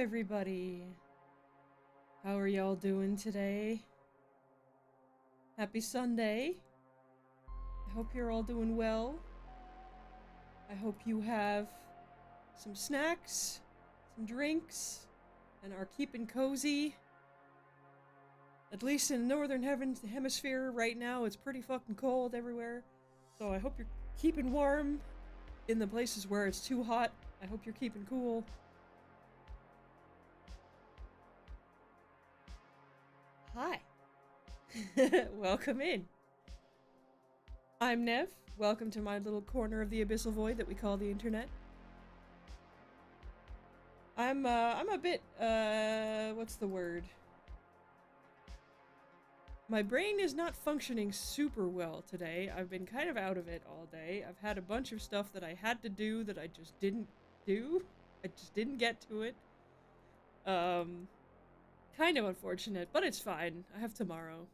everybody. How are y'all doing today? Happy Sunday. I hope you're all doing well. I hope you have some snacks, some drinks, and are keeping cozy. At least in the northern hemisphere right now, it's pretty fucking cold everywhere. So I hope you're keeping warm. In the places where it's too hot, I hope you're keeping cool. Hi. Welcome in. I'm Nev. Welcome to my little corner of the abyssal void that we call the internet. I'm a bit, what's the word? My brain is not functioning super well today. I've been kind of out of it all day. I've had a bunch of stuff that I had to do that I just didn't do. I just didn't get to it. Kind of unfortunate, but it's fine. I have tomorrow.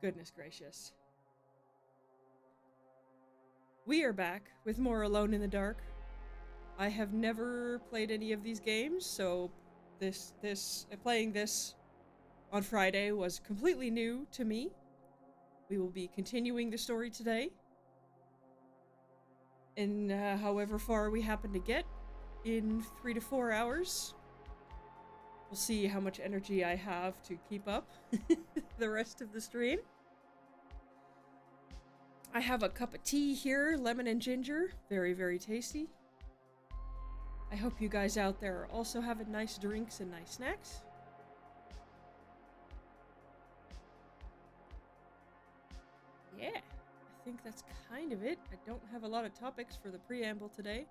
Goodness gracious. We are back with more Alone in the Dark. I have never played any of these games, so playing this on Friday was completely new to me. We will be continuing the story today. And however far we happen to get in 3 to 4 hours. We'll see how much energy I have to keep up the rest of the stream. I have a cup of tea here, lemon and ginger. Very, very tasty. I hope you guys out there are also having nice drinks and nice snacks. Yeah, I think that's kind of it. I don't have a lot of topics for the preamble today.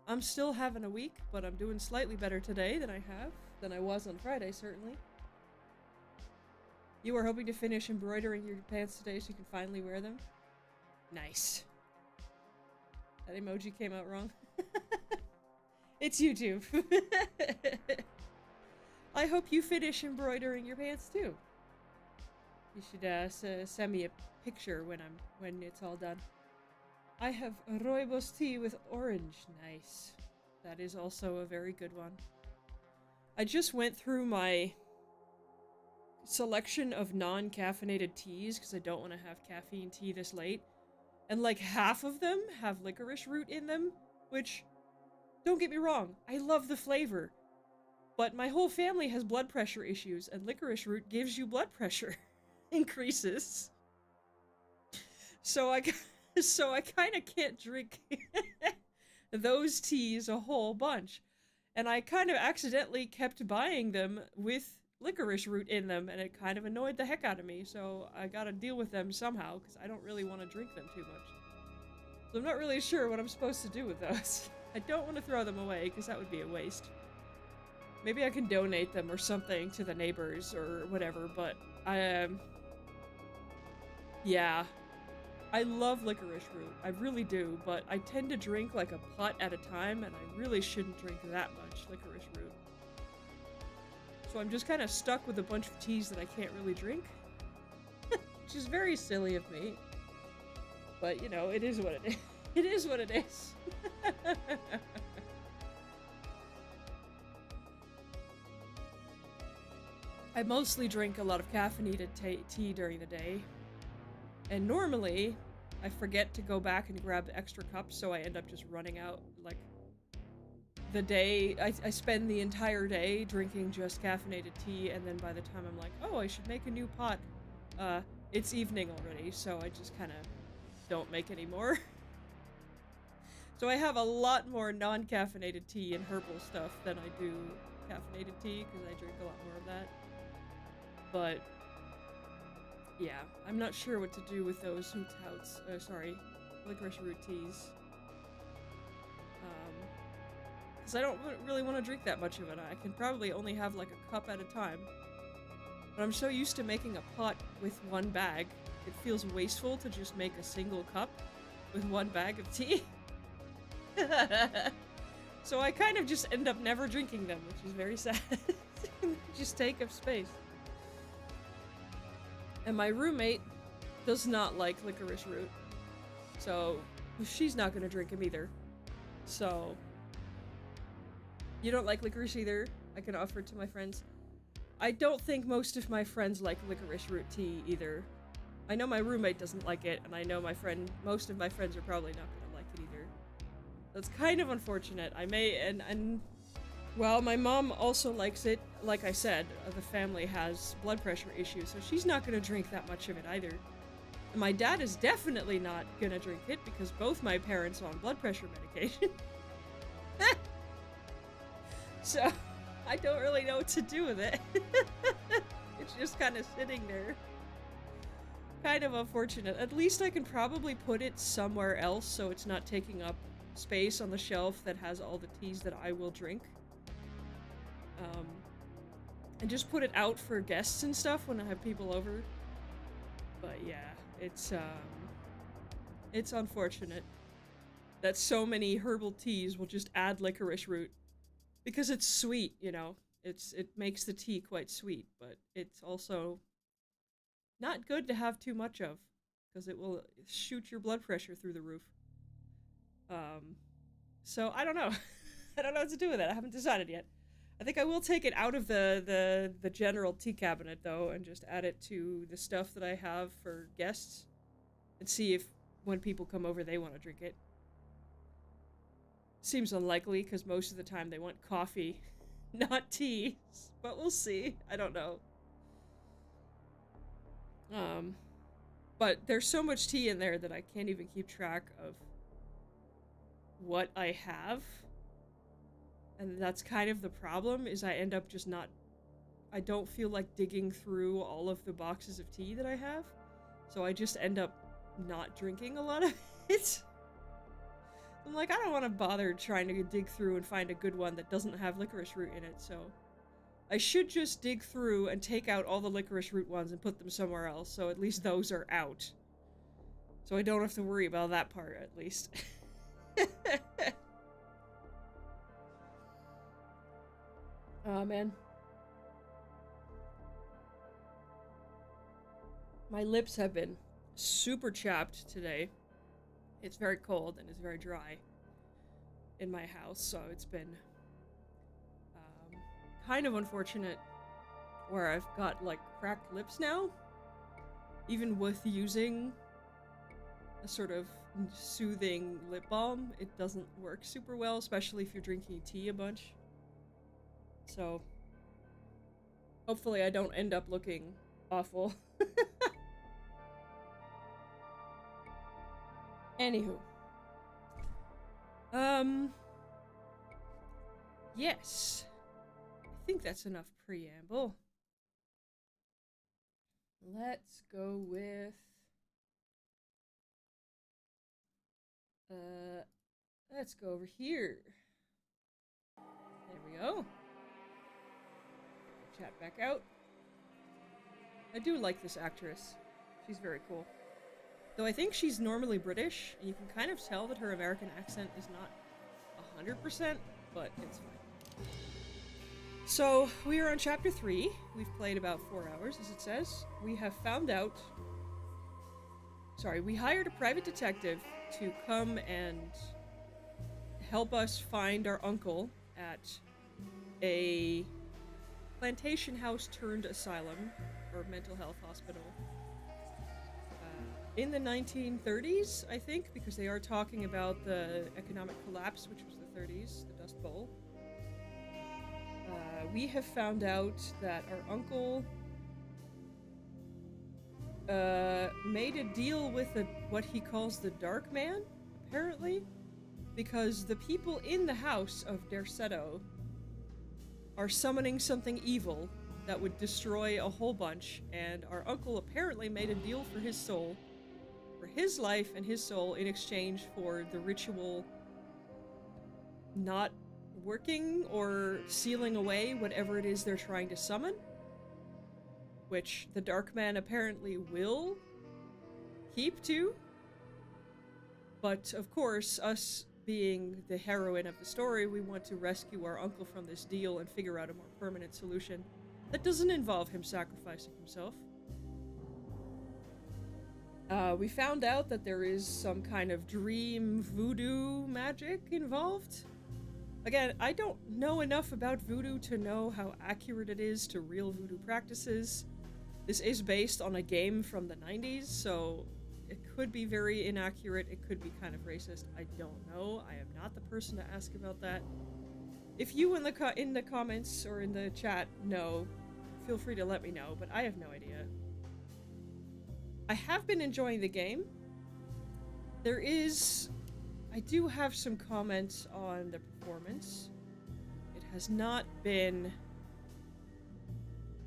I'm still having a week, but I'm doing slightly better today than I was on Friday, certainly. You are hoping to finish embroidering your pants today so you can finally wear them? Nice. That emoji came out wrong. It's YouTube. I hope you finish embroidering your pants too. You should send me a picture when it's all done. I have rooibos tea with orange. Nice. That is also a very good one. I just went through my selection of non-caffeinated teas because I don't want to have caffeine tea this late. And like half of them have licorice root in them, which, don't get me wrong, I love the flavor. But my whole family has blood pressure issues, and licorice root gives you blood pressure increases. So I kind of can't drink those teas a whole bunch. And I kind of accidentally kept buying them with licorice root in them, and it kind of annoyed the heck out of me. So I gotta deal with them somehow, because I don't really want to drink them too much. So I'm not really sure what I'm supposed to do with those. I don't want to throw them away, because that would be a waste. Maybe I can donate them or something to the neighbors or whatever, but yeah. I love licorice root, I really do, but I tend to drink like a pot at a time, and I really shouldn't drink that much licorice root. So I'm just kind of stuck with a bunch of teas that I can't really drink. Which is very silly of me. But, you know, it is what it is. It is what it is. I mostly drink a lot of caffeinated tea during the day. And normally, I forget to go back and grab extra cups, so I end up just running out, like, the day. I spend the entire day drinking just caffeinated tea, and then by the time I'm like, oh, I should make a new pot, it's evening already, so I just kind of don't make any more. So I have a lot more non-caffeinated tea and herbal stuff than I do caffeinated tea, because I drink a lot more of that. But yeah, I'm not sure what to do with those licorice root teas. Because I don't really want to drink that much of it. I can probably only have like a cup at a time. But I'm so used to making a pot with one bag, it feels wasteful to just make a single cup with one bag of tea. So I kind of just end up never drinking them, which is very sad. Just take up space. And my roommate does not like licorice root, so she's not gonna drink them either. So You don't like licorice either? I can offer it to my friends. I don't think most of my friends like licorice root tea either. I know my roommate doesn't like it, and I know most of my friends are probably not gonna like it either. That's kind of unfortunate. Well, my mom also likes it. Like I said, the family has blood pressure issues, so she's not gonna drink that much of it either. And my dad is definitely not gonna drink it because both my parents are on blood pressure medication. So, I don't really know what to do with it. It's just kind of sitting there. Kind of unfortunate. At least I can probably put it somewhere else so it's not taking up space on the shelf that has all the teas that I will drink. And just put it out for guests and stuff when I have people over. But yeah, it's unfortunate that so many herbal teas will just add licorice root. Because it's sweet, you know. It makes the tea quite sweet, but it's also not good to have too much of, because it will shoot your blood pressure through the roof. So I don't know. I don't know what to do with it. I haven't decided yet. I think I will take it out of the general tea cabinet, though, and just add it to the stuff that I have for guests, and see if, when people come over, they want to drink it. Seems unlikely, because most of the time they want coffee, not tea. But we'll see. I don't know. But there's so much tea in there that I can't even keep track of what I have. And that's kind of the problem, is I end up just not... I don't feel like digging through all of the boxes of tea that I have. So I just end up not drinking a lot of it. I'm like, I don't want to bother trying to dig through and find a good one that doesn't have licorice root in it, so... I should just dig through and take out all the licorice root ones and put them somewhere else, so at least those are out. So I don't have to worry about that part, at least. Oh, man. My lips have been super chapped today. It's very cold and it's very dry in my house, so it's been kind of unfortunate where I've got, like, cracked lips now. Even with using a sort of soothing lip balm, it doesn't work super well, especially if you're drinking tea a bunch. So, hopefully I don't end up looking awful. Anywho. Yes. I think that's enough preamble. Let's go with... let's go over here. There we go. Get the chat back out. I do like this actress. She's very cool. Though I think she's normally British, and you can kind of tell that her American accent is not 100%, but it's fine. So, we are on chapter 3. We've played about 4 hours, as it says. We have found out... Sorry, we hired a private detective to come and help us find our uncle at a plantation house turned asylum, or mental health hospital. In the 1930s, I think, because they are talking about the economic collapse, which was the 30s, the Dust Bowl. We have found out that our uncle made a deal with what he calls the Dark Man, apparently, because the people in the house of Derceto are summoning something evil that would destroy a whole bunch, and our uncle apparently made a deal for his soul, for his life and his soul, in exchange for the ritual not working or sealing away whatever it is they're trying to summon, which the Dark Man apparently will keep to. But of course, us being the heroine of the story, we want to rescue our uncle from this deal and figure out a more permanent solution that doesn't involve him sacrificing himself. We found out that there is some kind of dream voodoo magic involved. Again, I don't know enough about voodoo to know how accurate it is to real voodoo practices. This is based on a game from the 90s, so it could be very inaccurate, it could be kind of racist. I don't know. I am not the person to ask about that. If you in the comments or in the chat know, feel free to let me know, but I have no idea. I have been enjoying the game. I do have some comments on the performance. It has not been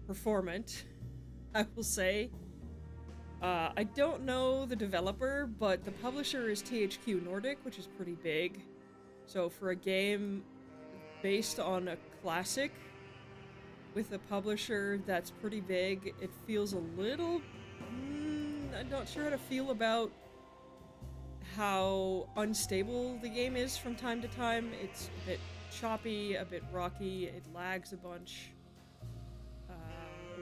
performant, I will say. I don't know the developer, but the publisher is THQ Nordic, which is pretty big. So for a game based on a classic with a publisher that's pretty big, it feels a little... I'm not sure how to feel about how unstable the game is from time to time. It's a bit choppy, a bit rocky, it lags a bunch,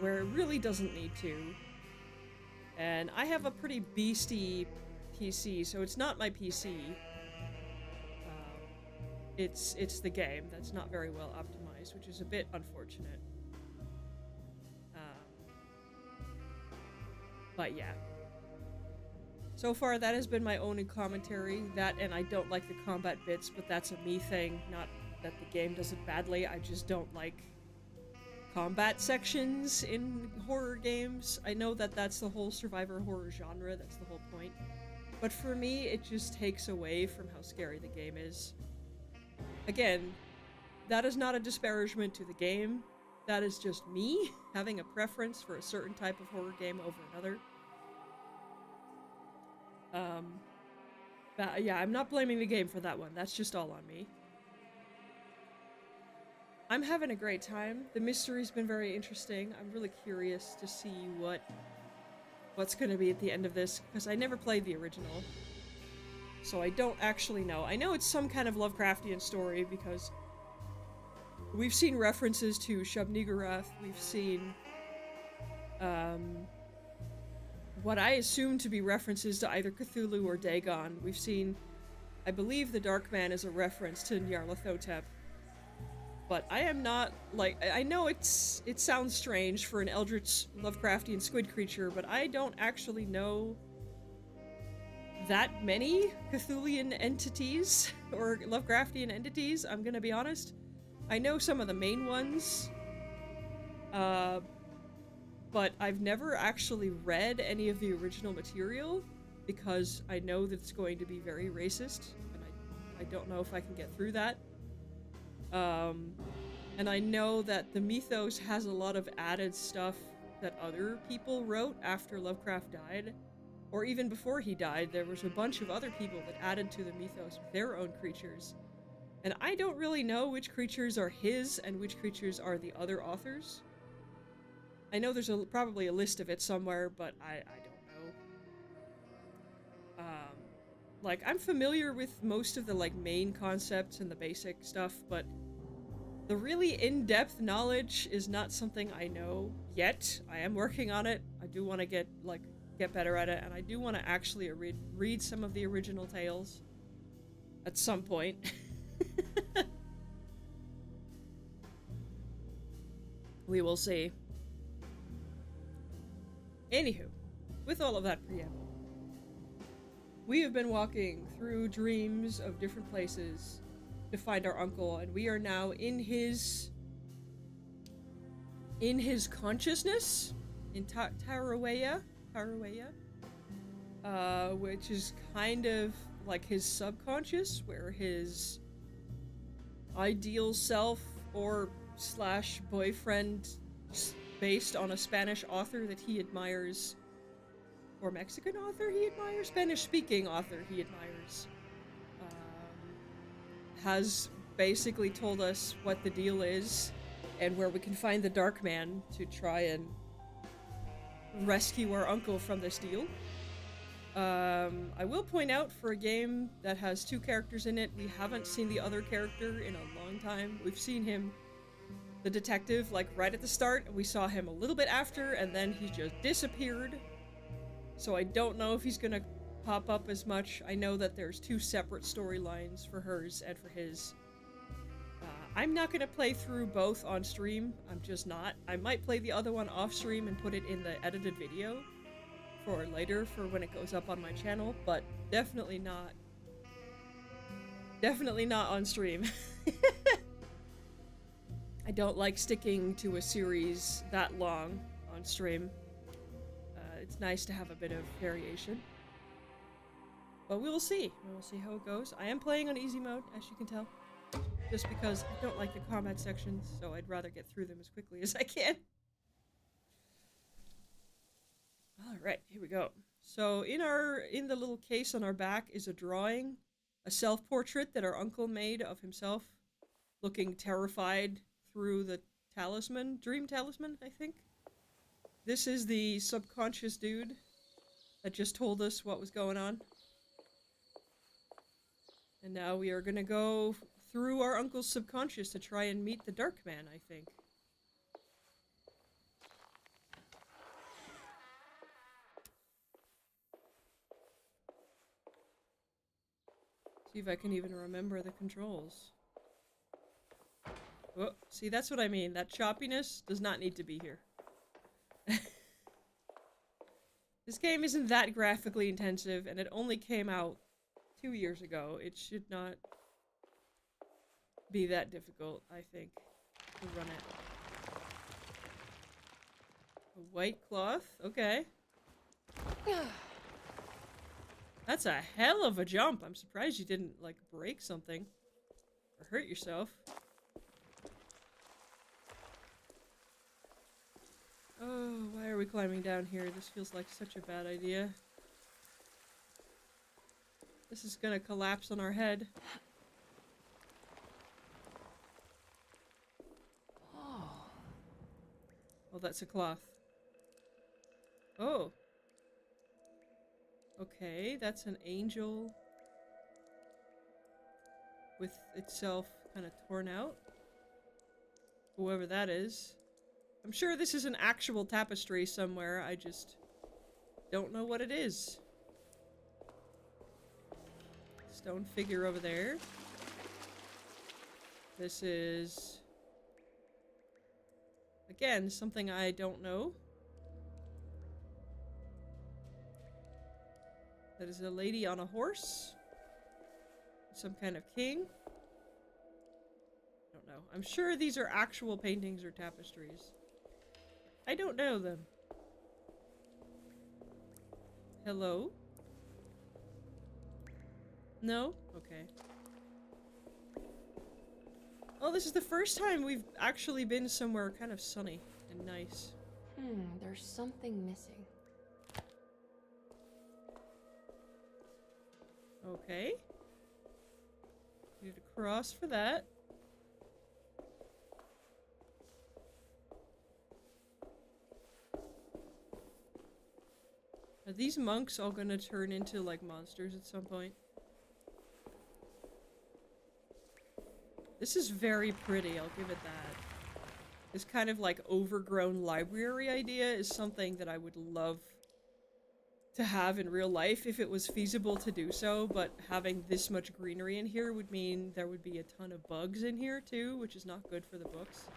where it really doesn't need to. And I have a pretty beastie PC, so it's not my PC. It's the game that's not very well optimized, which is a bit unfortunate. But yeah. So far, that has been my only commentary. That, and I don't like the combat bits, but that's a me thing. Not that the game does it badly, I just don't like combat sections in horror games. I know that that's the whole survivor horror genre, that's the whole point. But for me, it just takes away from how scary the game is. Again, that is not a disparagement to the game. That is just me having a preference for a certain type of horror game over another. But yeah, I'm not blaming the game for that one. That's just all on me. I'm having a great time. The mystery's been very interesting. I'm really curious to see what's going to be at the end of this, because I never played the original. So I don't actually know. I know it's some kind of Lovecraftian story, because we've seen references to Shub-Niggurath. We've seen what I assume to be references to either Cthulhu or Dagon. We've seen, I believe the Darkman is a reference to Nyarlathotep. But I am not, like, I know it sounds strange for an Eldritch Lovecraftian squid creature, but I don't actually know that many Cthulhian entities, or Lovecraftian entities, I'm gonna be honest. I know some of the main ones, but I've never actually read any of the original material, because I know that it's going to be very racist, and I don't know if I can get through that. And I know that the mythos has a lot of added stuff that other people wrote after Lovecraft died, or even before he died. There was a bunch of other people that added to the mythos their own creatures. And I don't really know which creatures are his and which creatures are the other authors. I know there's probably a list of it somewhere, but I don't know. Like, I'm familiar with most of the, like, main concepts and the basic stuff, but the really in-depth knowledge is not something I know yet. I am working on it. I do want to get better at it, and I do want to actually read some of the original tales at some point. We will see. Anywho, with all of that preamble, we have been walking through dreams of different places to find our uncle, and we are now in his consciousness, in Tarawaya, which is kind of like his subconscious, where his ideal self or slash boyfriend, based on a Spanish author that he admires, or Mexican author he admires, Spanish-speaking author he admires, has basically told us what the deal is and where we can find the Darkman to try and rescue our uncle from this deal. I will point out, for a game that has two characters in it, we haven't seen the other character in a long time. We've seen him, the detective, like right at the start, and we saw him a little bit after, and then he just disappeared. So I don't know if he's gonna pop up as much. I know that there's two separate storylines for hers and for his. I'm not gonna play through both on stream. I'm just not. I might play the other one off stream and put it in the edited video for later for when it goes up on my channel, but definitely not. Definitely not on stream. I don't like sticking to a series that long on stream. It's nice to have a bit of variation. But we will see. We will see how it goes. I am playing on easy mode, as you can tell. Just because I don't like the combat sections, so I'd rather get through them as quickly as I can. Alright, here we go. So in the little case on our back is a drawing, a self-portrait that our uncle made of himself, looking terrified through the talisman, dream talisman, I think. This is the subconscious dude that just told us what was going on. And now we are gonna go through our uncle's subconscious to try and meet the Dark Man, I think. See if I can even remember the controls. Oh, see, that's what I mean. That choppiness does not need to be here. This game isn't that graphically intensive, and it only came out 2 years ago. It should not be that difficult, I think, to run it. A white cloth? Okay. That's a hell of a jump. I'm surprised you didn't, like, break something. Or hurt yourself. Oh, why are we climbing down here? This feels like such a bad idea. This is gonna collapse on our head. Oh, that's a cloth. Oh. Okay, that's an angel with itself kind of torn out. Whoever that is. I'm sure this is an actual tapestry somewhere, I just don't know what it is. Stone figure over there. This is... again, something I don't know. That is a lady on a horse. Some kind of king. I don't know. I'm sure these are actual paintings or tapestries. I don't know them. Hello? No? Okay. Oh, this is the first time we've actually been somewhere kind of sunny and nice. There's something missing. Okay. Need a cross for that. Are these monks all gonna turn into, like, monsters at some point? This is very pretty, I'll give it that. This kind of, like, overgrown library idea is something that I would love to have in real life if it was feasible to do so, but having this much greenery in here would mean there would be a ton of bugs in here, too, which is not good for the books.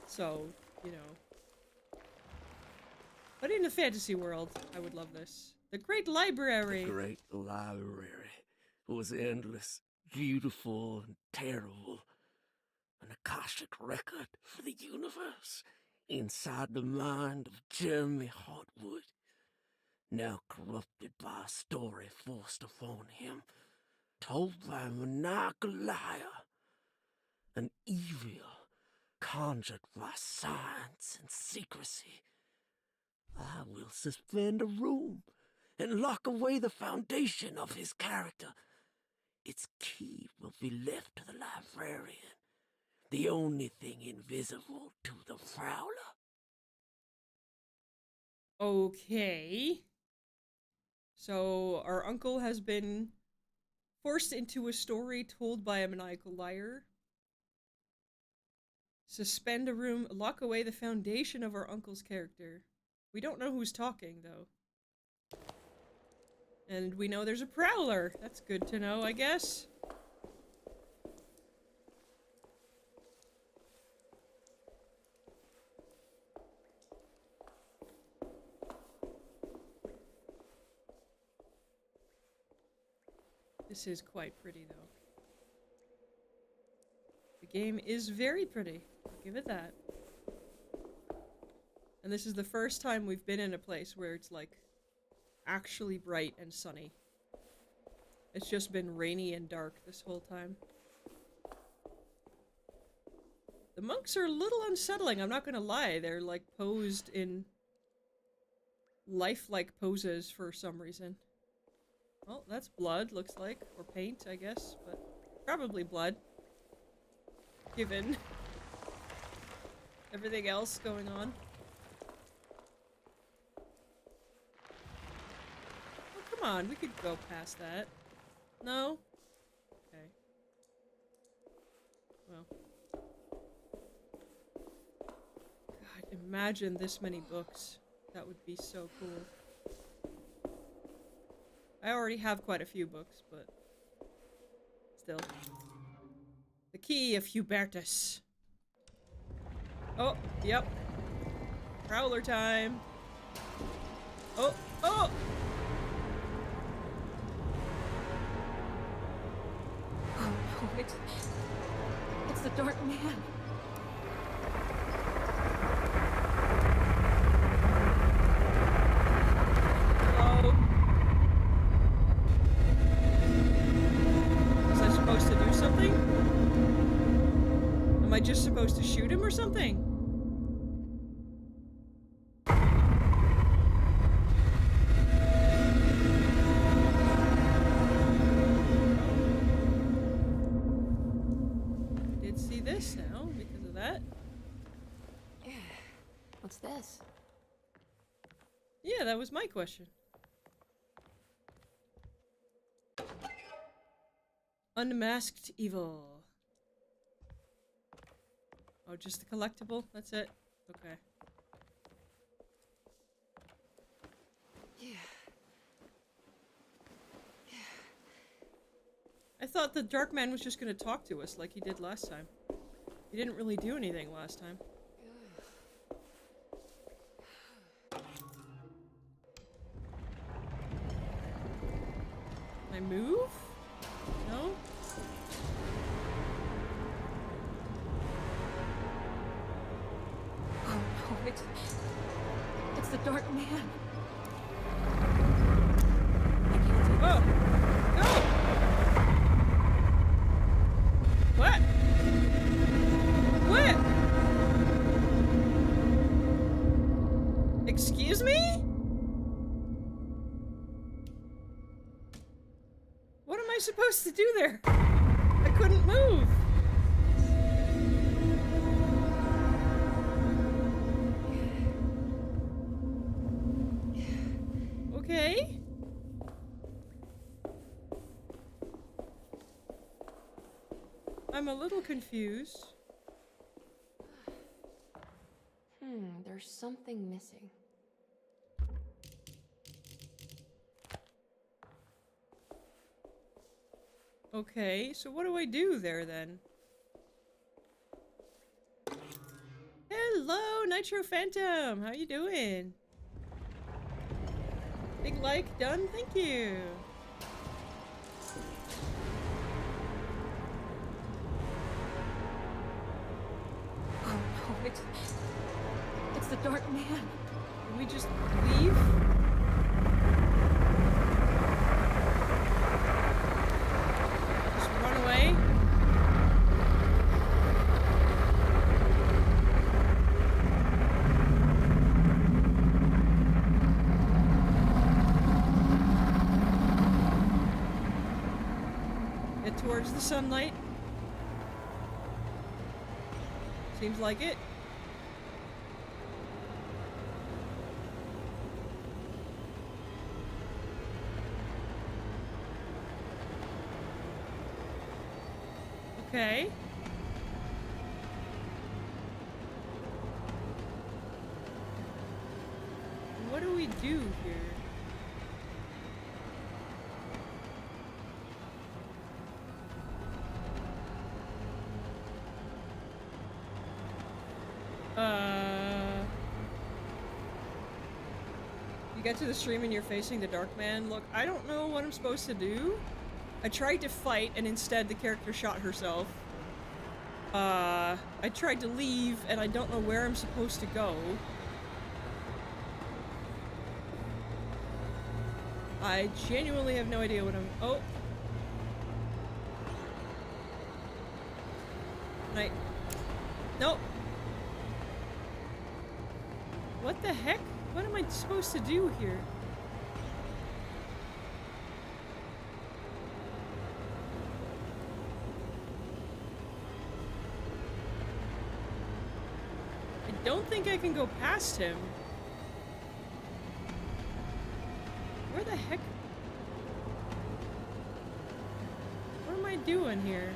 So, you know. But in a fantasy world, I would love this. The Great Library! The Great Library was endless, beautiful, and terrible. An Akashic record for the universe inside the mind of Jeremy Hartwood. Now corrupted by a story forced upon him, told by a maniacal liar, an evil conjured by science and secrecy. I will suspend a room and lock away the foundation of his character. Its key will be left to the librarian, the only thing invisible to the prowler. Okay. So, our uncle has been forced into a story told by a maniacal liar. Suspend a room, lock away the foundation of our uncle's character. We don't know who's talking, though. And we know there's a prowler. That's good to know, I guess. This is quite pretty, though. The game is very pretty. I'll give it that. And this is the first time we've been in a place where it's, like, actually bright and sunny. It's just been rainy and dark this whole time. The monks are a little unsettling, I'm not gonna lie. They're, like, posed in lifelike poses for some reason. Well, that's blood, looks like. Or paint, I guess, but probably blood. Given everything else going on. Oh, come on, we could go past that. No? Okay. Well. God, imagine this many books. That would be so cool. I already have quite a few books, but still. The Key of Hubertus. Oh, yep. Prowler time. Oh, oh! Oh no, it's the Dark Man. Hello? Was I supposed to do something? Am I just supposed to shoot him or something? I did see this now because of that. Yeah. What's this? Yeah, that was my question. Unmasked Evil. Oh, just a collectible? That's it? Okay. Yeah. I thought the Dark Man was just gonna talk to us like he did last time. He didn't really do anything last time. Can I move? No? Oh no, it's the Dark Man. I can't do Oh! Go! What? What? Excuse me? What am I supposed to do there? I couldn't move. Okay. I'm a little confused. There's something missing. Okay, so what do I do there then? Hello, Nitro Phantom! How you doing? Big like done, thank you. Oh no, it's the Dark Man. Can we just leave? Just run away? Get towards the sunlight. Seems like it. Okay. What do we do here? You get to the stream and you're facing the Dark Man. Look, I don't know what I'm supposed to do. I tried to fight, and instead the character shot herself. I tried to leave, and I don't know where I'm supposed to go. I genuinely have no idea what I'm... Oh. Right. Nope. What the heck? What am I supposed to do here? I don't think I can go past him. Where the heck? What am I doing here?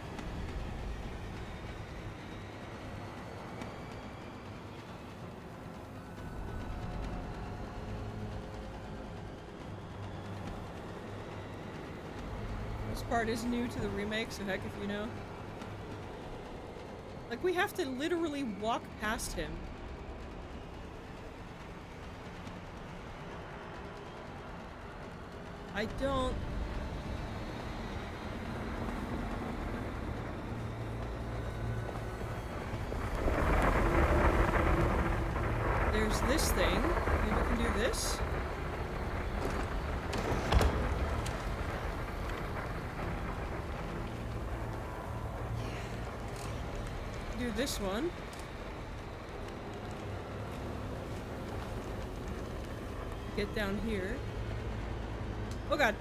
This part is new to the remake, so heck if you know. Like, we have to literally walk past him. I don't... There's this thing. Maybe we can do this. Do this one. Get down here. Oh god.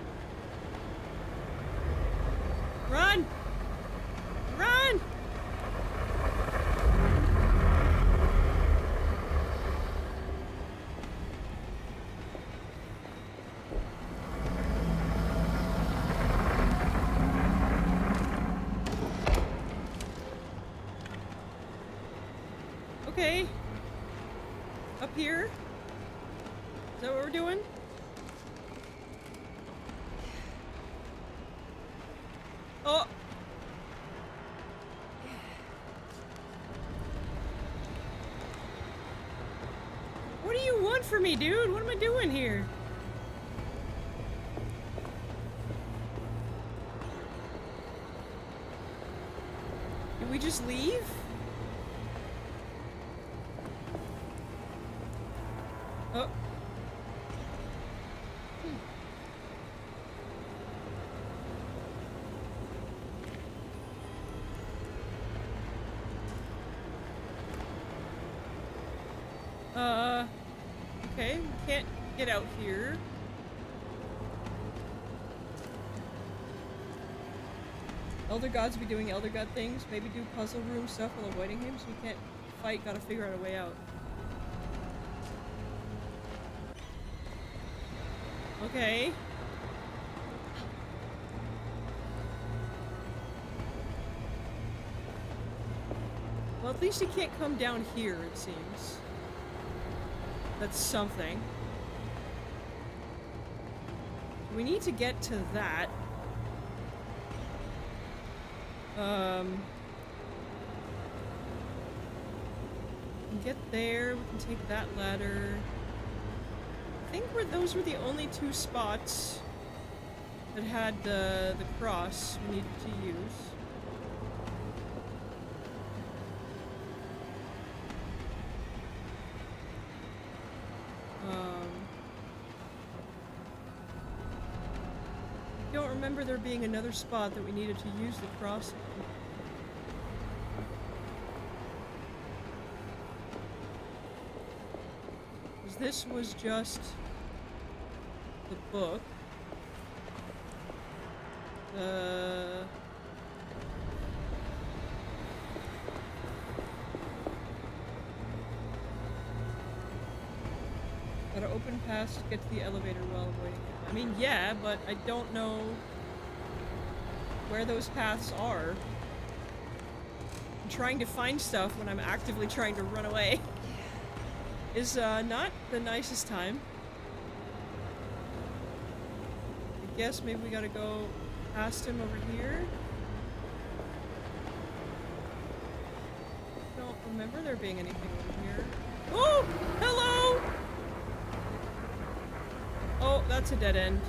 Run! Run! Okay. Up here? Is that what we're doing? Oh! What do you want from me, dude? What am I doing here? Did we just leave? Oh. Okay, we can't get out here. Elder gods be doing elder god things, maybe do puzzle room stuff while avoiding him, so we can't fight, gotta figure out a way out. Okay. Well, at least he can't come down here, it seems. That's something. We need to get to that. We can get there, we can take that ladder. I think those were the only two spots that had the cross we needed to use. I don't remember there being another spot that we needed to use the cross in. 'Cause this was just the book. Gotta open pass to get to the elevator while avoiding it. I mean, yeah, but I don't know where those paths are. I'm trying to find stuff when I'm actively trying to run away. Is not the nicest time. I guess maybe we gotta go past him over here. Don't remember there being anything over here. Oh! Hello! Oh, that's a dead end.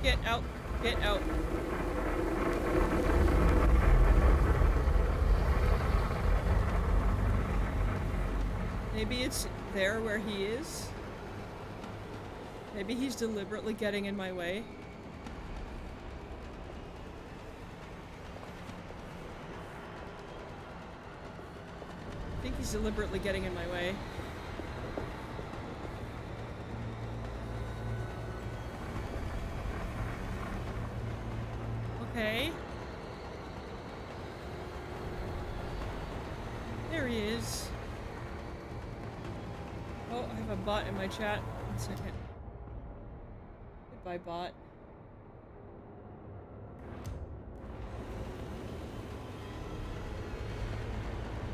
Get out. Get out. Maybe it's there where he is. Maybe he's deliberately getting in my way. I think he's deliberately getting in my way. Okay. There he is. Oh, I have a bot in my chat. 1 second. Goodbye, bot.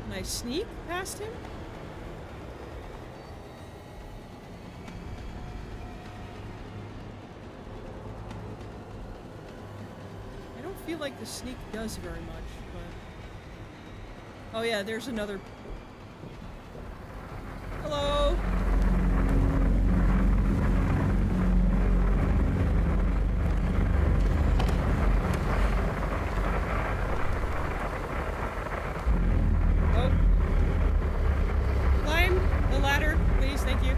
Can I sneak past him? I don't feel like the sneak does very much, but... Oh yeah, there's another... Hello? Oh. Climb the ladder, please, thank you.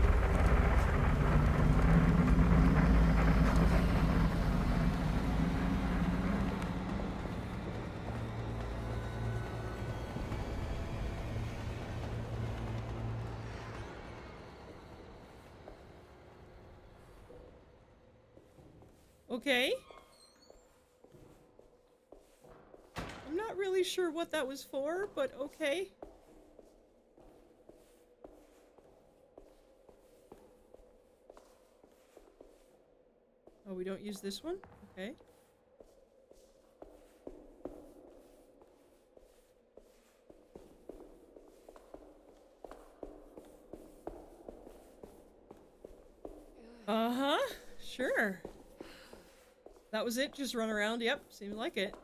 Okay. I'm not really sure what that was for, but okay. Oh, we don't use this one? Okay. Uh-huh. Sure. That was it? Just run around? Yep, seems like it.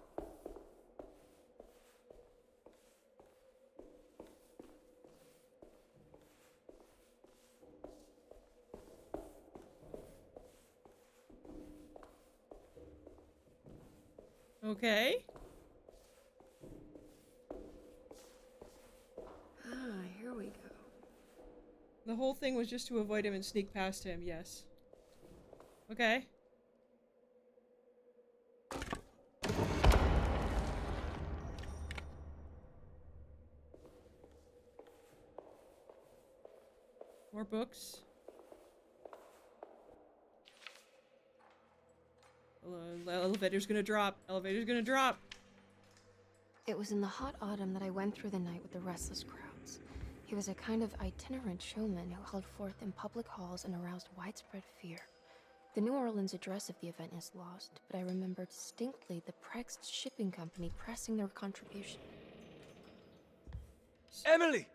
Okay. Here we go. The whole thing was just to avoid him and sneak past him, yes. Okay. More books. Elevator's gonna drop. Elevator's gonna drop. It was in the hot autumn that I went through the night with the restless crowds. He was a kind of itinerant showman who held forth in public halls and aroused widespread fear. The New Orleans address of the event is lost, but I remember distinctly the Prext shipping company pressing their contribution. Emily!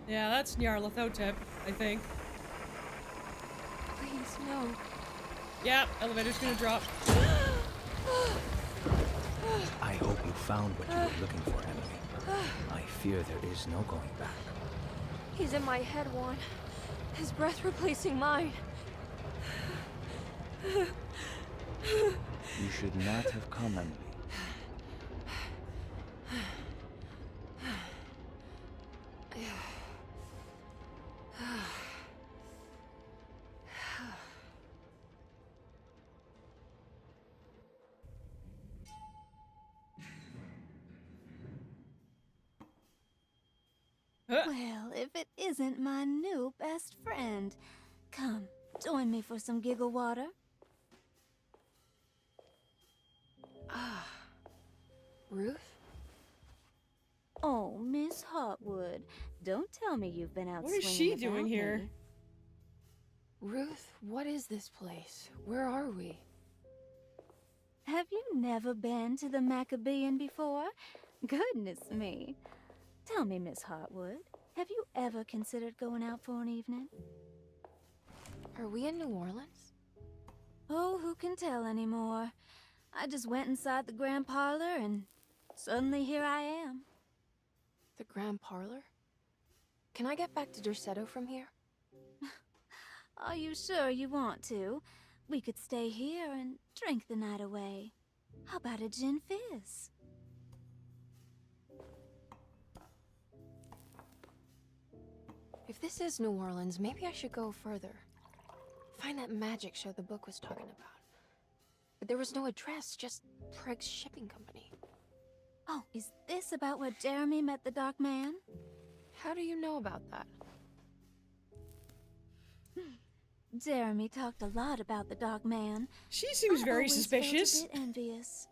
Yeah, that's Nyarlathotep, I think. Please, no. Yeah, elevator's gonna drop. I hope you found what you were looking for, Emily. I fear there is no going back. He's in my head, Juan. His breath replacing mine. You should not have come, Emily. Well, if it isn't my new best friend. Come, join me for some giggle water. Ruth? Oh, Miss Hotwood, don't tell me you've been out What is swinging she doing without here? me. Ruth, what is this place? Where are we? Have you never been to the Maccabean before? Goodness me. Tell me, Miss Hotwood, have you ever considered going out for an evening? Are we in New Orleans? Oh, who can tell anymore? I just went inside the grand parlor and suddenly here I am. The Grand Parlor? Can I get back to Derceto from here? Are you sure you want to? We could stay here and drink the night away. How about a gin fizz? If this is New Orleans, maybe I should go further. Find that magic show the book was talking about. But there was no address, just Preg's Shipping Company. Oh, is this about where Jeremy met the Dark Man? How do you know about that? Jeremy talked a lot about the Dark Man. She seems I very always suspicious. felt a bit envious.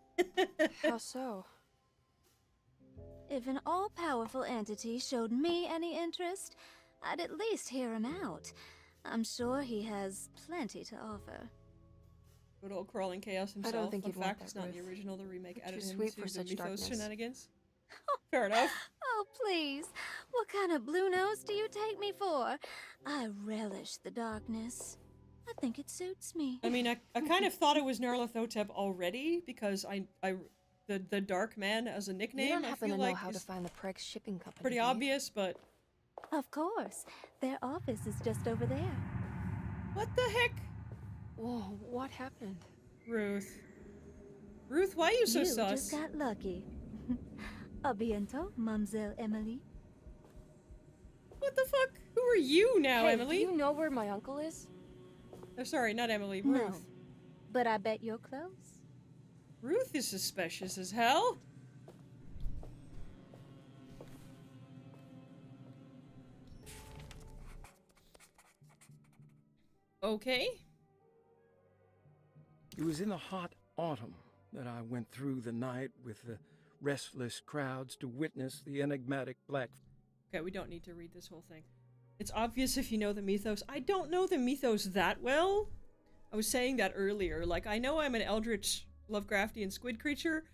How so? If an all-powerful entity showed me any interest, I'd at least hear him out. I'm sure he has plenty to offer. Good old crawling chaos himself. I don't think Fun you'd want fact, that, it's not in the Ruth. original. The remake You're added too him sweet to for the such Mythos darkness. shenanigans. Fair enough. Oh, please. What kind of blue nose do you take me for? I relish the darkness. I think it suits me. I mean, I kind of thought it was Nyarlathotep already because the Dark Man as a nickname. You don't I happen feel to know like how to is find the Preg's Shipping Company, pretty do you? obvious, but Of course. Their office is just over there. what the heck, Whoa, what happened? Ruth? Ruth, why are you so You sus? just got lucky. A bientôt, Mademoiselle Emily. What the fuck? Who are you now, Hey, Emily? do you know where my uncle is? Oh, sorry, not Emily. No, Ruth. but I bet you're close. Ruth is suspicious as hell. Okay. It was in the hot autumn that I went through the night with the restless crowds to witness the enigmatic black. Okay, we don't need to read this whole thing. It's obvious if you know the mythos. I don't know the mythos that well. I was saying that earlier. Like, I know I'm an eldritch Lovecraftian squid creature.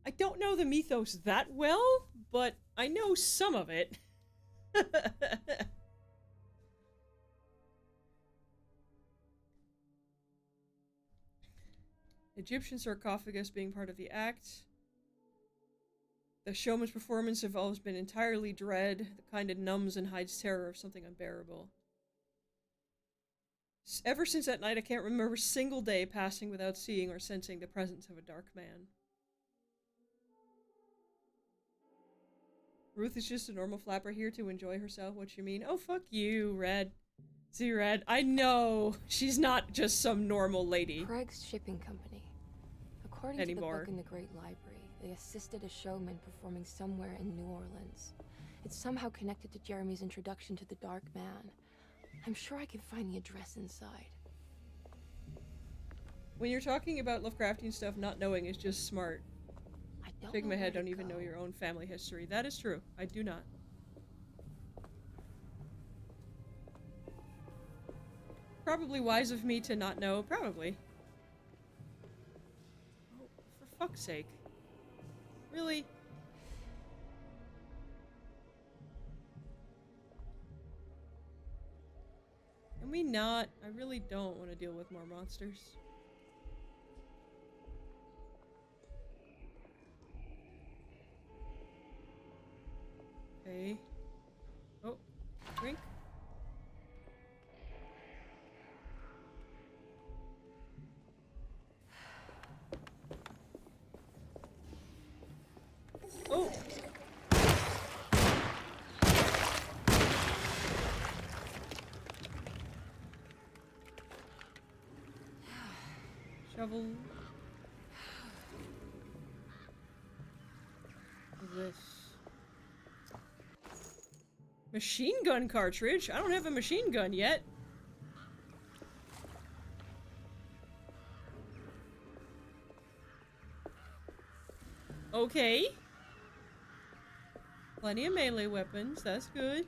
I don't know the mythos that well, but I know some of it. Egyptian sarcophagus being part of the act. The showman's performance have always been entirely dread, the kind that numbs and hides terror of something unbearable. Ever since that night, I can't remember a single day passing without seeing or sensing the presence of a dark man. Ruth is just a normal flapper here to enjoy herself. What you mean? Oh, fuck you, Red. See, Red, I know she's not just some normal lady. Preg's Shipping Company. According Anymore. to the book in the Great Library, they assisted a showman performing somewhere in New Orleans. It's somehow connected to Jeremy's introduction to the Dark Man. I'm sure I can find the address inside. When you're talking about Lovecraftian stuff, not knowing is just smart. I don't Shake know my head, where don't to even go. know your own family history. That is true. I do not. Probably wise of me to not know. Probably. Oh, for fuck's sake. Really? Can we not? I really don't want to deal with more monsters. Okay. Oh, drink. Oh! Shovel. What's this? Machine gun cartridge? I don't have a machine gun yet. Okay. Plenty of melee weapons, that's good.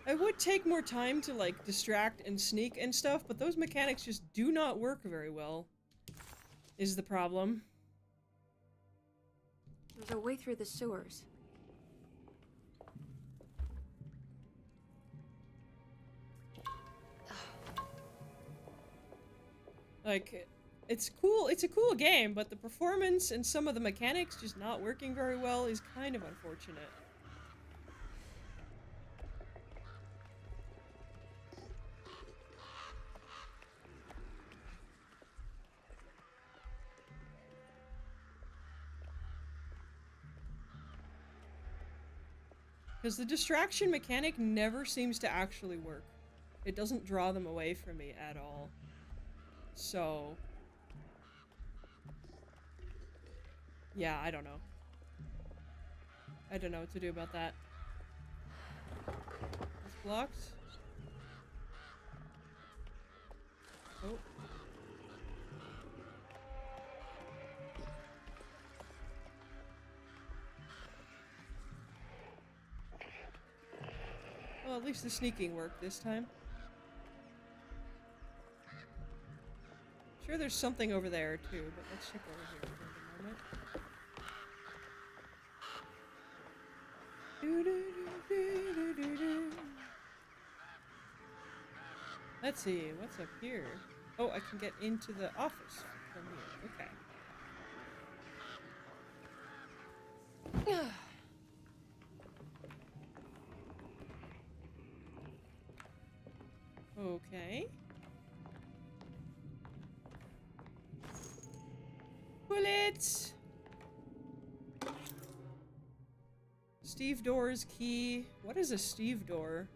I would take more time to, like, distract and sneak and stuff, but those mechanics just do not work very well, is the problem. There's a way through the sewers. Like, it's cool, it's a cool game, but the performance and some of the mechanics just not working very well is kind of unfortunate. Because the distraction mechanic never seems to actually work. It doesn't draw them away from me at all. So... yeah, I don't know. I don't know what to do about that. It's blocked. Oh. Well, at least the sneaking worked this time. Sure, there's something over there too, but let's check over here for the moment. Let's see, what's up here? Oh, I can get into the office from here. Okay. Okay. Bullets! Steve door's key. What is a Steve door?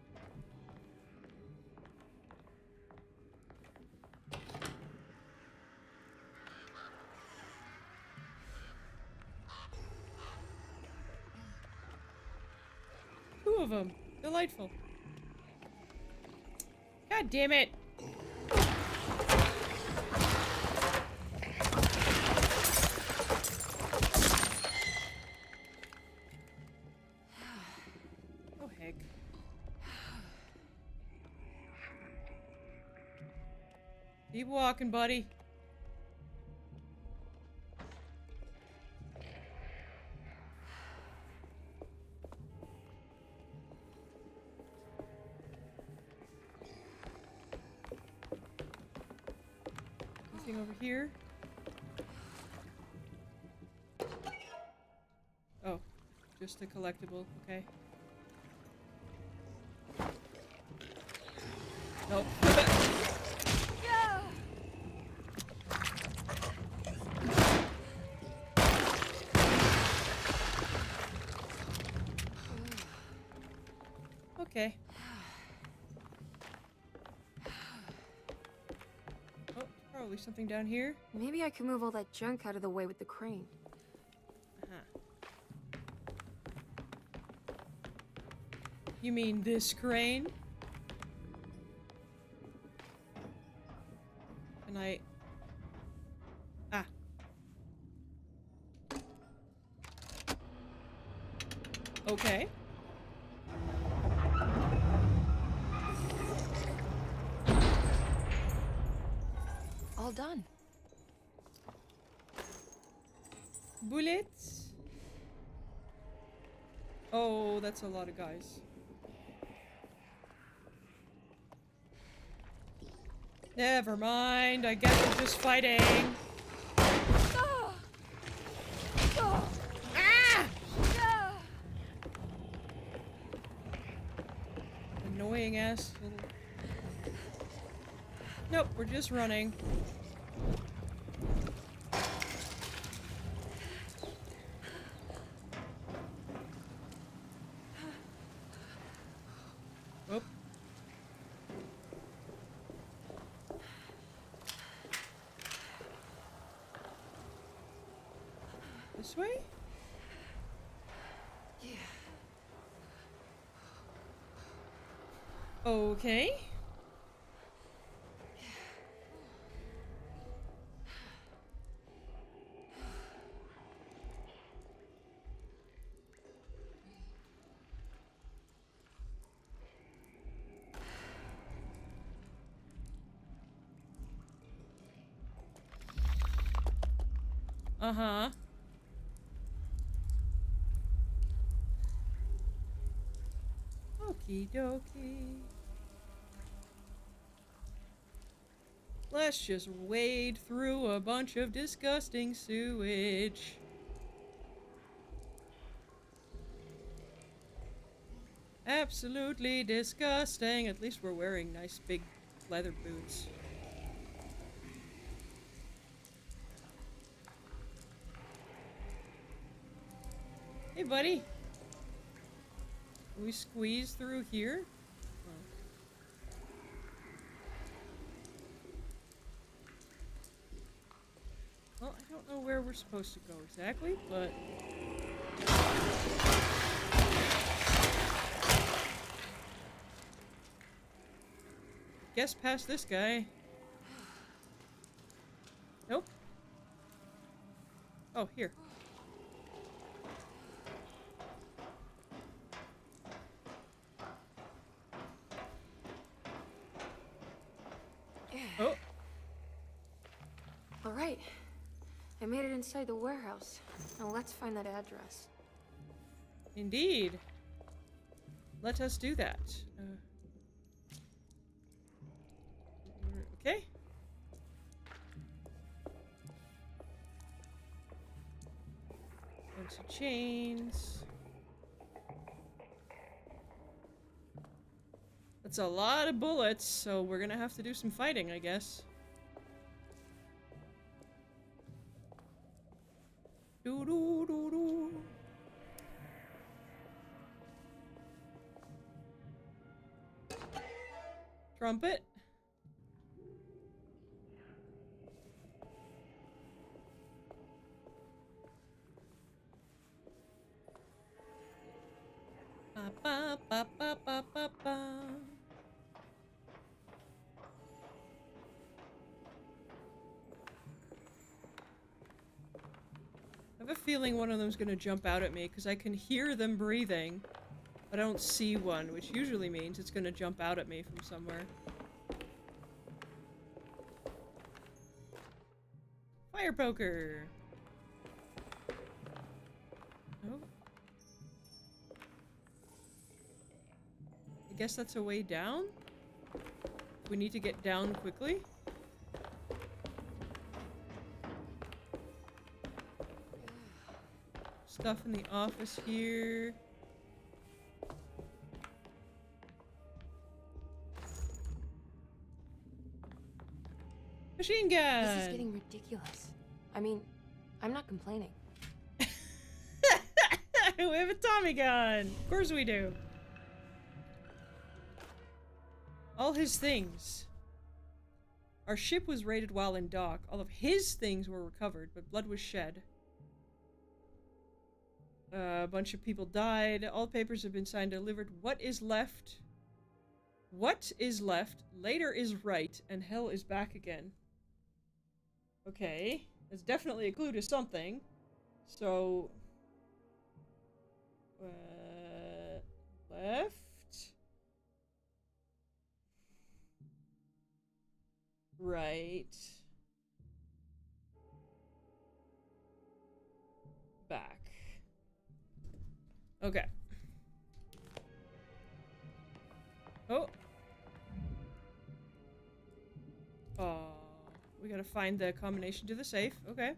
Two of them. Delightful. God damn it! Oh heck. Keep walking, buddy. Anything over here? Oh, just a collectible, okay. Nope. Okay. Oh, probably something down here. Maybe I can move all that junk out of the way with the crane. You mean this crane? Can I... ah. Okay. All done. Bullets? Oh, that's a lot of guys. Never mind, I guess we're just fighting. Ah! Annoying ass little... Nope, we're just running. Oop. This way? Yeah. Okay. Uh-huh. Okie dokie. Let's just wade through a bunch of disgusting sewage. Absolutely disgusting. At least we're wearing nice big leather boots. Hey, buddy. Can we squeeze through here? Oh. Well, I don't know where we're supposed to go exactly, but... Guess past this guy. Nope. Oh, here. Oh. All right. I made it inside the warehouse. Now let's find that address. Indeed. Let us do that. Okay. Bunch of chains. That's a lot of bullets, so we're gonna have to do some fighting, I guess. Doo doo doo doo. Trumpet. Ba ba ba ba ba ba ba. I have a feeling one of them's gonna jump out at me because I can hear them breathing, but I don't see one, which usually means it's gonna jump out at me from somewhere. Fire poker. Oh. I guess that's a way down? We need to get down quickly? Stuff in the office here. Machine gun! This is getting ridiculous. I mean, I'm not complaining. We have a Tommy gun! Of course we do. All his things. Our ship was raided while in dock. All of his things were recovered, but blood was shed. A bunch of people died. All papers have been signed and delivered. What is left? What is left? Later is right, and hell is back again. Okay. That's definitely a clue to something. So... left? Right. Back. Okay. Oh. We gotta find the combination to the safe. Okay.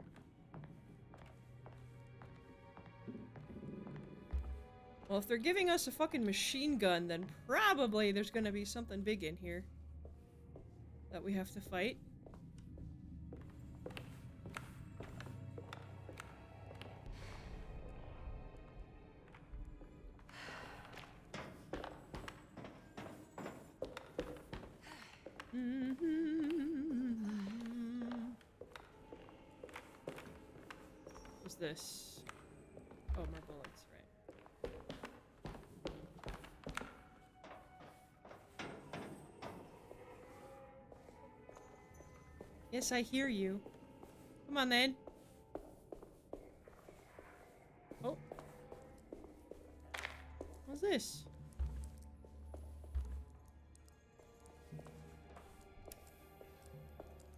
Well, if they're giving us a fucking machine gun, then probably there's gonna be something big in here that we have to fight. What's this? Oh, more bullets, right. Yes, I hear you. Come on, then. Oh. What's this?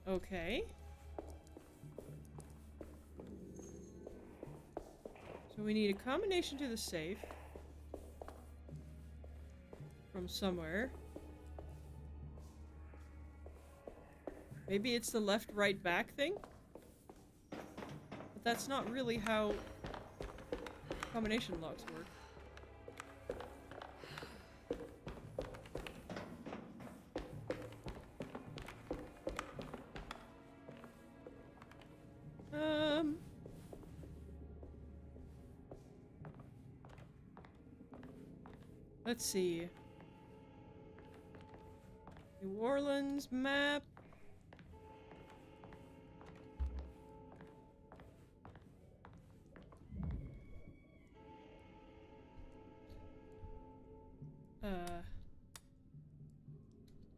Okay. So we need a combination to the safe. From somewhere. Maybe it's the left, right, back thing? But that's not really how combination locks work. Let's see. New Orleans map.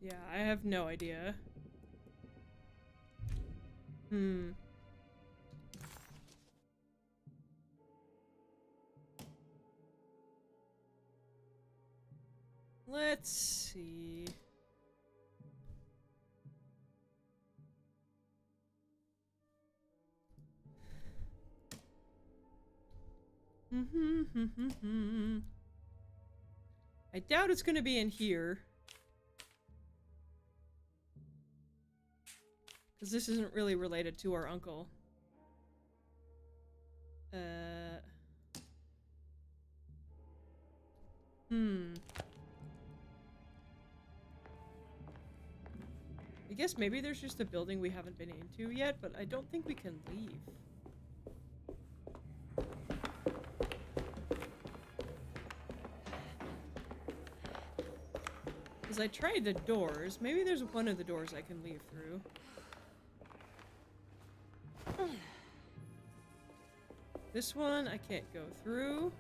Yeah, I have no idea. Let's see. I doubt it's gonna be in here. Because this isn't really related to our uncle. I guess maybe there's just a building we haven't been into yet, but I don't think we can leave. Because I tried the doors. Maybe there's one of the doors I can leave through. This one I can't go through.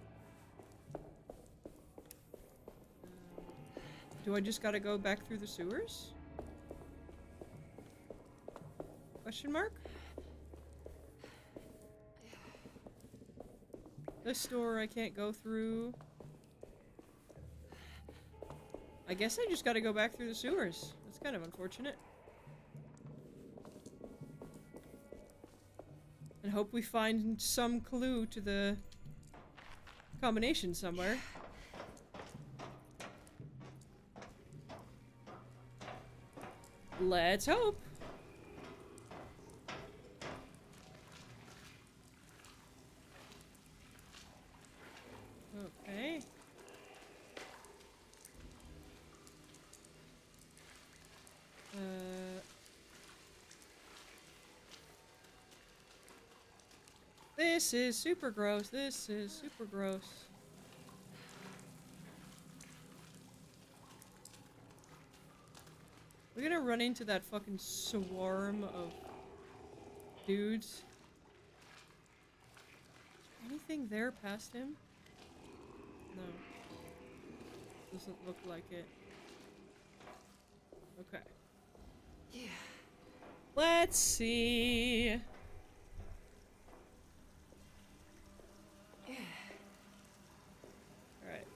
Do I just gotta go back through the sewers? Question mark? This door I can't go through. I guess I just gotta go back through the sewers. That's kind of unfortunate. And hope we find some clue to the combination somewhere. Let's hope. Okay. This is super gross. This is super gross. We're gonna run into that fucking swarm of dudes. Anything there past him? No. Doesn't look like it. Okay. Yeah. Let's see. Alright.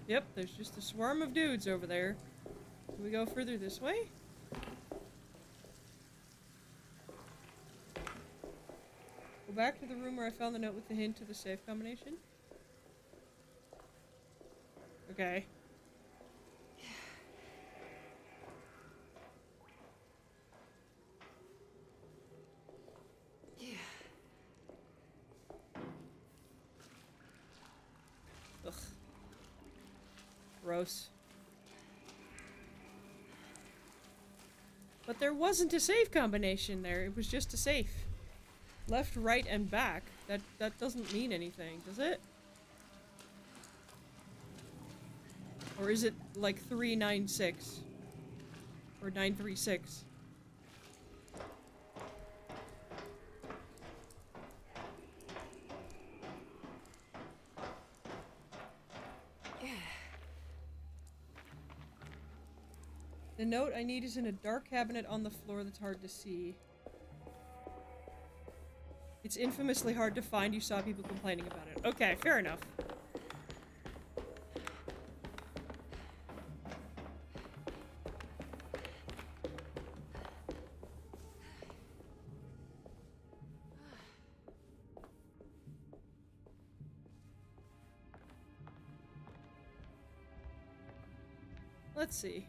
Yep, there's just a swarm of dudes over there. Can we go further this way? Go back to the room where I found the note with the hint to the safe combination. Okay. Ugh. Gross. But there wasn't a safe combination there. It was just a safe. Left, right, and back. That doesn't mean anything, does it? Or is it like 396? Or 936? The note I need is in a dark cabinet on the floor that's hard to see. It's infamously hard to find. You saw people complaining about it. Okay, fair enough. Let's see.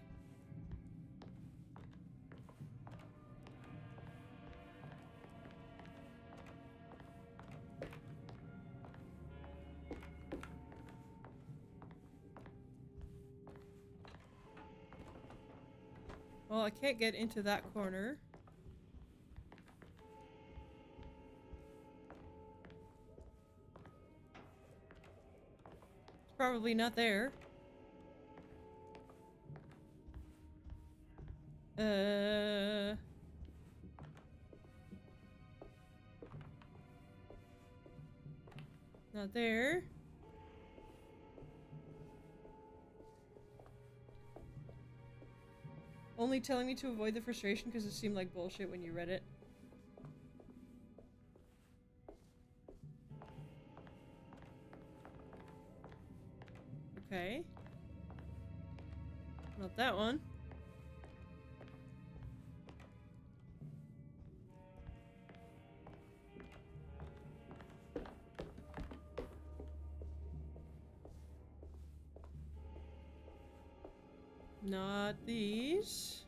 Well, I can't get into that corner. It's probably not there. Not there. Only telling me to avoid the frustration because it seemed like bullshit when you read it. Okay. Not that one. Not these.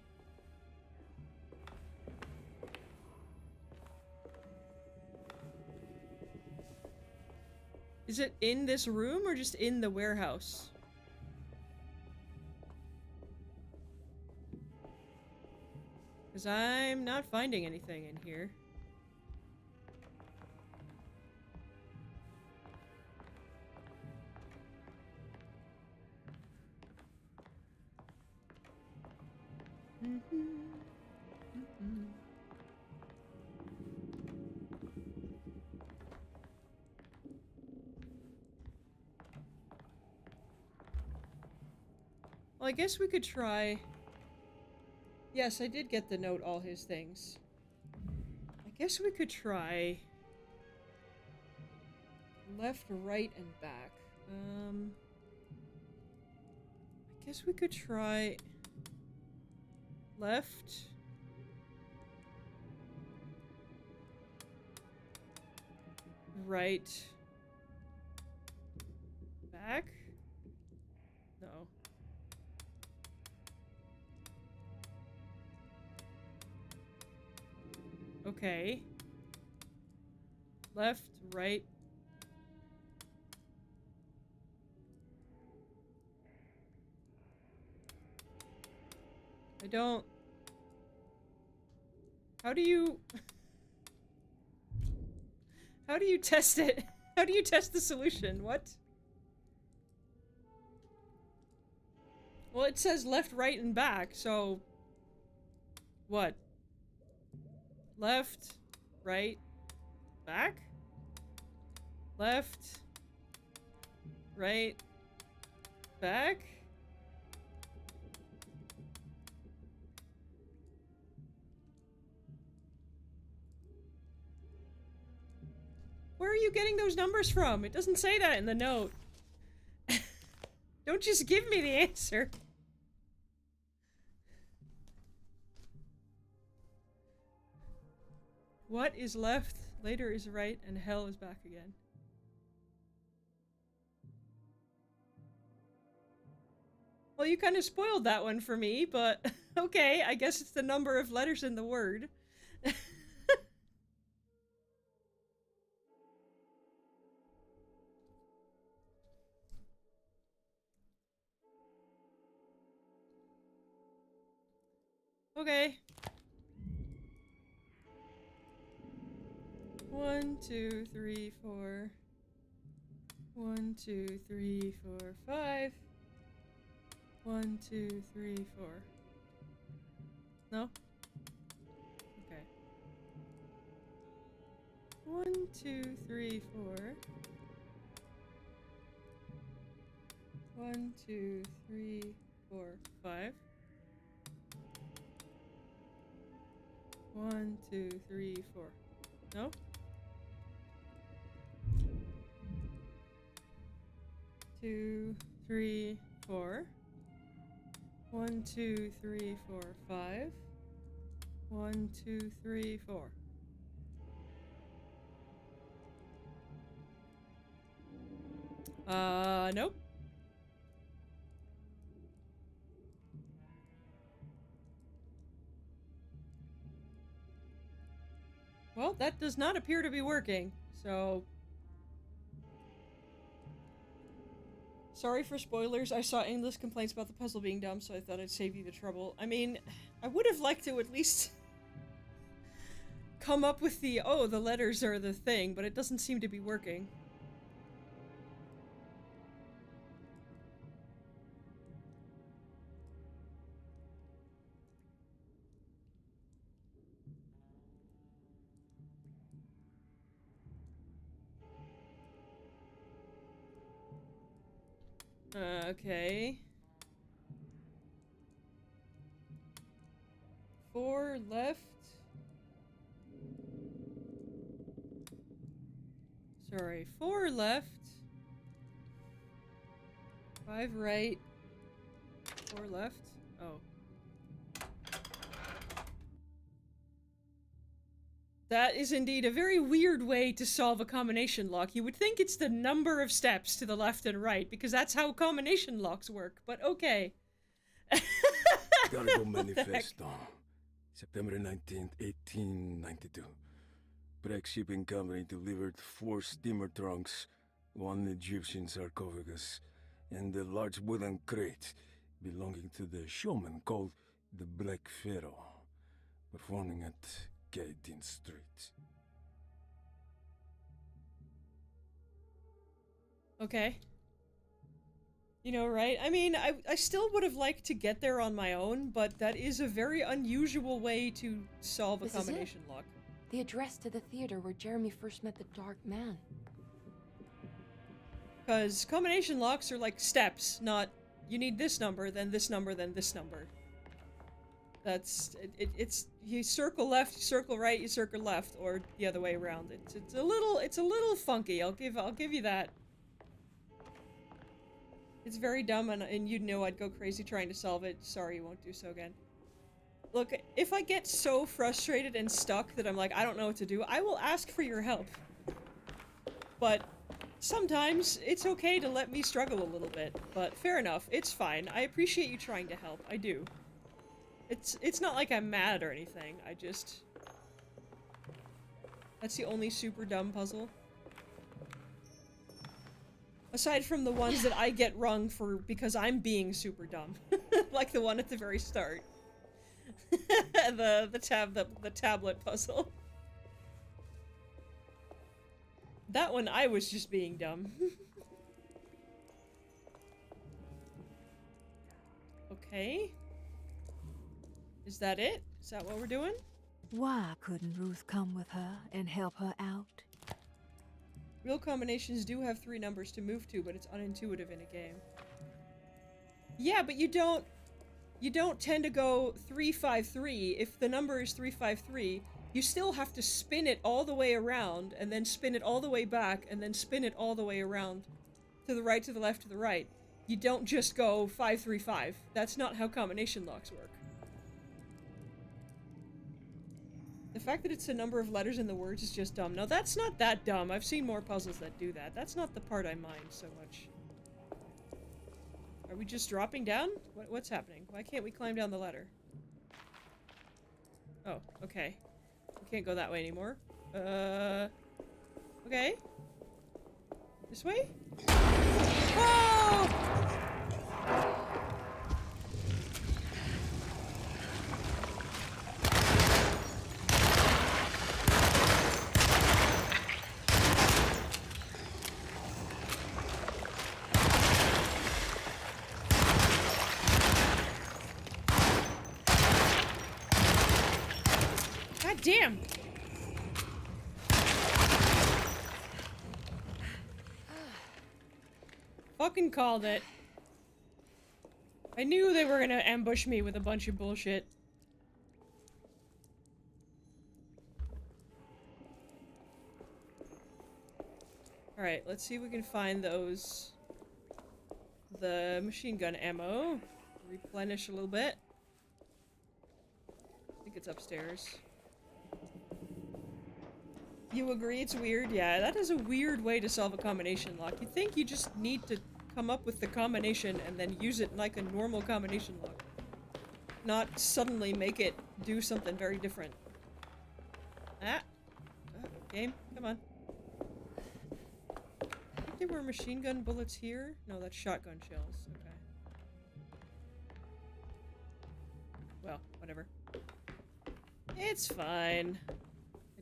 Is it in this room or just in the warehouse? Because I'm not finding anything in here. Well, I guess we could try... Yes, I did get the note, all his things. I guess we could try... left, right, and back. I guess we could try... left... right... back? No. Okay. Left, right. I don't... How do you... How do you test it? How do you test the solution? What? Well, it says left, right, and back, so... What? Left, right, back? Left, right, back? Where are you getting those numbers from? It doesn't say that in the note. Don't just give me the answer. What is left, later is right, and hell is back again? Well, you kind of spoiled that one for me, but okay, I guess it's the number of letters in the word. Okay. 1, 2, 3, 4. 1, 2, 3, 4, 5. 1, 2, 3, 4. No? Okay. 1, 2, 3, 4. 1, 2, 3, 4, 5. 1, 2, 3, 4. No? 2, 3, 4. 1, 2, 3, 4, 5. 1, 2, 3, 4. Nope. Well, that does not appear to be working, so... Sorry for spoilers, I saw endless complaints about the puzzle being dumb, so I thought I'd save you the trouble. I mean, I would have liked to at least come up with the, oh, the letters are the thing, but it doesn't seem to be working. Okay. 4 left. Sorry, 4 left. 5 right. 4 left. Oh. That is indeed a very weird way to solve a combination lock. You would think it's the number of steps to the left and right, because that's how combination locks work, but okay. Cargo Manifesto. September 19th, 1892. Breck Shipping Company delivered 4 steamer trunks, 1 Egyptian sarcophagus, and a large wooden crate belonging to the showman called the Black Pharaoh, performing at 18th Street. Okay. You know, right? I mean, I still would have liked to get there on my own, but that is a very unusual way to solve a combination lock. The address to the theater where Jeremy first met the Dark Man. Because combination locks are like steps, not you need this number, then this number, then this number. That's it's you circle left, you circle right, you circle left, or the other way around. It's a little funky. I'll give you that. It's very dumb, and you'd know I'd go crazy trying to solve it. Sorry, you won't do so again. Look, if I get so frustrated and stuck that I'm like, I don't know what to do, I will ask for your help. But sometimes it's okay to let me struggle a little bit. But fair enough, it's fine. I appreciate you trying to help. I do. It's not like I'm mad or anything. I just... That's the only super dumb puzzle. Aside from the ones that I get wrong for because I'm being super dumb. Like the one at the very start. the tablet puzzle. That one I was just being dumb. Okay. Is that it? Is that what we're doing? Why couldn't Ruth come with her and help her out? Real combinations do have 3 numbers to move to, but it's unintuitive in a game. Yeah, but you don't tend to go 353. If the number is 353, you still have to spin it all the way around, and then spin it all the way back, and then spin it all the way around. To the right, to the left, to the right. You don't just go 535. That's not how combination locks work. The fact that it's a number of letters in the words is just dumb. No, that's not that dumb. I've seen more puzzles that do that. That's not the part I mind so much. Are we just dropping down? What's happening? Why can't we climb down the ladder? Oh, okay. We can't go that way anymore. Okay. This way? Whoa! Damn! Fucking called it. I knew they were gonna ambush me with a bunch of bullshit. Alright, let's see if we can find those... the machine gun ammo. Replenish a little bit. I think it's upstairs. You agree it's weird? Yeah, that is a weird way to solve a combination lock. You'd think you just need to come up with the combination and then use it like a normal combination lock. Not suddenly make it do something very different. Ah. Game, come on. I think there were machine gun bullets here. No, that's shotgun shells. Okay. Well, whatever. It's fine.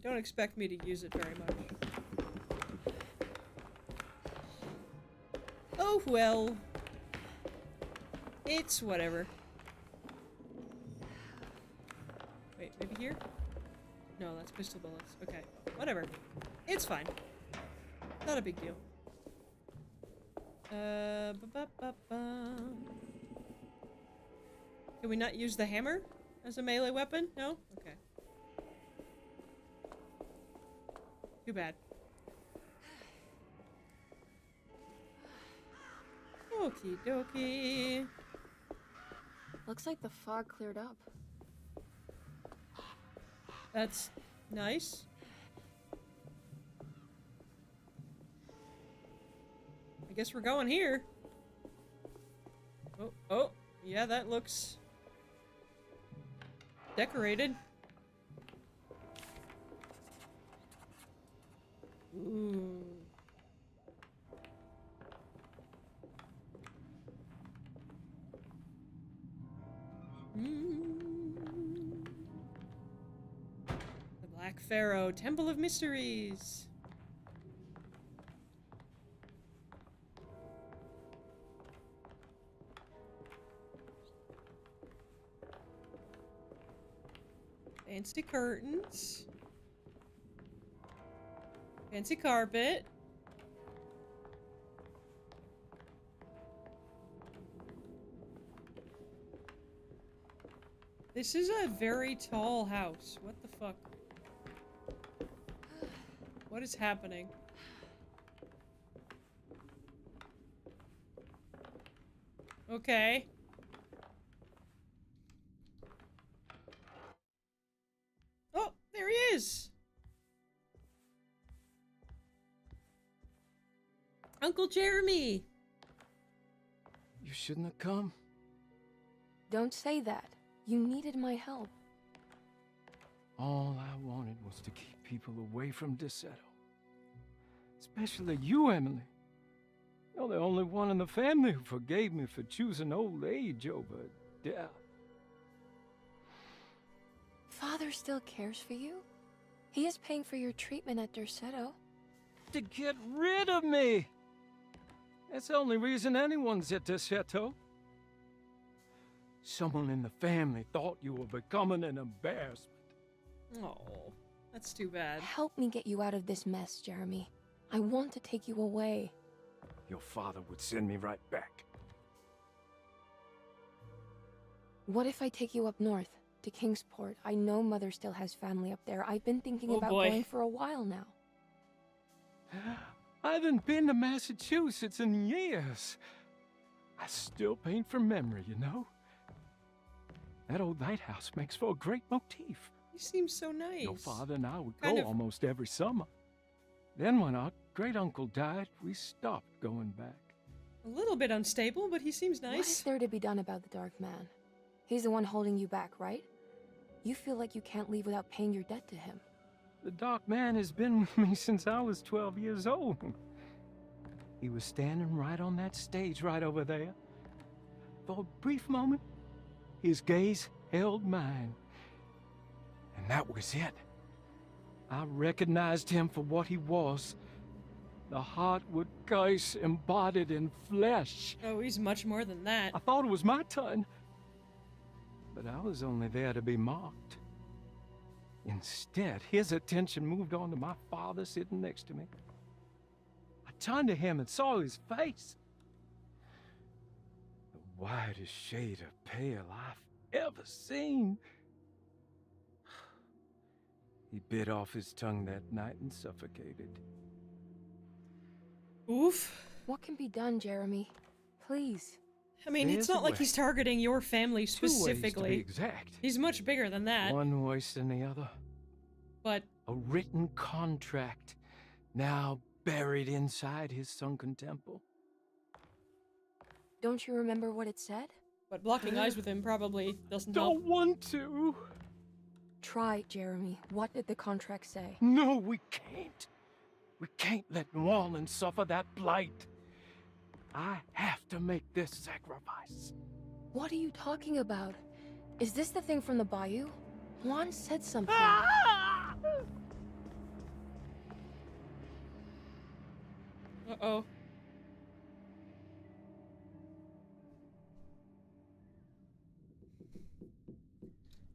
Don't expect me to use it very much. Oh well. It's whatever. Wait, maybe here? No, that's pistol bullets. Okay, whatever. It's fine. Not a big deal. Can we not use the hammer as a melee weapon? No? Okay. Too bad. Okie dokie. Looks like the fog cleared up. That's nice. I guess we're going here. Oh, yeah, that looks decorated. Ooh. The Black Pharaoh, Temple of Mysteries. Fancy curtains. Fancy carpet. This is a very tall house. What the fuck? What is happening? Okay. Oh, there he is! Uncle Jeremy! You shouldn't have come. Don't say that. You needed my help. All I wanted was to keep people away from Desetto. Especially you, Emily. You're the only one in the family who forgave me for choosing old age over death. Father still cares for you? He is paying for your treatment at Derceto. To get rid of me! That's the only reason anyone's at Desetto. Someone in the family thought you were becoming an embarrassment. Oh, that's too bad. Help me get you out of this mess, Jeremy. I want to take you away. Your father would send me right back. What if I take you up north, to Kingsport? I know Mother still has family up there. I've been thinking Oh, about boy. going for a while now. I haven't been to Massachusetts in years. I still paint from memory, you know? That old lighthouse makes for a great motif. He seems so nice. Your father and I would Kind go of- almost every summer. Then when our great-uncle died, we stopped going back. A little bit unstable, but he seems What is nice. there to be done about the Dark Man? He's the one holding you back, right? You feel like you can't leave without paying your debt to him. The Dark Man has been with me since I was 12 years old. He was standing right on that stage right over there. For a brief moment, his gaze held mine. And that was it. I recognized him for what he was. The Heartwood curse embodied in flesh. Oh, he's much more than that. I thought it was my turn. But I was only there to be mocked. Instead, his attention moved on to my father sitting next to me. I turned to him and saw his face. The whitest shade of pale I've ever seen. He bit off his tongue that night and suffocated. Oof. What can be done, Jeremy? Please. I mean, it's There's not a like way. he's targeting your family 2 ways to be specifically. exact. He's much bigger than that. One worse than the other. But A written contract, now buried inside his sunken temple. Don't you remember what it said? blocking eyes with him probably doesn't help. Don't want to. Try, Jeremy. What did the contract say? No, we can't. We can't let New Orleans suffer that blight. I have to make this sacrifice. What are you talking about? Is this the thing from the bayou? Juan said something. Ah! Uh-oh.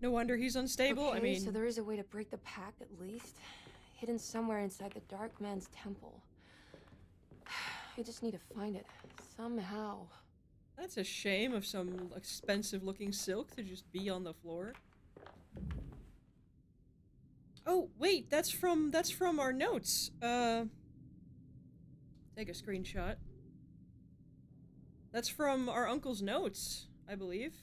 No wonder he's unstable. Okay, I mean, so there is a way to break the pact at least. Hidden somewhere inside the Dark Man's temple. I just need to find it. Somehow. that's a shame of some expensive-looking silk to just be on the floor. Oh, wait, that's from our notes. Take a screenshot. That's from our uncle's notes, I believe.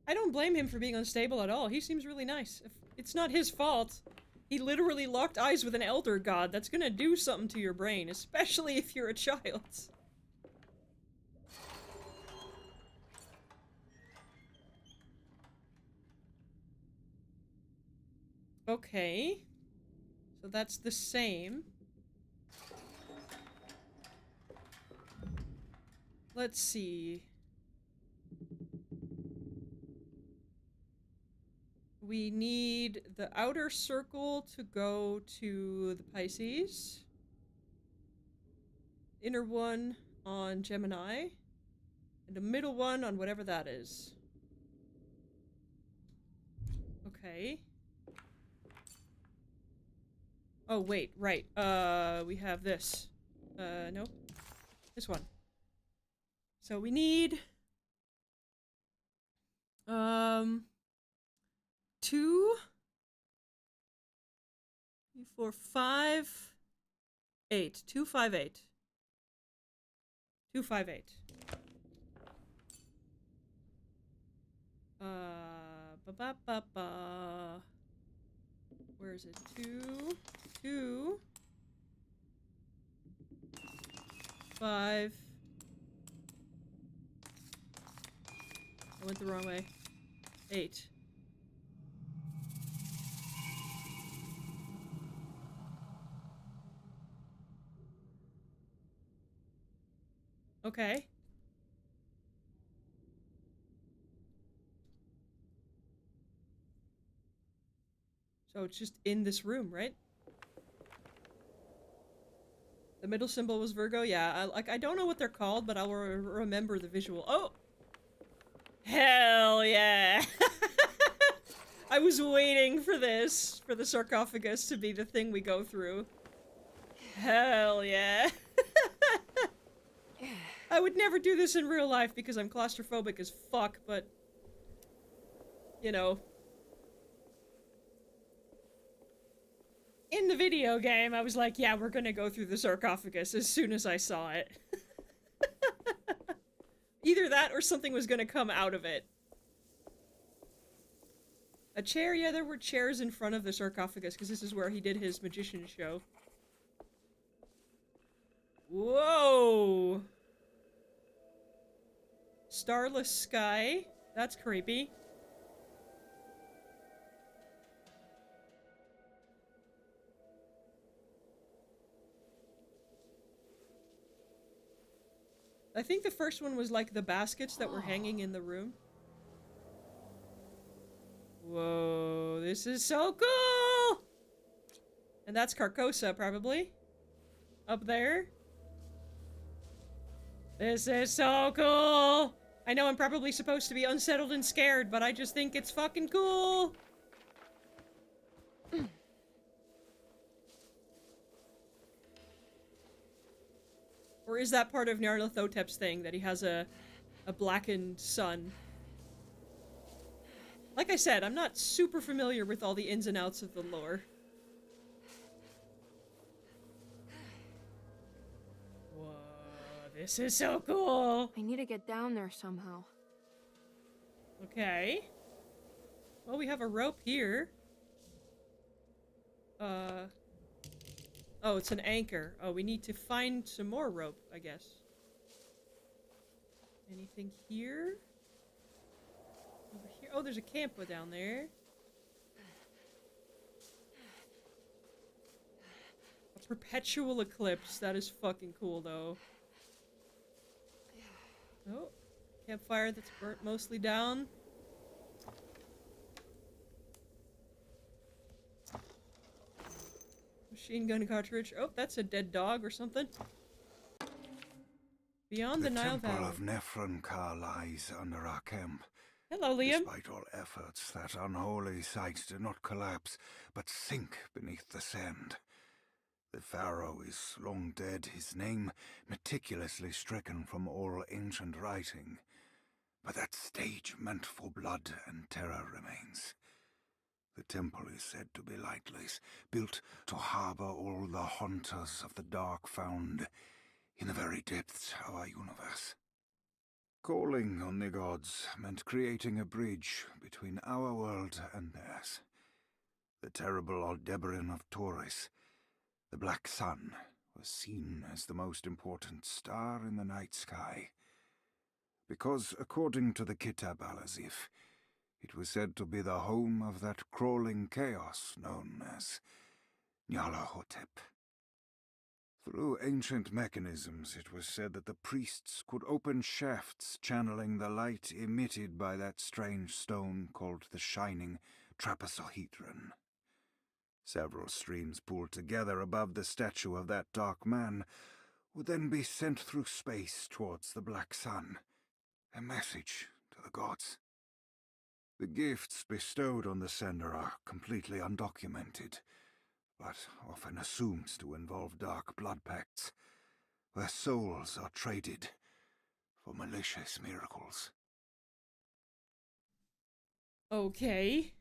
I don't blame him for being unstable at all. He seems really nice. It's not his fault. He literally locked eyes with an elder god. That's gonna do something to your brain, especially if you're a child. Okay. So that's the same. Let's see. We need the outer circle to go to the Pisces. Inner one on Gemini. And the middle one on whatever that is. Okay. Oh, wait, right. We have this. No. This one. So we need... 2, 3, 4, 5, 8. 2, 5, 8. 2, 5, 8. Where is it? 2, 2, 5. I went the wrong way. 8. Okay. So it's just in this room, right? The middle symbol was Virgo? Yeah, I don't know what they're called, but I'll remember the visual. Oh! Hell yeah! I was waiting for this, for the sarcophagus to be the thing we go through. Hell yeah! I would never do this in real life because I'm claustrophobic as fuck, but... You know. In the video game, I was like, yeah, we're gonna go through the sarcophagus as soon as I saw it. Either that or something was gonna come out of it. A chair? Yeah, there were chairs in front of the sarcophagus because this is where he did his magician show. Whoa! Starless sky. That's creepy. I think the first one was like the baskets that were hanging in the room. Whoa, this is so cool! And that's Carcosa, probably. Up there. This is so cool! I know I'm probably supposed to be unsettled and scared, but I just think it's fucking cool! Or is that part of Nyarlathotep's thing, that he has a blackened sun? Like I said, I'm not super familiar with all the ins and outs of the lore. Whoa, this is so cool! I need to get down there somehow. Okay. Well, we have a rope here. Oh, it's an anchor. Oh, we need to find some more rope, I guess. Anything here? Over here? Oh, there's a camp down there. A perpetual eclipse. That is fucking cool, though. Oh, campfire that's burnt mostly down. Machine gun cartridge. Oh, that's a dead dog or something. Beyond the Nile Temple Valley. of Nefernkar lies under our camp. Hello, Liam. Despite all efforts, that unholy site did not collapse, but sink beneath the sand. The pharaoh is long dead, his name meticulously stricken from all ancient writing. But that stage meant for blood and terror remains. The temple is said to be lightless, built to harbor all the haunters of the dark found in the very depths of our universe. Calling on the gods meant creating a bridge between our world and theirs. The terrible Aldebaran of Taurus, the Black Sun, was seen as the most important star in the night sky. Because, according to the Kitab al-Azif, it was said to be the home of that crawling chaos known as Nyarlathotep. Through ancient mechanisms, it was said that the priests could open shafts channeling the light emitted by that strange stone called the Shining Trapezohedron. Several streams pooled together above the statue of that dark man would then be sent through space towards the Black Sun, a message to the gods. The gifts bestowed on the sender are completely undocumented, but often assumed to involve dark blood pacts, where souls are traded for malicious miracles. Okay.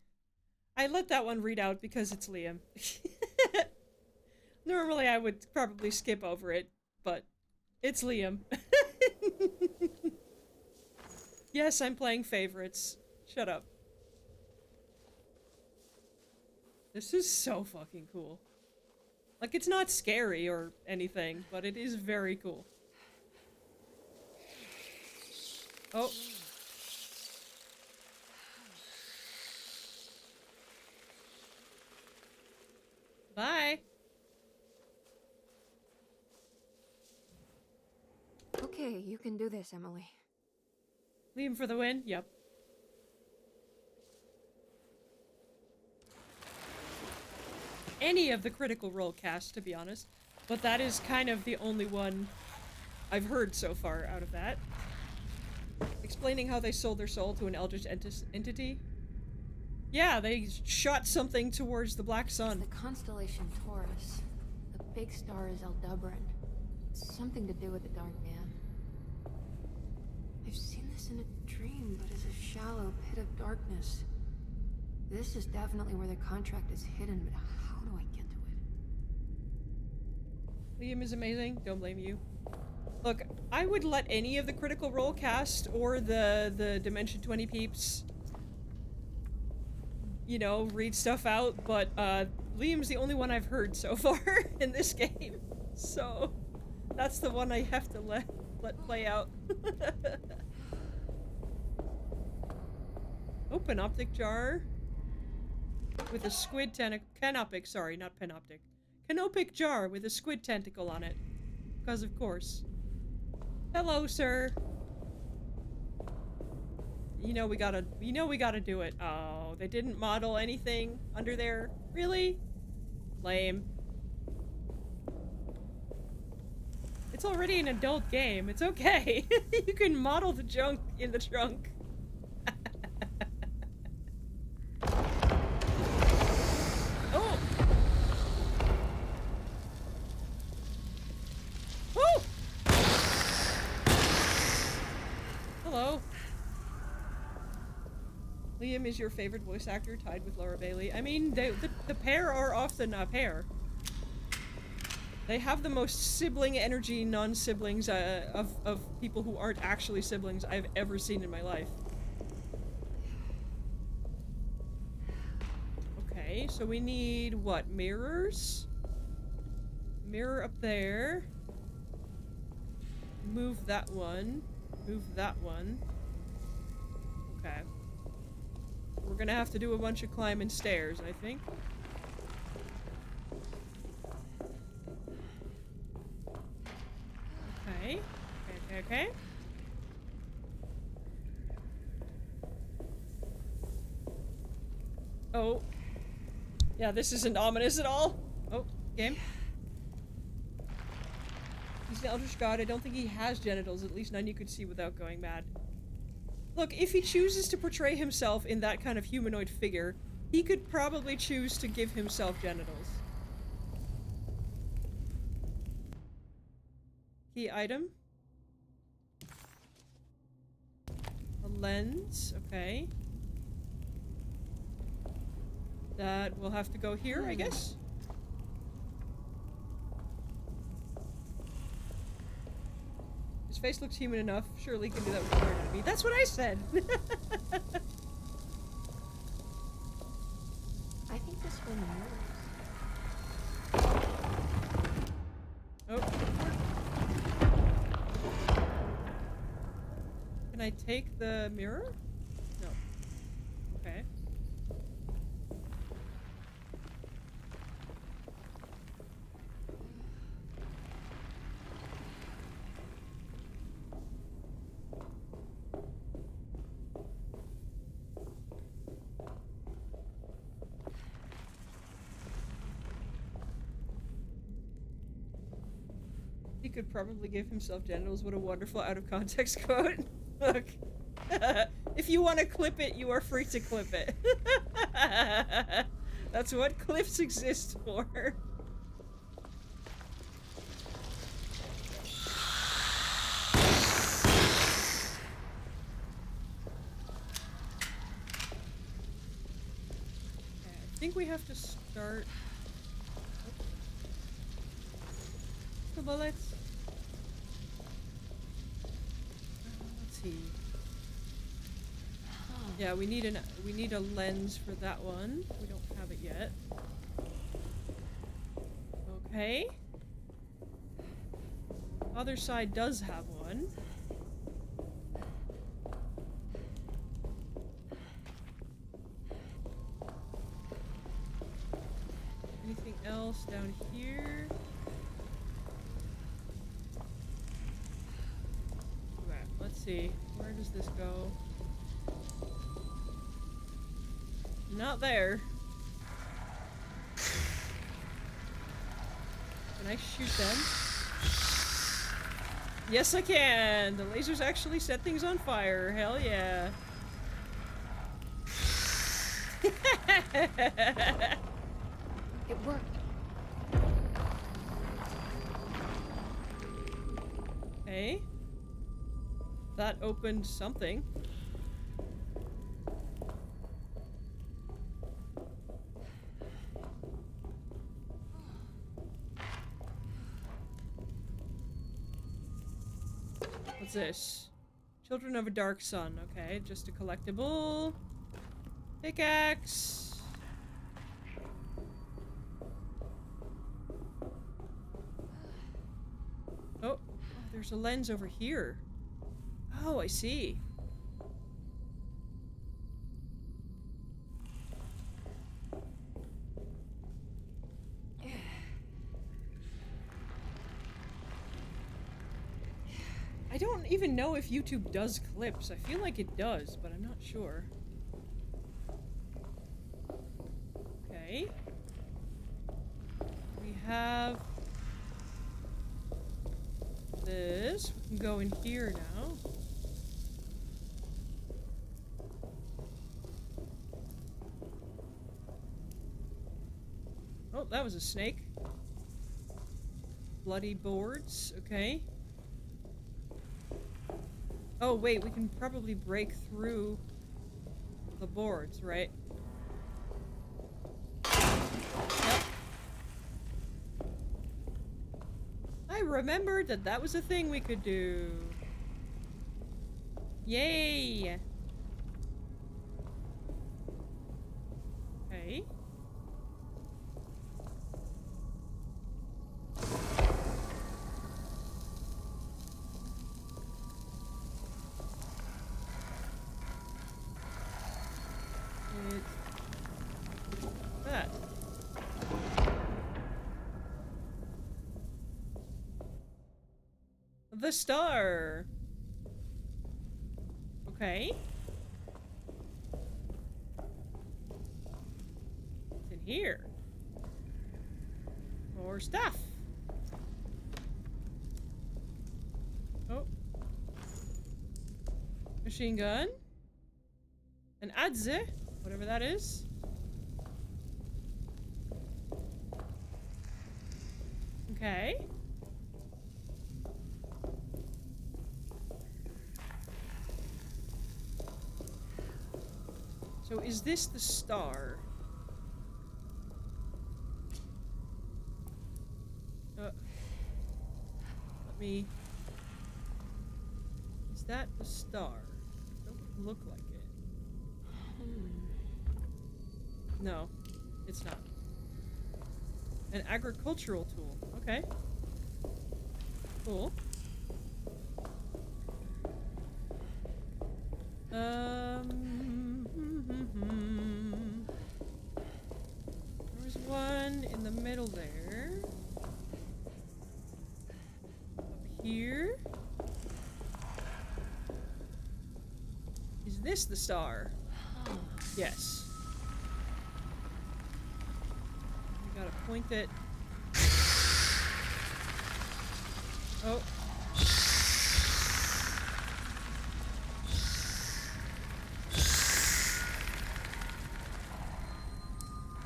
I let that one read out because it's Liam. Normally I would probably skip over it, but it's Liam. Yes, I'm playing favorites. Shut up. This is so fucking cool. Like, it's not scary or anything, but it is very cool. Oh. Bye. Okay, you can do this, Emily. Liam for the win? Yep. Any of the Critical Role cast, to be honest. But that is kind of the only one I've heard so far out of that. Explaining how they sold their soul to an eldritch entity. Yeah, they shot something towards the Black Sun. It's the constellation Taurus. The big star is Aldebaran. It's something to do with the Dark Man. I've seen this in a dream, but as a shallow pit of darkness. This is definitely where the contract is hidden, but how do I get to it? Liam is amazing. Don't blame you. Look, I would let any of the Critical Role cast or the Dimension 20 peeps, you know, read stuff out, but Liam's the only one I've heard so far in this game. So that's the one I have to let play out. Oh, Panoptic Jar. With a squid canopic, sorry, not panoptic. Canopic jar with a squid tentacle on it. Because of course. Hello, sir. You know we gotta do it. Oh, they didn't model anything under there? Really? Lame. It's already an adult game. It's okay. You can model the junk in the trunk. Oh! Woo! Hello. Liam is your favorite voice actor, tied with Laura Bailey. I mean, the pair are often a pair. They have the most sibling energy, non-siblings, of people who aren't actually siblings I've ever seen in my life. Okay, so we need, what, mirrors? Mirror up there. Move that one. Move that one. Okay. we're gonna have to do a bunch of climbing stairs, I think. Okay. Okay. Oh. Yeah, this isn't ominous at all. Oh, game. He's an Eldritch God. I don't think he has genitals, at least none you could see without going mad. Look, if he chooses to portray himself in that kind of humanoid figure, he could probably choose to give himself genitals. Key item. A lens, okay. That will have to go here, I guess. His face looks human enough. Surely he can do that with a weird enemy. That's what I said! I think this one moves. Oh. Can I take the mirror? No. Okay. He could probably give himself genitals. What a wonderful out of context quote. Look. If you want to clip it, you are free to clip it. That's what clips exist for. Okay, I think we have to start... The bullets. Let's see. Yeah, we need a lens for that one. We don't have it yet. Okay. Other side does have one. Anything else down here? Okay, let's see. Where does this go? Not there. Can I shoot them? Yes, I can! The lasers actually set things on fire. Hell yeah. It worked. Okay. That opened something. What's this? Children of a Dark Sun. Okay, just a collectible. Pickaxe. Oh, there's a lens over here. Oh, I see. I don't even know if YouTube does clips. I feel like it does, but I'm not sure. Okay. We have this. We can go in here now. Oh, that was a snake. Bloody boards. Okay. Oh, wait, we can probably break through the boards, right? Yep. I remembered that that was a thing we could do. Yay! Okay. the star. Okay. What's in here? More stuff. Oh. Machine gun. An adze, whatever that is. Okay. So is this the star? Let me... Is that the star? Doesn't look like it. No, it's not. An agricultural tool. Okay. Cool. There's one in the middle there. Up here. Is this the star? Yes. We gotta point it. Oh.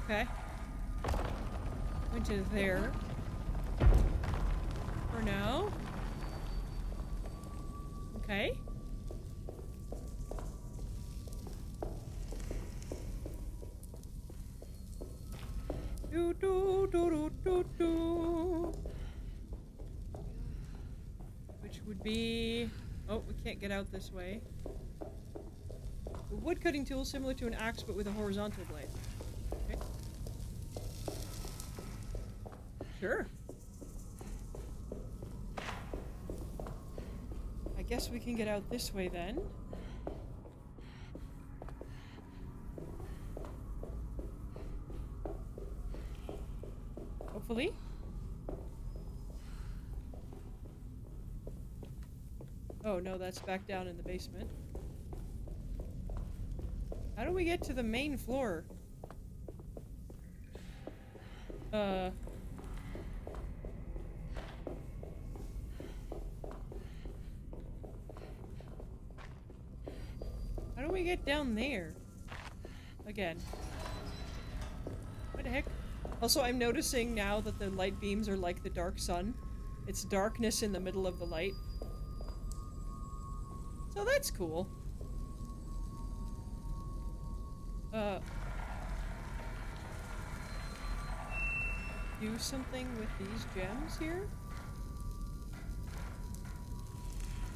Okay. Point it there. For now. Okay. Do do do do do do. Which would be... Oh, we can't get out this way. A wood cutting tool similar to an axe but with a horizontal blade. Okay. Sure. I guess we can get out this way then. Hopefully. Oh no, that's back down in the basement. How do we get to the main floor? How do we get down there? Again. What the heck? Also, I'm noticing now that the light beams are like the dark sun. It's darkness in the middle of the light. So that's cool. Do something with these gems here?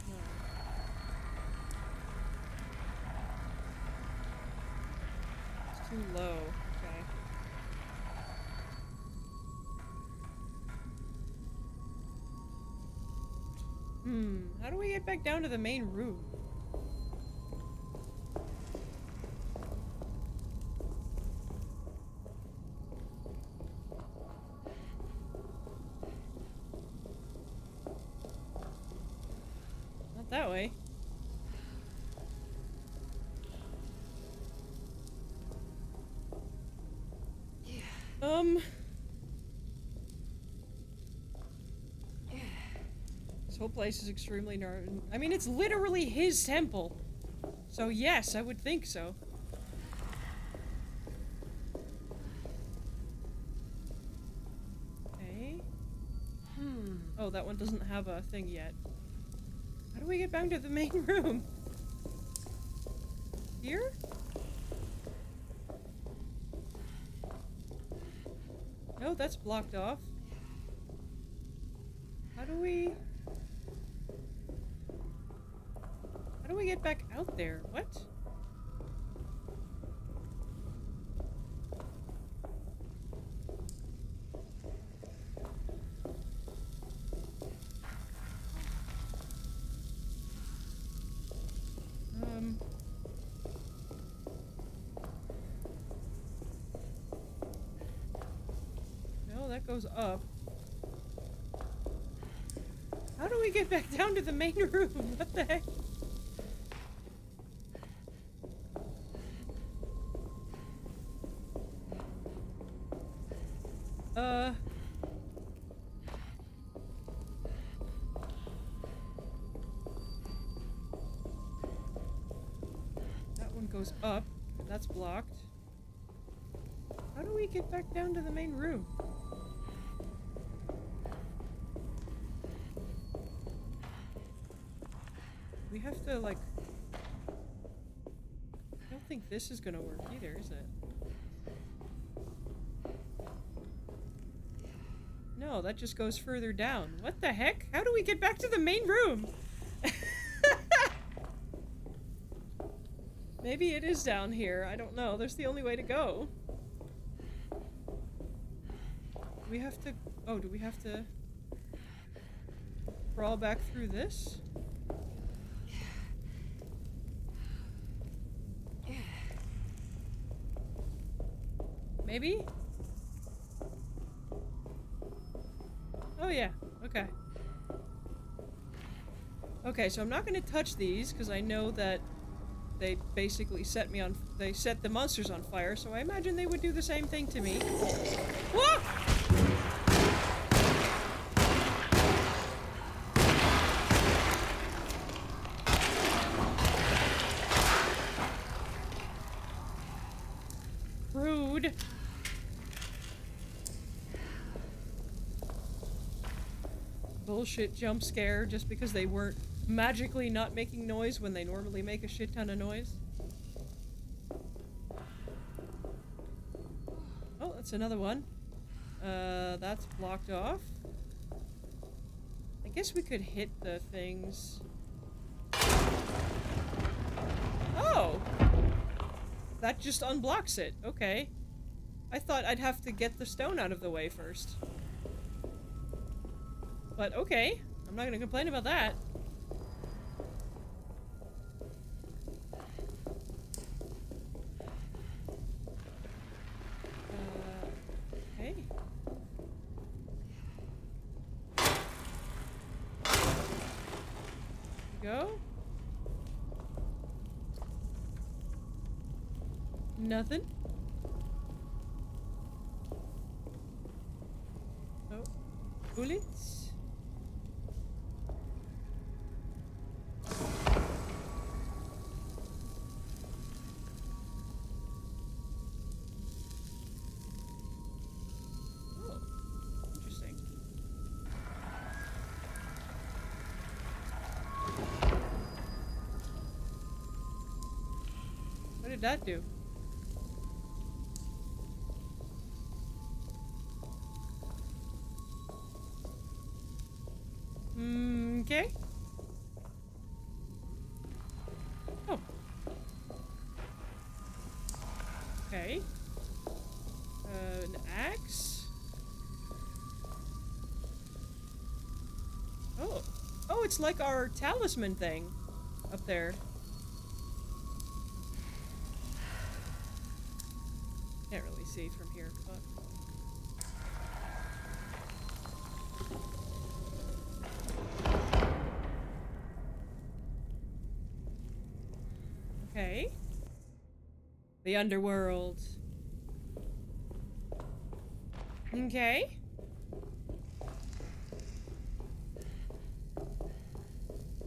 No. It's too low. Okay. How do we get back down to the main room? Not that way. This whole place is extremely gnarly. I mean, it's literally his temple. So yes, I would think so. Okay. Oh, that one doesn't have a thing yet. How do we get back to the main room? Here? No, that's blocked off. How do we get back out there? What? No, that goes up. How do we get back down to the main room? What the heck? That one goes up. That's blocked. How do we get back down to the main room? We have to, like... I don't think this is gonna work either, is it? No, that just goes further down. What the heck? How do we get back to the main room? Maybe it is down here. I don't know. There's the only way to go. We have to... Oh, do we have to... crawl back through this? Maybe? Oh yeah, okay. Okay, so I'm not gonna touch these, because I know that they basically set the monsters on fire, so I imagine they would do the same thing to me. Whoa! Rude. Bullshit jump scare just because they weren't magically not making noise when they normally make a shit ton of noise. Oh, that's another one. That's blocked off. I guess we could hit the things. Oh! That just unblocks it. Okay. I thought I'd have to get the stone out of the way first. But okay. I'm not gonna complain about that. Okay. Go. Nothing. Oh. Bullets. Oh. Interesting. What did that do? Okay. Oh. Okay. An axe. Oh. Oh, it's like our talisman thing up there. Can't really see from here, but... Okay. The underworld. Okay.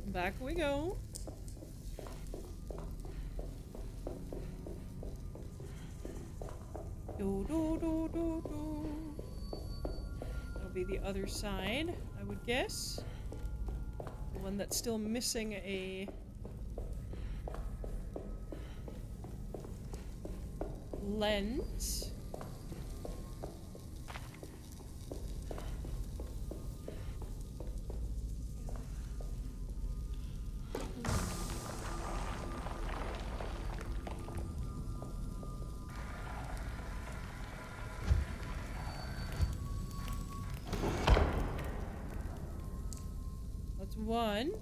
Back we go. Do do do do do. That'll be the other side, I would guess. The one that's still missing a lens. That's one.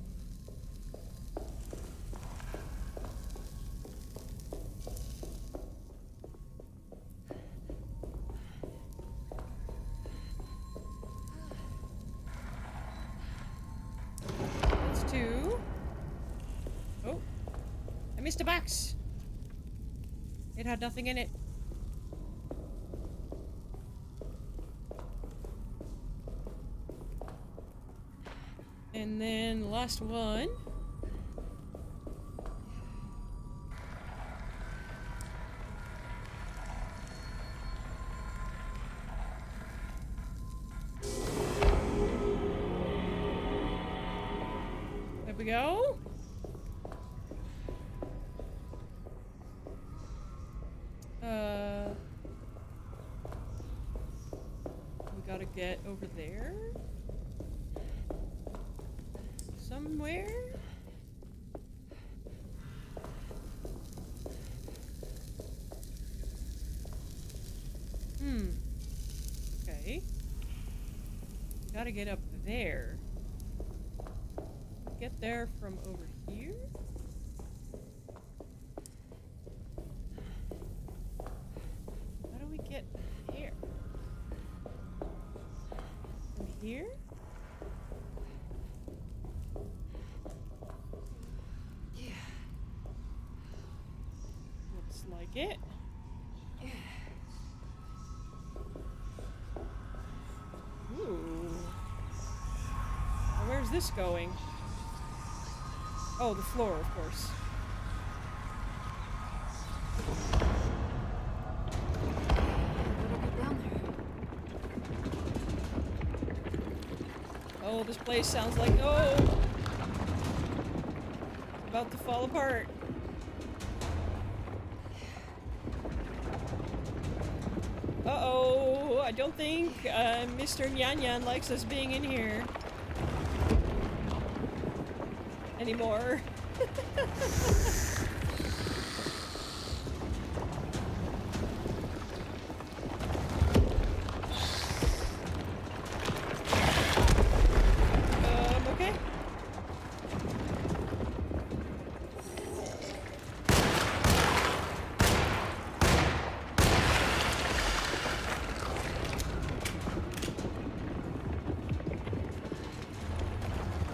the box. It had nothing in it. And then the last one. There we go. We gotta get over there. Somewhere? Okay. Gotta get up there. Get there from over here? How do we get there? From here? Looks like it. Ooh. Now where's this going? Oh, the floor, of course. Oh, this place sounds like, oh! About to fall apart. Uh-oh, I don't think Mr. Nyan likes us being in here anymore. Okay.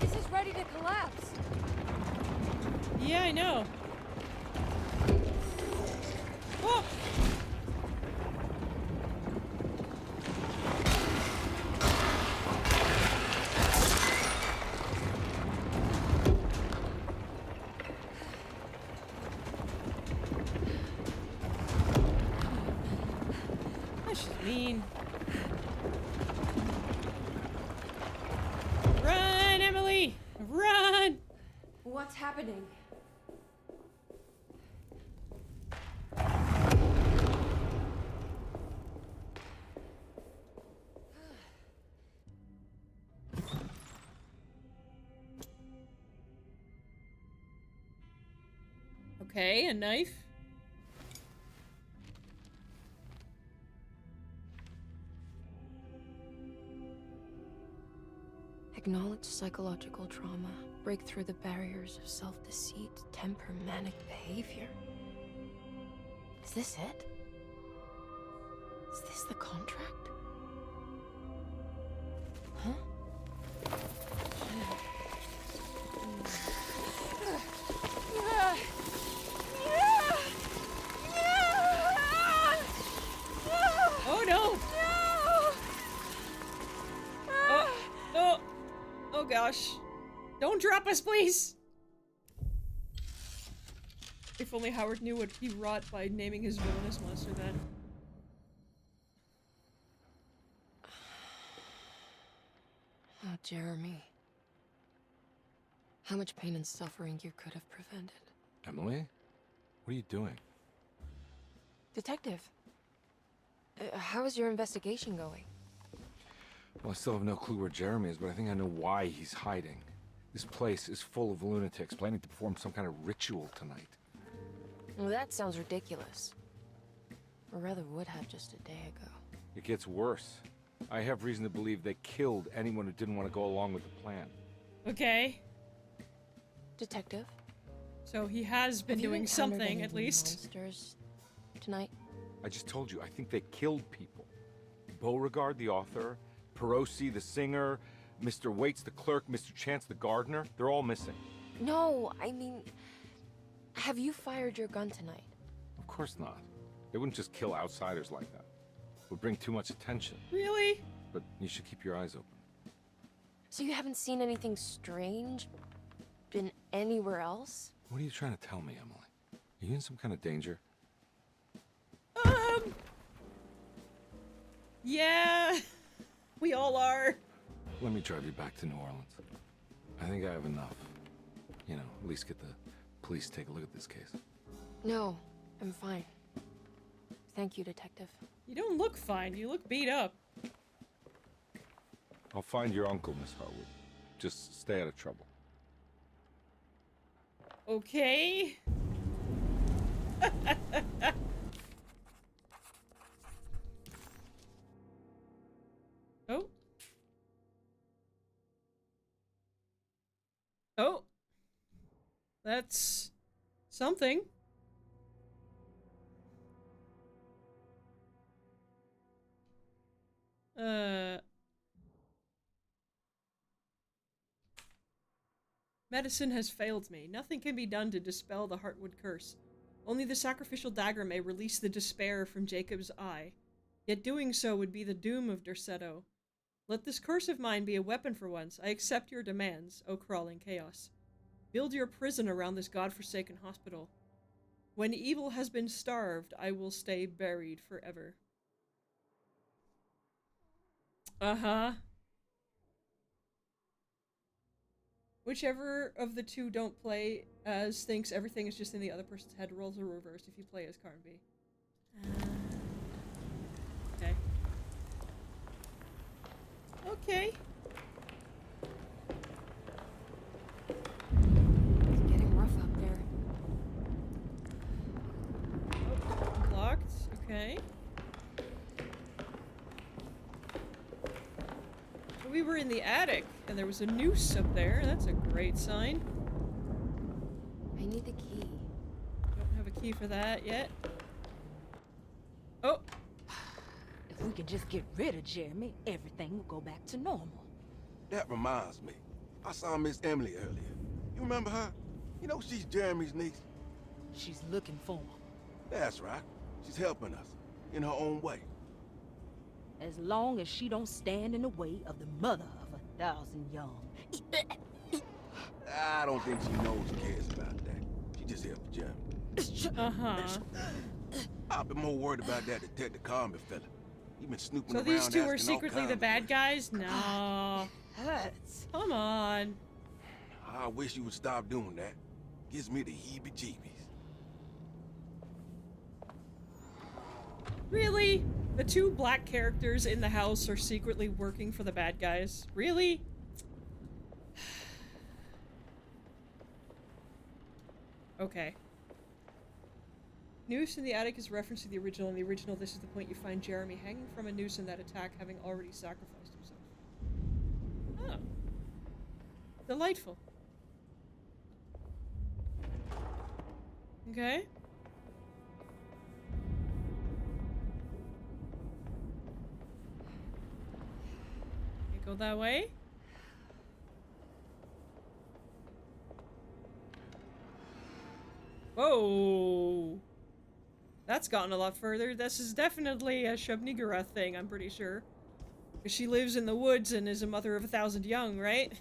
This is ready to collapse. Yeah, I know. Oh! That's just mean. Run, Emily! Run! What's happening? Okay, a knife. Acknowledge psychological trauma. Break through the barriers of self-deceit, temper manic behavior. Is this it? Is this the contract? Huh? Oh no! Oh, oh, oh gosh. Don't drop us, please! If only Howard knew what he wrought by naming his villainous monster then. Oh, Jeremy. How much pain and suffering you could have prevented. Emily? What are you doing? Detective. How is your investigation going? Well, I still have no clue where Jeremy is, but I think I know why he's hiding. This place is full of lunatics planning to perform some kind of ritual tonight. Well, that sounds ridiculous. Or rather would have just a day ago. It gets worse. I have reason to believe they killed anyone who didn't want to go along with the plan. Okay. Detective? So he has been Have you doing encountered something, any at least. monsters tonight? I just told you, I think they killed people. Beauregard, the author, Perosi, the singer, Mr. Waits, the clerk, Mr. Chance, the gardener, they're all missing. No, I mean... Have you fired your gun tonight? Of course not. They wouldn't just kill outsiders like that. It would bring too much attention. Really? But you should keep your eyes open. So you haven't seen anything strange? Been anywhere else? What are you trying to tell me, Emily? Are you in some kind of danger? Yeah, we all are. Let me drive you back to New Orleans. I think I have enough. You know, at least get the police to take a look at this case. No, I'm fine. Thank you, Detective. You don't look fine. You look beat up. I'll find your uncle, Miss Harwood. Just stay out of trouble. Okay. Oh. Oh. That's something. Medicine has failed me. Nothing can be done to dispel the Heartwood curse. Only the sacrificial dagger may release the despair from Jacob's eye. Yet doing so would be the doom of Derceto. Let this curse of mine be a weapon for once. I accept your demands, O crawling chaos. Build your prison around this godforsaken hospital. When evil has been starved, I will stay buried forever. Uh-huh. Whichever of the two don't play as thinks everything is just in the other person's head. Roles are reversed if you play as Carnby. Okay. Okay. It's getting rough out there. Oh, locked. Okay. We were in the attic, and there was a noose up there. That's a great sign. I need the key. Don't have a key for that yet. Oh! If we can just get rid of Jeremy, everything will go back to normal. That reminds me. I saw Miss Emily earlier. You remember her? You know she's Jeremy's niece. She's looking for him. That's right. She's helping us. In her own way. As long as she don't stand in the way of the mother of 1,000 young. I don't think she knows or cares about that. She just here for Jeremy. Uh-huh. I've been more worried about that Detective Carnby fella. He been snooping So around. these two are asking all secretly the kinds bad of guys? No. Hurts. Come on. I wish you would stop doing that. Gives me the heebie-jeebies. Really? The two black characters in the house are secretly working for the bad guys? Really? Okay. Noose in the attic is reference to the original. In the original, this is the point you find Jeremy hanging from a noose in that attack, having already sacrificed himself. Oh. Delightful. Okay. Go that way. Whoa. That's gotten a lot further. This is definitely a Shub-Niggurath thing, I'm pretty sure. Because she lives in the woods and is a mother of 1,000 young, right?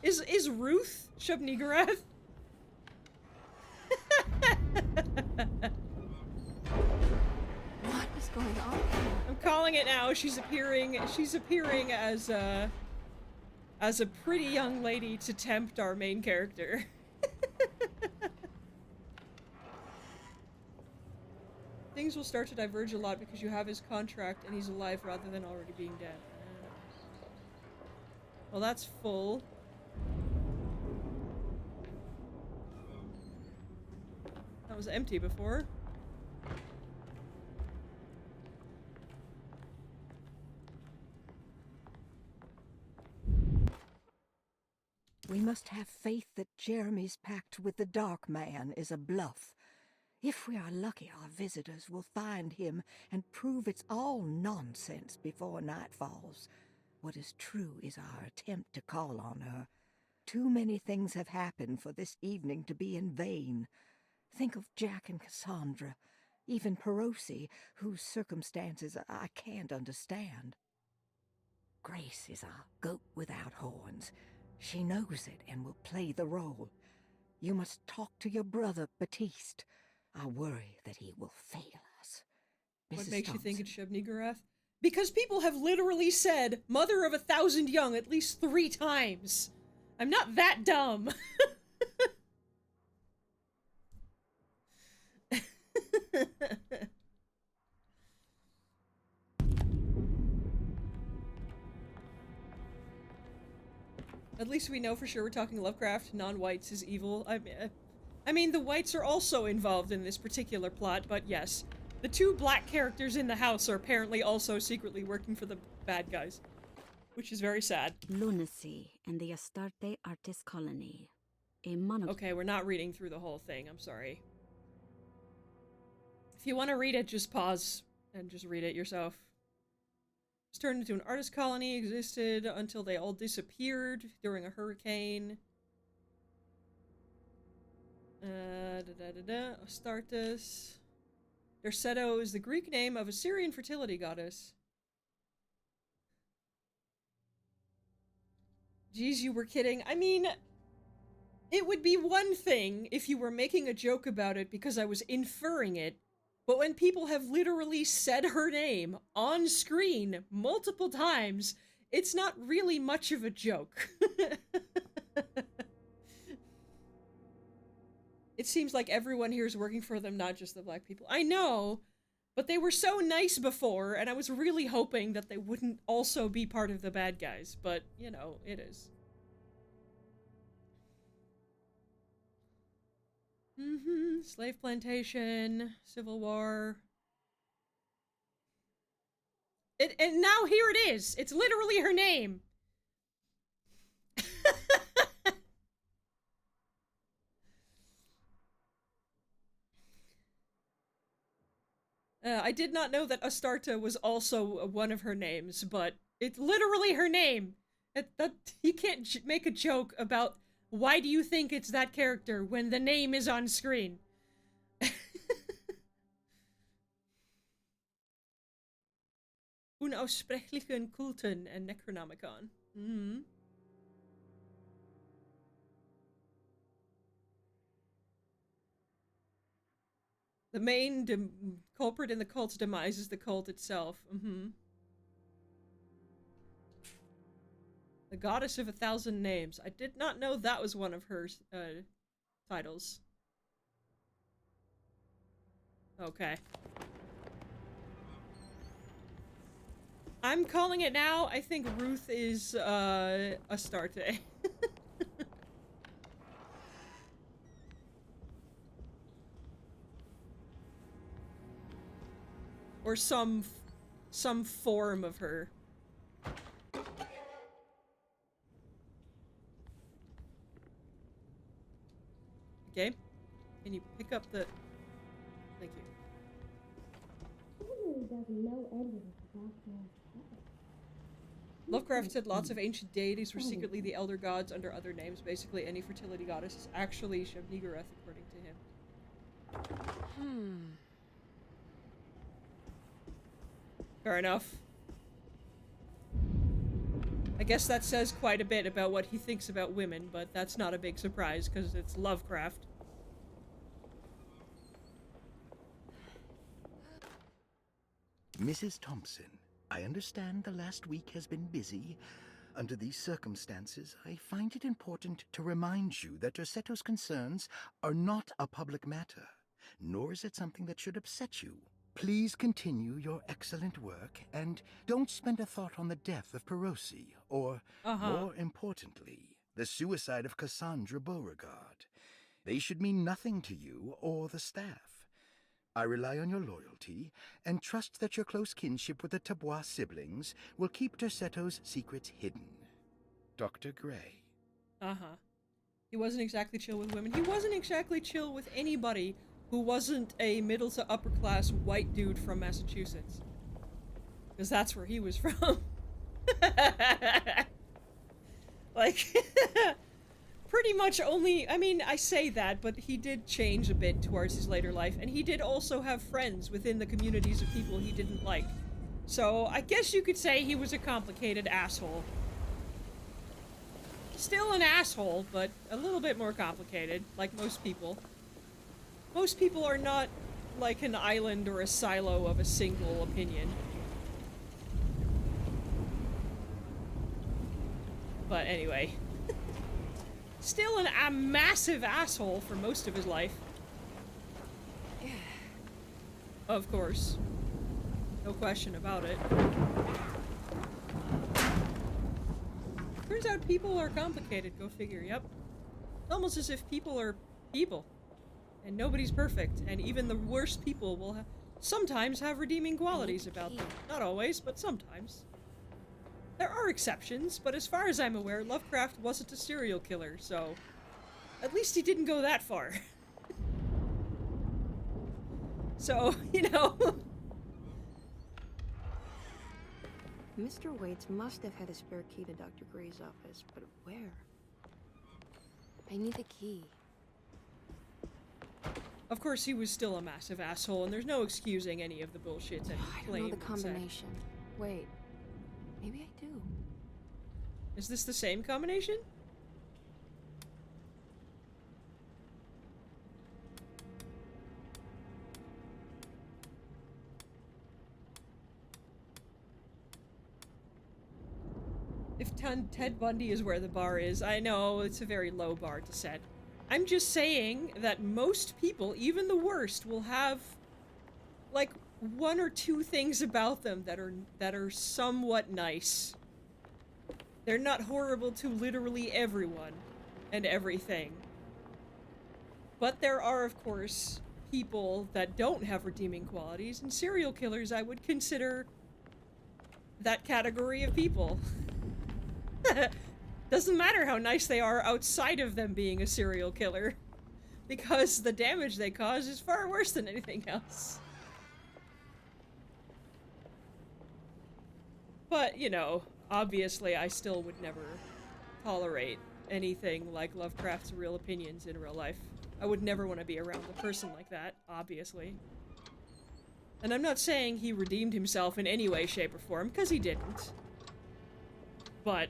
Is Ruth Shub-Niggurath? What is going on? I'm calling it now. She's appearing as a pretty young lady to tempt our main character. Things will start to diverge a lot because you have his contract and he's alive rather than already being dead. Well, that's full. That was empty before. We must have faith that Jeremy's pact with the Dark Man is a bluff. If we are lucky, our visitors will find him and prove it's all nonsense before night falls. What is true is our attempt to call on her. Too many things have happened for this evening to be in vain. Think of Jack and Cassandra, even Perosi, whose circumstances I can't understand. Grace is a goat without horns. She knows it and will play the role. You must talk to your brother, Batiste. I worry that he will fail us. What Mrs. makes you think Thompson. it's Shub-Niggurath? Because people have literally said Mother of 1,000 Young at least 3 times. I'm not that dumb. At least we know for sure we're talking Lovecraft. Non-whites is evil. I mean, the whites are also involved in this particular plot, but yes. The 2 black characters in the house are apparently also secretly working for the bad guys. Which is very sad. Lunacy and the Astarte Artist Colony. A mono... Okay, we're not reading through the whole thing, I'm sorry. If you want to read it, just pause and just read it yourself. It's turned into an artist colony, existed until they all disappeared during a hurricane. Astartes. Derceto is the Greek name of a Syrian fertility goddess. Geez, you were kidding. I mean, it would be one thing if you were making a joke about it because I was inferring it, but when people have literally said her name on screen multiple times, it's not really much of a joke. It seems like everyone here is working for them, not just the black people. I know, but they were so nice before, and I was really hoping that they wouldn't also be part of the bad guys, but, you know, it is. Slave plantation, Civil War. And now here it is! It's literally her name! I did not know that Astarte was also one of her names, but it's literally her name. You can't make a joke about why do you think it's that character when the name is on screen. Unaussprechlichen Kulten and Necronomicon. The main culprit in the cult's demise is the cult itself. The Goddess of 1,000 Names. I did not know that was one of her titles. Okay. I'm calling it now. I think Ruth is Astarte. Or some form of her. Okay. Can you pick up the... Thank you. Lovecraft said lots of ancient deities were secretly the elder gods under other names. Basically, any fertility goddess is actually Shub-Niggurath, according to him. Fair enough. I guess that says quite a bit about what he thinks about women, but that's not a big surprise, because it's Lovecraft. Mrs. Thompson, I understand the last week has been busy. Under these circumstances, I find it important to remind you that Derceto's concerns are not a public matter, nor is it something that should upset you. Please continue your excellent work, and don't spend a thought on the death of Perosi, or, more importantly, the suicide of Cassandra Beauregard. They should mean nothing to you or the staff. I rely on your loyalty, and trust that your close kinship with the Tabois siblings will keep Derceto's secrets hidden. Dr. Gray. He wasn't exactly chill with women. He wasn't exactly chill with anybody who wasn't a middle to upper class white dude from Massachusetts. Because that's where he was from. Like, pretty much only, I mean, I say that, but he did change a bit towards his later life, and he did also have friends within the communities of people he didn't like. So I guess you could say he was a complicated asshole. Still an asshole, but a little bit more complicated, like most people. Most people are not like an island or a silo of a single opinion. But anyway. Still a massive asshole for most of his life. Of course. No question about it. Turns out people are complicated, go figure, yep. It's almost as if people are people. And nobody's perfect, and even the worst people will sometimes have redeeming qualities about them. Not always, but sometimes. There are exceptions, but as far as I'm aware, Lovecraft wasn't a serial killer, so at least he didn't go that far. So, you know. Mr. Waits must have had a spare key to Dr. Gray's office, but where? I need the key. Of course, he was still a massive asshole, and there's no excusing any of the bullshit that he claimed. I don't know the combination. Wait, maybe I do. Is this the same combination? If Ted Bundy is where the bar is, I know it's a very low bar to set. I'm just saying that most people, even the worst, will have like one or two things about them that are somewhat nice. They're not horrible to literally everyone and everything. But there are, of course, people that don't have redeeming qualities, and serial killers I would consider that category of people. Doesn't matter how nice they are outside of them being a serial killer, because the damage they cause is far worse than anything else. But, you know, obviously I still would never tolerate anything like Lovecraft's real opinions in real life. I would never want to be around a person like that, obviously. And I'm not saying he redeemed himself in any way, shape, or form, because he didn't. But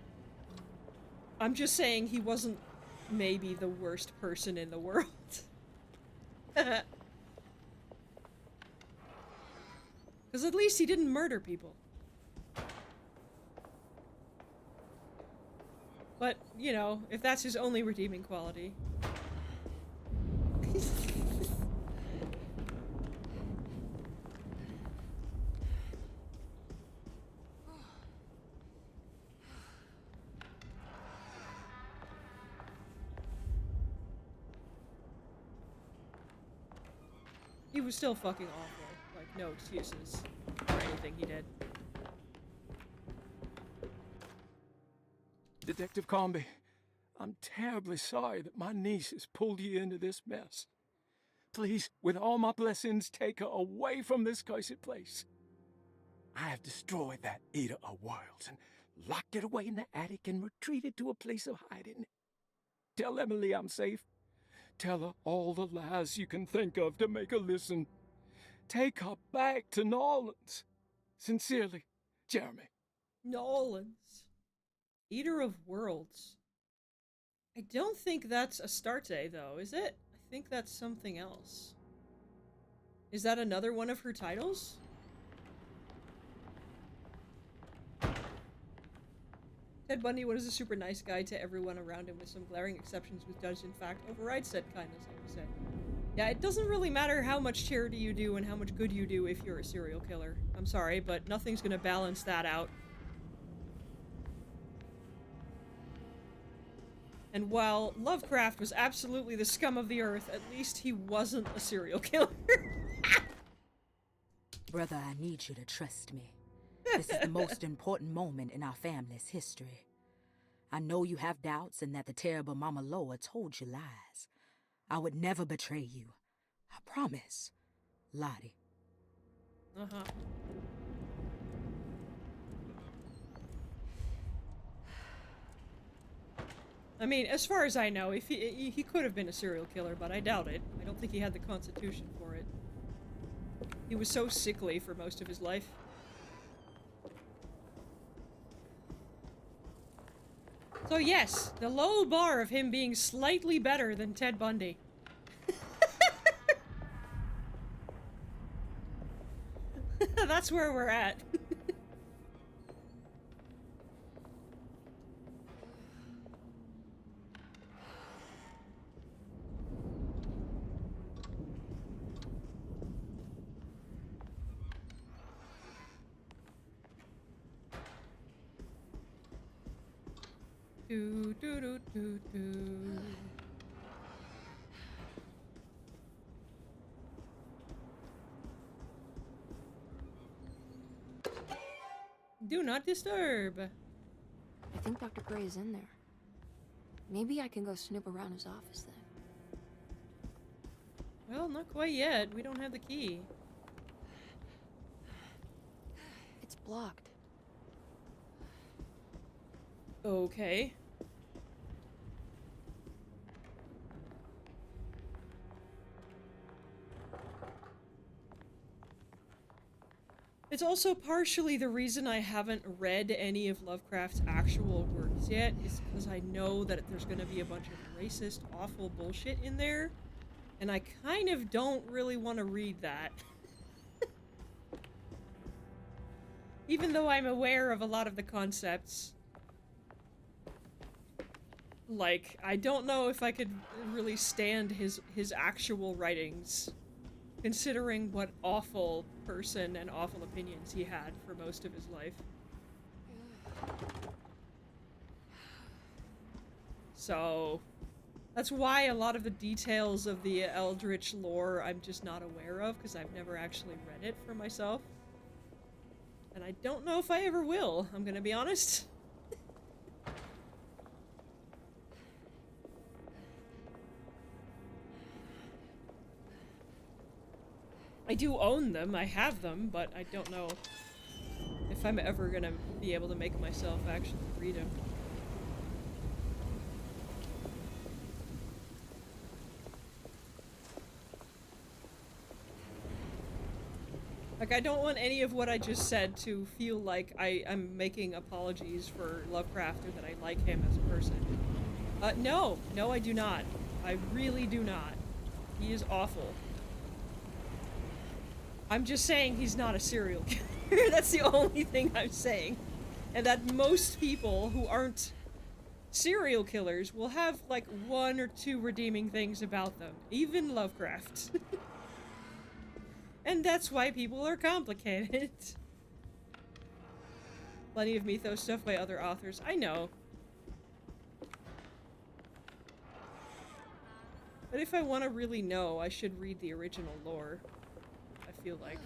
I'm just saying he wasn't maybe the worst person in the world. Because at least he didn't murder people. But, you know, if that's his only redeeming quality. He was still fucking awful. Like, no excuses for anything he did. Detective Comby, I'm terribly sorry that my niece has pulled you into this mess. Please, with all my blessings, take her away from this cursed place. I have destroyed that eater of worlds and locked it away in the attic and retreated to a place of hiding. Tell Emily I'm safe. Tell her all the lies you can think of to make her listen. Take her back to New Orleans. Sincerely, Jeremy. New Orleans. Eater of Worlds. I don't think that's Astarte, though, is it? I think that's something else. Is that another one of her titles? Ted Bundy was a super nice guy to everyone around him, with some glaring exceptions which does in fact override said kindness, like you said. Yeah, it doesn't really matter how much charity you do and how much good you do if you're a serial killer. I'm sorry, but nothing's gonna balance that out. And while Lovecraft was absolutely the scum of the earth, at least he wasn't a serial killer. Brother, I need you to trust me. This is the most important moment in our family's history. I know you have doubts and that the terrible Mama Loa told you lies. I would never betray you. I promise. Lottie. Uh-huh. I mean, as far as I know, if he could have been a serial killer, but I doubt it. I don't think he had the constitution for it. He was so sickly for most of his life. So yes, the low bar of him being slightly better than Ted Bundy. That's where we're at. Do do do do do. Do not disturb. I think Dr. Gray is in there. Maybe I can go snoop around his office then. Well, not quite yet. We don't have the key. It's blocked. Okay. It's also partially the reason I haven't read any of Lovecraft's actual works yet, is because I know that there's gonna be a bunch of racist, awful bullshit in there, and I kind of don't really want to read that. Even though I'm aware of a lot of the concepts. Like, I don't know if I could really stand his actual writings, considering what awful person and awful opinions he had for most of his life. So, that's why a lot of the details of the Eldritch lore I'm just not aware of, because I've never actually read it for myself. And I don't know if I ever will, I'm gonna be honest. I do own them, I have them, but I don't know if I'm ever gonna be able to make myself actually read them. Like, I don't want any of what I just said to feel like I'm making apologies for Lovecraft or that I like him as a person. No, I do not. I really do not. He is awful. I'm just saying he's not a serial killer. That's the only thing I'm saying. And that most people who aren't serial killers will have, like, 1 or 2 redeeming things about them. Even Lovecraft. And that's why people are complicated. Plenty of mythos stuff by other authors. I know. But if I want to really know, I should read the original lore. I feel like.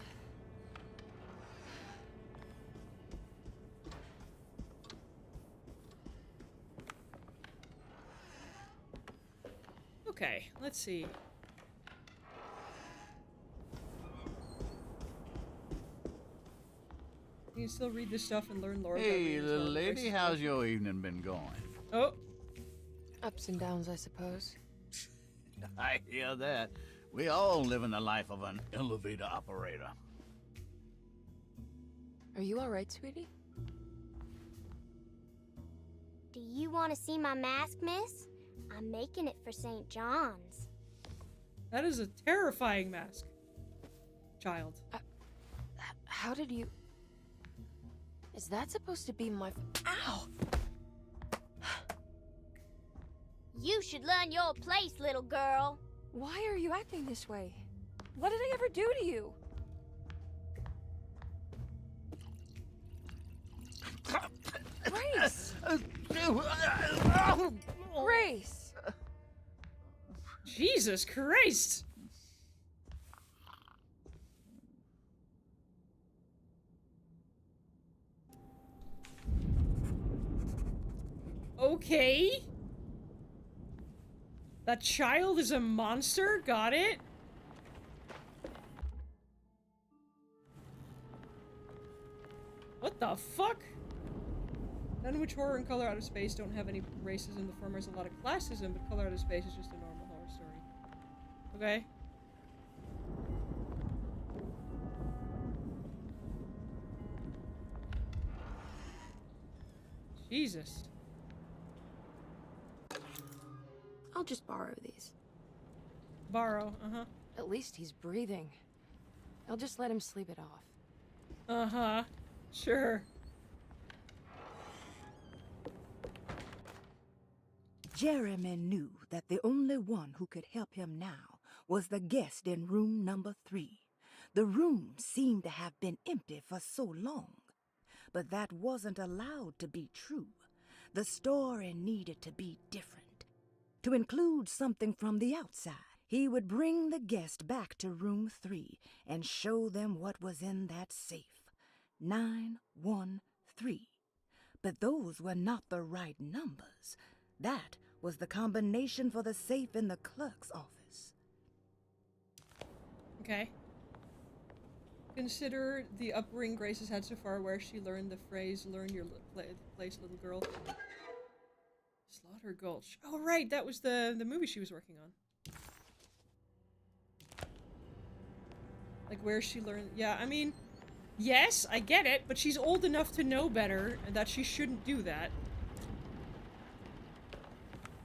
Okay, let's see. You can still read this stuff and learn lore. Hey, little lady, how's your evening been going? Oh. Ups and downs, I suppose. I hear that. We all live in the life of an elevator operator. Are you alright, sweetie? Do you want to see my mask, miss? I'm making it for St. John's. That is a terrifying mask. Child. How did you... Is that supposed to be my... Ow! You should learn your place, little girl. Why are you acting this way? What did I ever do to you? Grace! Grace! Jesus Christ! Okay. That child is a monster? Got it? What the fuck? None which horror and Color Out of Space don't have any racism. The former has a lot of classism, but Color Out of Space is just a normal horror story. Okay. Jesus. I'll just borrow these. Borrow, uh-huh. At least he's breathing. I'll just let him sleep it off. Uh-huh. Sure. Jeremy knew that the only one who could help him now was the guest in room number 3. The room seemed to have been empty for so long. But that wasn't allowed to be true. The story needed to be different. To include something from the outside, he would bring the guest back to room 3 and show them what was in that safe. 913. But those were not the right numbers. That was the combination for the safe in the clerk's office. Okay. Consider the upbringing Grace has had so far where she learned the phrase, learn your place, little girl. Slaughter Gulch. Oh, right, that was the movie she was working on. Like, where she learned... Yeah, I mean, yes, I get it, but she's old enough to know better and that she shouldn't do that.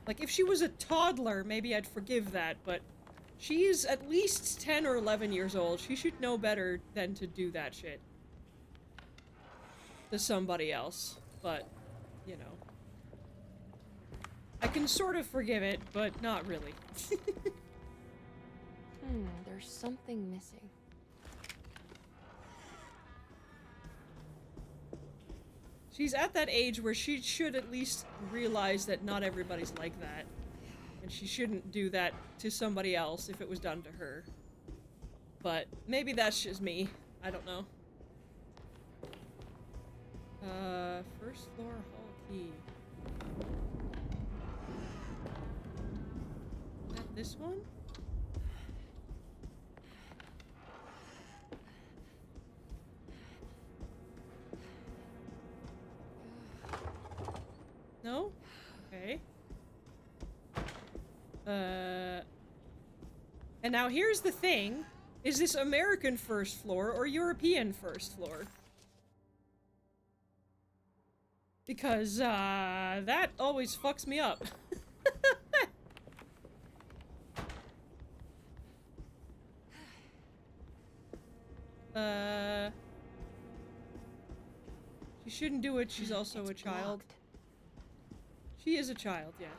Like, if she was a toddler, maybe I'd forgive that, but she is at least 10 or 11 years old. She should know better than to do that shit to somebody else, but, you know. I can sort of forgive it, but not really. There's something missing. She's at that age where she should at least realize that not everybody's like that. And she shouldn't do that to somebody else if it was done to her. But maybe that's just me. I don't know. First floor hall key. Is that this one? No? Okay. And now here's the thing. Is this American first floor or European first floor? Because, that always fucks me up. She shouldn't do it, she's also a child. She is a child, yes.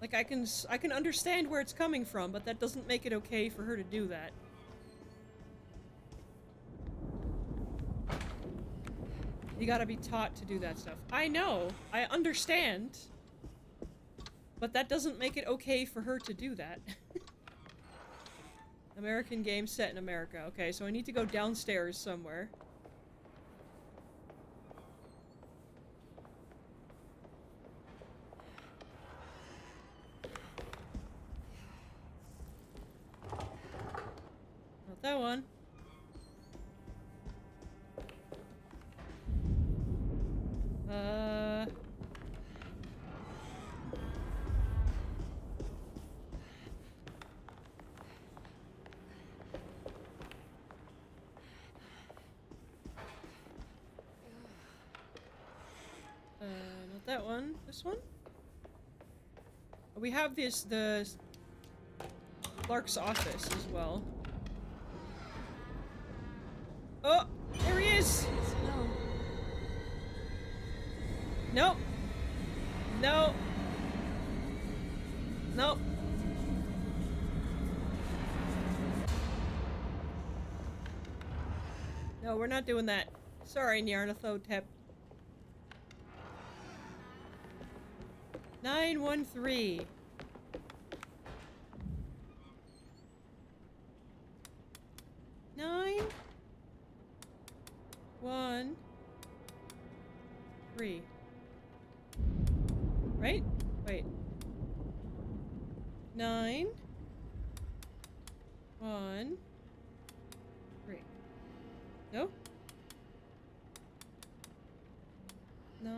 Like, I can understand where it's coming from, but that doesn't make it okay for her to do that. You gotta be taught to do that stuff. I know, I understand. But that doesn't make it okay for her to do that. American game set in America. Okay, so I need to go downstairs somewhere. Not that one. Not that one. This one? We have the clerk's office as well. Oh, there he is! Nope. No. Nope. No, we're not doing that. Sorry, Nyarlathotep. 913. Nine. 1. 3. Right? Wait. 9. 1. 3. No? 9.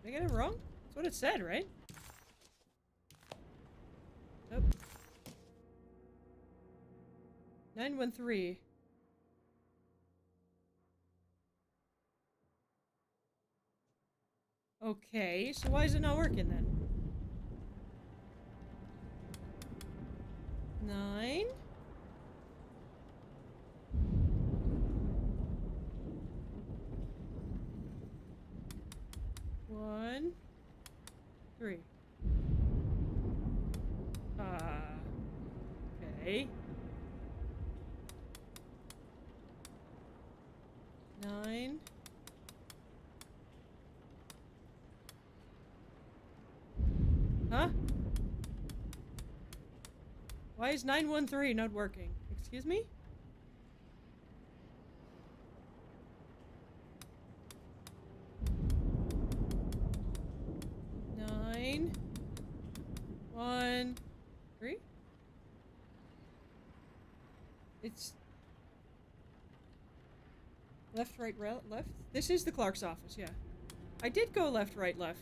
Did I get it wrong? That's what it said, right? Nope. 913. Okay, so why is it not working then? 9. One, 3. Okay. 9. Huh? Why is 913 not working? Excuse me? Nine, 1, 3. It's left, right, left. This is the clerk's office, yeah. I did go left, right, left.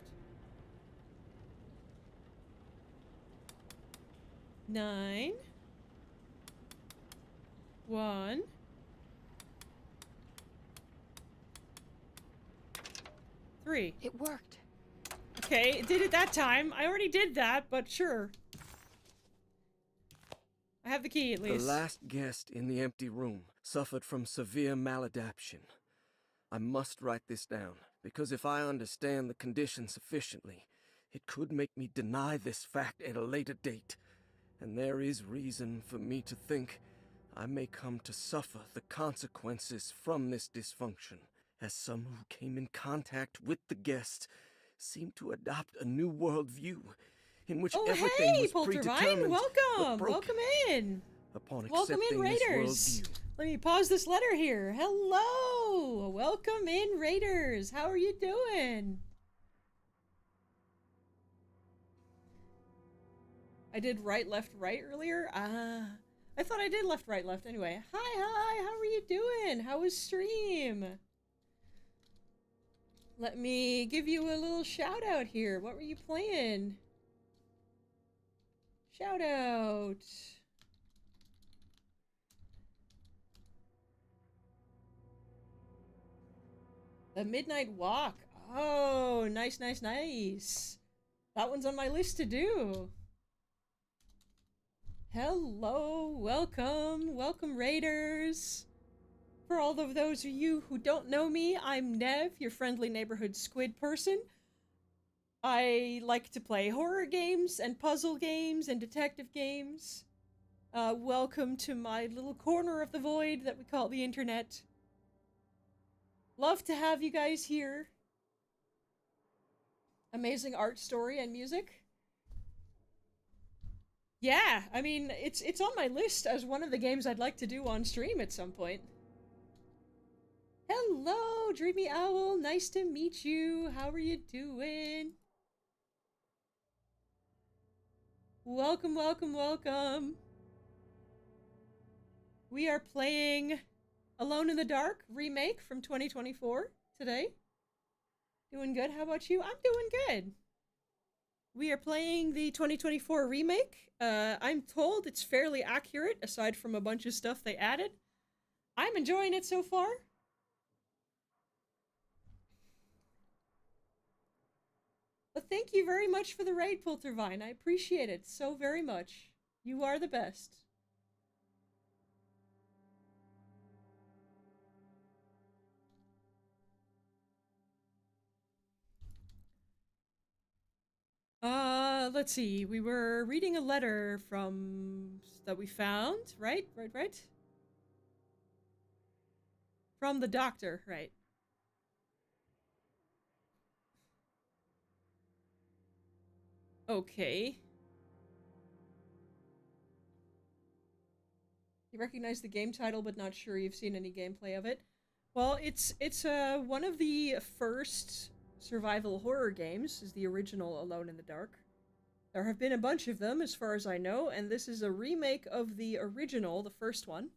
9, 1, 3. It worked. Okay, it did it that time. I already did that, but sure. I have the key, at least. The last guest in the empty room suffered from severe maladaptation. I must write this down, because if I understand the condition sufficiently, it could make me deny this fact at a later date. And there is reason for me to think I may come to suffer the consequences from this dysfunction, as some who came in contact with the guest seem to adopt a new worldview in which everything was predetermined but welcome! broken Welcome in! upon Welcome in, accepting this Raiders! worldview. Let me pause this letter here. Hello! Welcome in, Raiders! How are you doing? I did right, left, right earlier? I thought I did left, right, left. Anyway, hi, how are you doing? How was stream? Let me give you a little shout out here. What were you playing? Shout out. The Midnight Walk. Oh, nice, nice, nice. That one's on my list to do. Hello, welcome, welcome Raiders. For all of those of you who don't know me, I'm Nev, your friendly neighborhood squid person. I like to play horror games and puzzle games and detective games. Welcome to my little corner of the void that we call the internet. Love to have you guys here. Amazing art, story, and music. Yeah, I mean, it's on my list as one of the games I'd like to do on stream at some point. Hello, Dreamy Owl. Nice to meet you. How are you doing? Welcome, welcome, welcome. We are playing Alone in the Dark remake from 2024 today. Doing good. How about you? I'm doing good. We are playing the 2024 remake. I'm told it's fairly accurate, aside from a bunch of stuff they added. I'm enjoying it so far. But thank you very much for the raid, Pultervine. I appreciate it so very much. You are the best. Let's see. We were reading a letter from... that we found, right? Right? From the doctor, right. Okay. You recognize the game title, but not sure you've seen any gameplay of it. Well, it's one of the first survival horror games, is the original Alone in the Dark. There have been a bunch of them, as far as I know, and this is a remake of the original, the first one.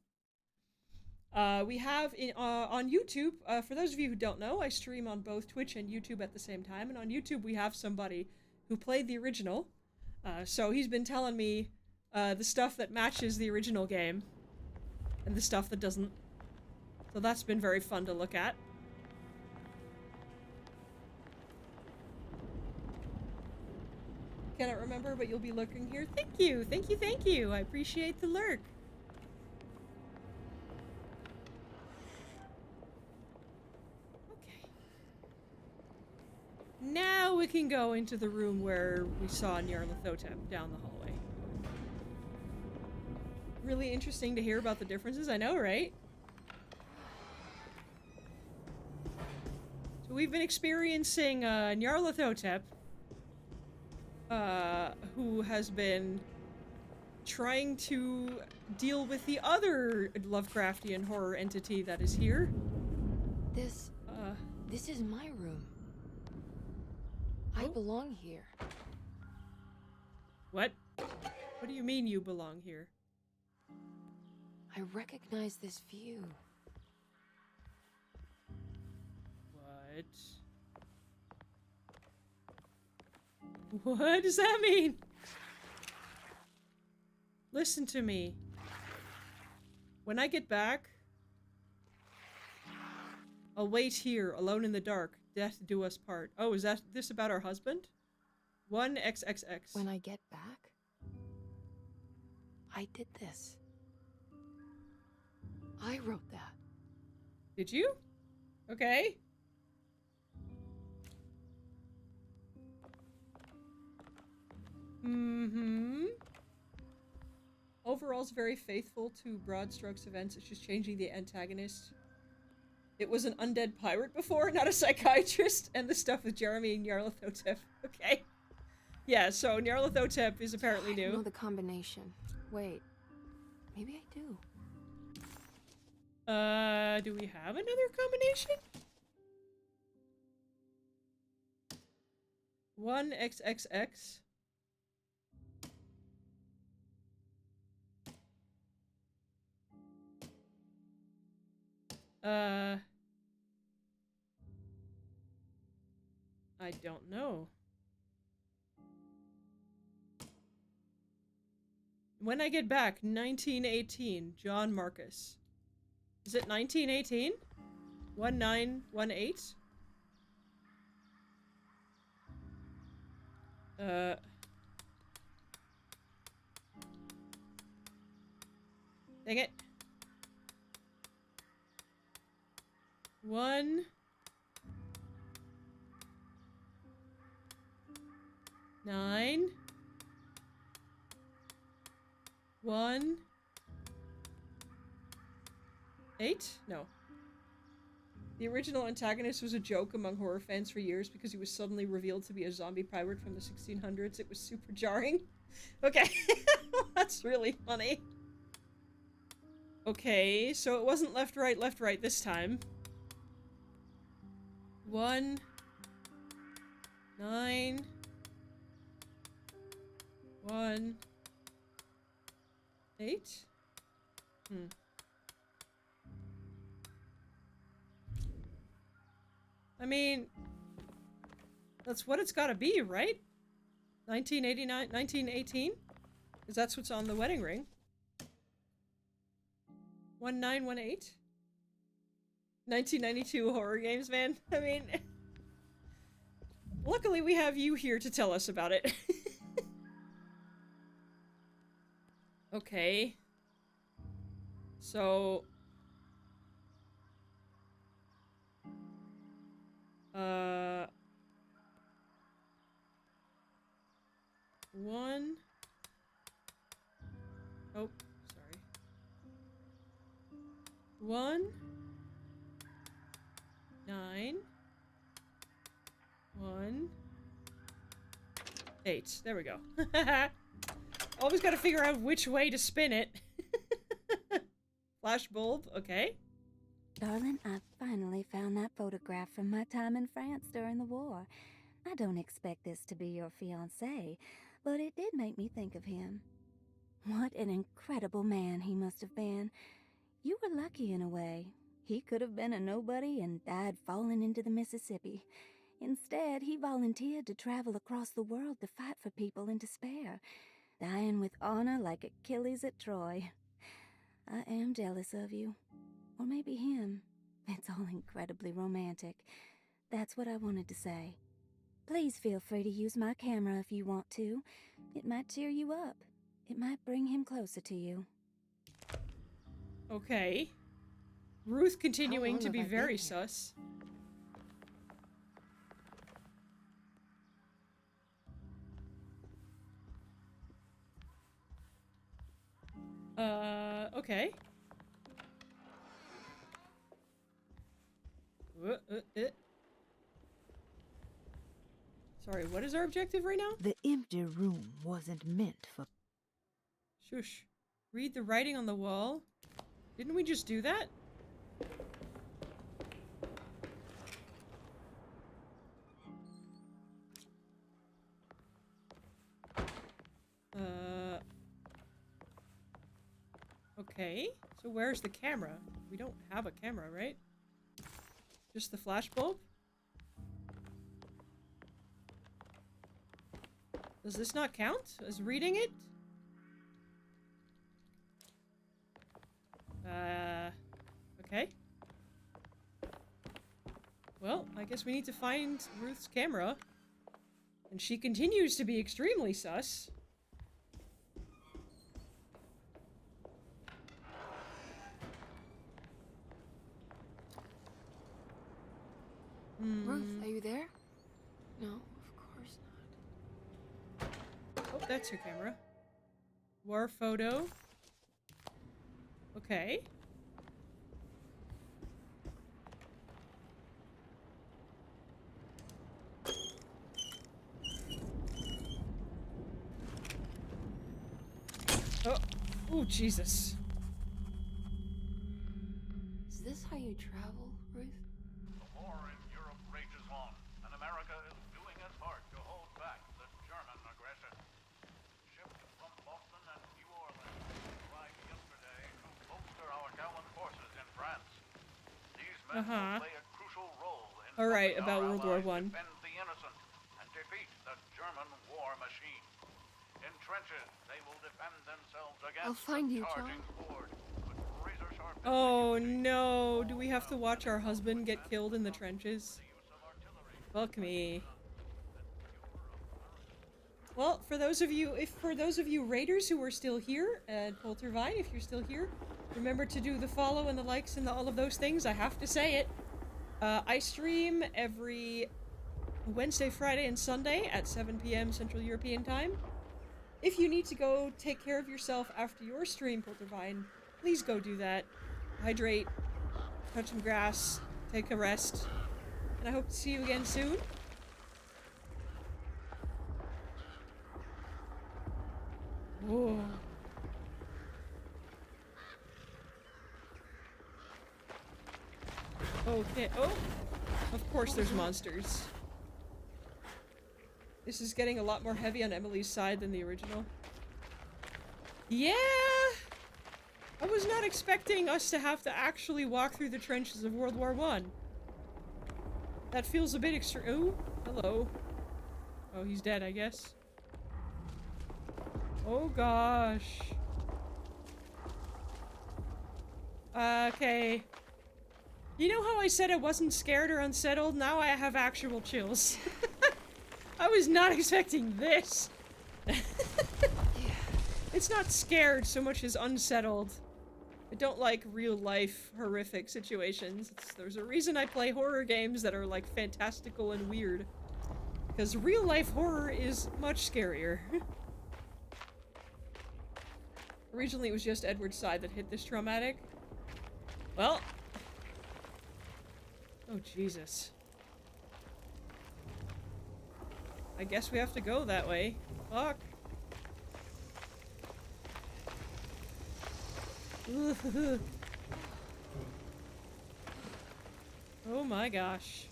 We have on YouTube, for those of you who don't know, I stream on both Twitch and YouTube at the same time, and on YouTube we have somebody who played the original, so he's been telling me the stuff that matches the original game, and the stuff that doesn't. So that's been very fun to look at. Cannot remember, but you'll be lurking here. Thank you, thank you, thank you. I appreciate the lurk. Okay. Now we can go into the room where we saw Nyarlathotep down the hallway. Really interesting to hear about the differences, I know, right? So we've been experiencing Nyarlathotep, who has been trying to deal with the other Lovecraftian horror entity that is here. This is my room. I belong here. What? What do you mean you belong here? I recognize this view. What does that mean? Listen to me. When I get back, I'll wait here, alone in the dark. Death do us part. Oh, is this about our husband? 1XXX. When I get back, I did this. I wrote that. Did you? Okay. Mm-hmm. Overall's very faithful to broad strokes events. It's just changing the antagonist. It was an undead pirate before, not a psychiatrist, and the stuff with Jeremy and Nyarlathotep. Okay. Yeah, so Nyarlathotep is apparently new. I know the combination. Wait. Maybe I do. Do we have another combination? 1XXX. I don't know. When I get back, 1918, John Marcus. Is it 1918? 1918? Dang it. 1 9 1 8? No. The original antagonist was a joke among horror fans for years because he was suddenly revealed to be a zombie pirate from the 1600s. It was super jarring. Okay. That's really funny. Okay, so it wasn't left, right this time. 1 9 1 8? I mean, that's what it's gotta be, right? 1989, 1918? Because that's what's on the wedding ring. 1918? 1992 horror games, man. I mean, luckily we have you here to tell us about it. Okay. So... 1... Oh, sorry. 1 9 1 8. There we go. Always gotta figure out which way to spin it. Flash bulb, okay. Darling, I finally found that photograph from my time in France during the war. I don't expect this to be your fiancé, but it did make me think of him. What an incredible man he must have been. You were lucky in a way. He could have been a nobody and died falling into the Mississippi. Instead, he volunteered to travel across the world to fight for people in despair, dying with honor like Achilles at Troy. I am jealous of you. Or maybe him. It's all incredibly romantic. That's what I wanted to say. Please feel free to use my camera if you want to. It might cheer you up. It might bring him closer to you. Okay. Ruth continuing to be have I very been here? sus. Okay. Sorry, what is our objective right now? The empty room wasn't meant for... Shush. Read the writing on the wall. Didn't we just do that? Okay. So where's the camera? We don't have a camera, right? Just the flashbulb? Does this not count as reading it? Okay. Well, I guess we need to find Ruth's camera. And she continues to be extremely sus. Ruth, are you there? No, of course not. Oh, that's her camera. War photo. Okay. Oh, Jesus. Is this how you travel, Ruth? The war in Europe rages on, and America is doing its part to hold back the German aggression. Ships from Boston and New Orleans arrived yesterday to bolster our gallant forces in France. These men will play a crucial role in Alright, helping about our World War allies I. defend the innocent and defeat the German war machine. In trenches, they will defend themselves against I'll find you, charging John. horde with razor-sharp Oh no, do we have to watch our husband get killed in the trenches? Fuck me. Well, for those of you raiders who are still here, and Poltervine, if you're still here, remember to do the follow and the likes and all of those things. I have to say it. I stream every Wednesday, Friday, and Sunday at 7 p.m. Central European Time. If you need to go take care of yourself after your stream, Poltervine, please go do that. Hydrate, touch some grass, take a rest, and I hope to see you again soon. Whoa. Okay, oh! Of course there's monsters. This is getting a lot more heavy on Emily's side than the original. Yeah! I was not expecting us to have to actually walk through the trenches of World War I. That feels a bit extreme. Oh, hello. Oh, he's dead, I guess. Oh gosh. Okay. You know how I said I wasn't scared or unsettled? Now I have actual chills. I was not expecting this. It's not scared so much as unsettled. I don't like real life horrific situations. There's a reason I play horror games that are like fantastical and weird. Because real life horror is much scarier. Originally it was just Edward's side that hit this traumatic. Well. Oh Jesus. I guess we have to go that way. Fuck. Oh my gosh.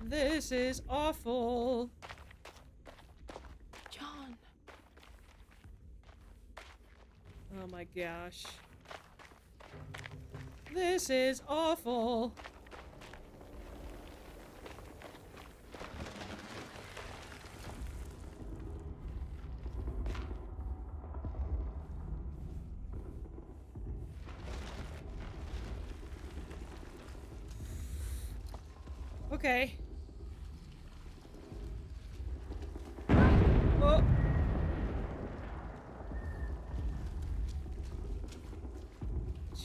This is awful. John. my gosh. This is awful. Okay. Oh.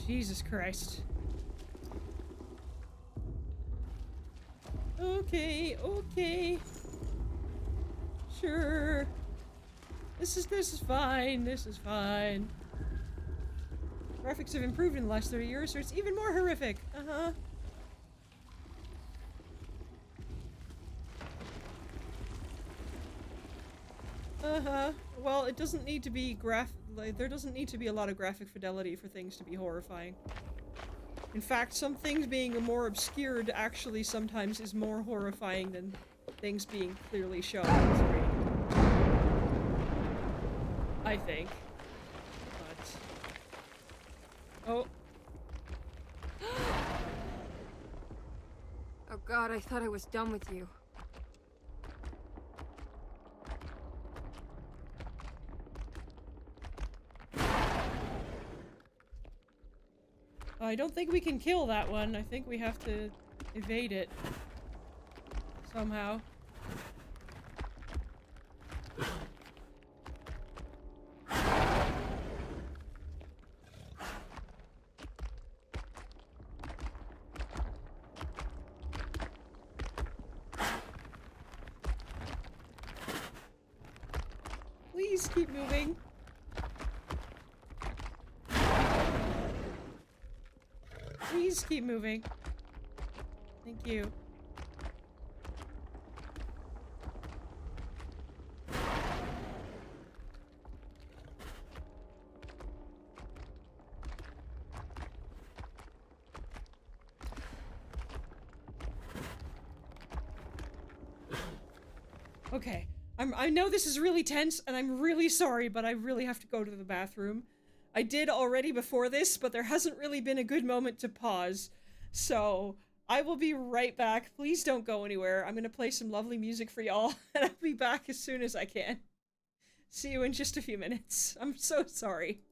Jesus Christ. Okay, okay. Sure. This is fine. This is fine. Graphics have improved in the last 30 years, so it's even more horrific. Uh-huh. Uh-huh. Well, it doesn't need to be like, there doesn't need to be a lot of graphic fidelity for things to be horrifying. In fact, some things being more obscured actually sometimes is more horrifying than things being clearly shown on screen. I think. But... Oh. Oh god, I thought I was done with you. I don't think we can kill that one. I think we have to evade it. Somehow. Please keep moving. Please keep moving. Thank you. Okay. I know this is really tense, and I'm really sorry, but I really have to go to the bathroom. I did already before this, but there hasn't really been a good moment to pause. So, I will be right back. Please don't go anywhere. I'm gonna play some lovely music for y'all, and I'll be back as soon as I can. See you in just a few minutes. I'm so sorry.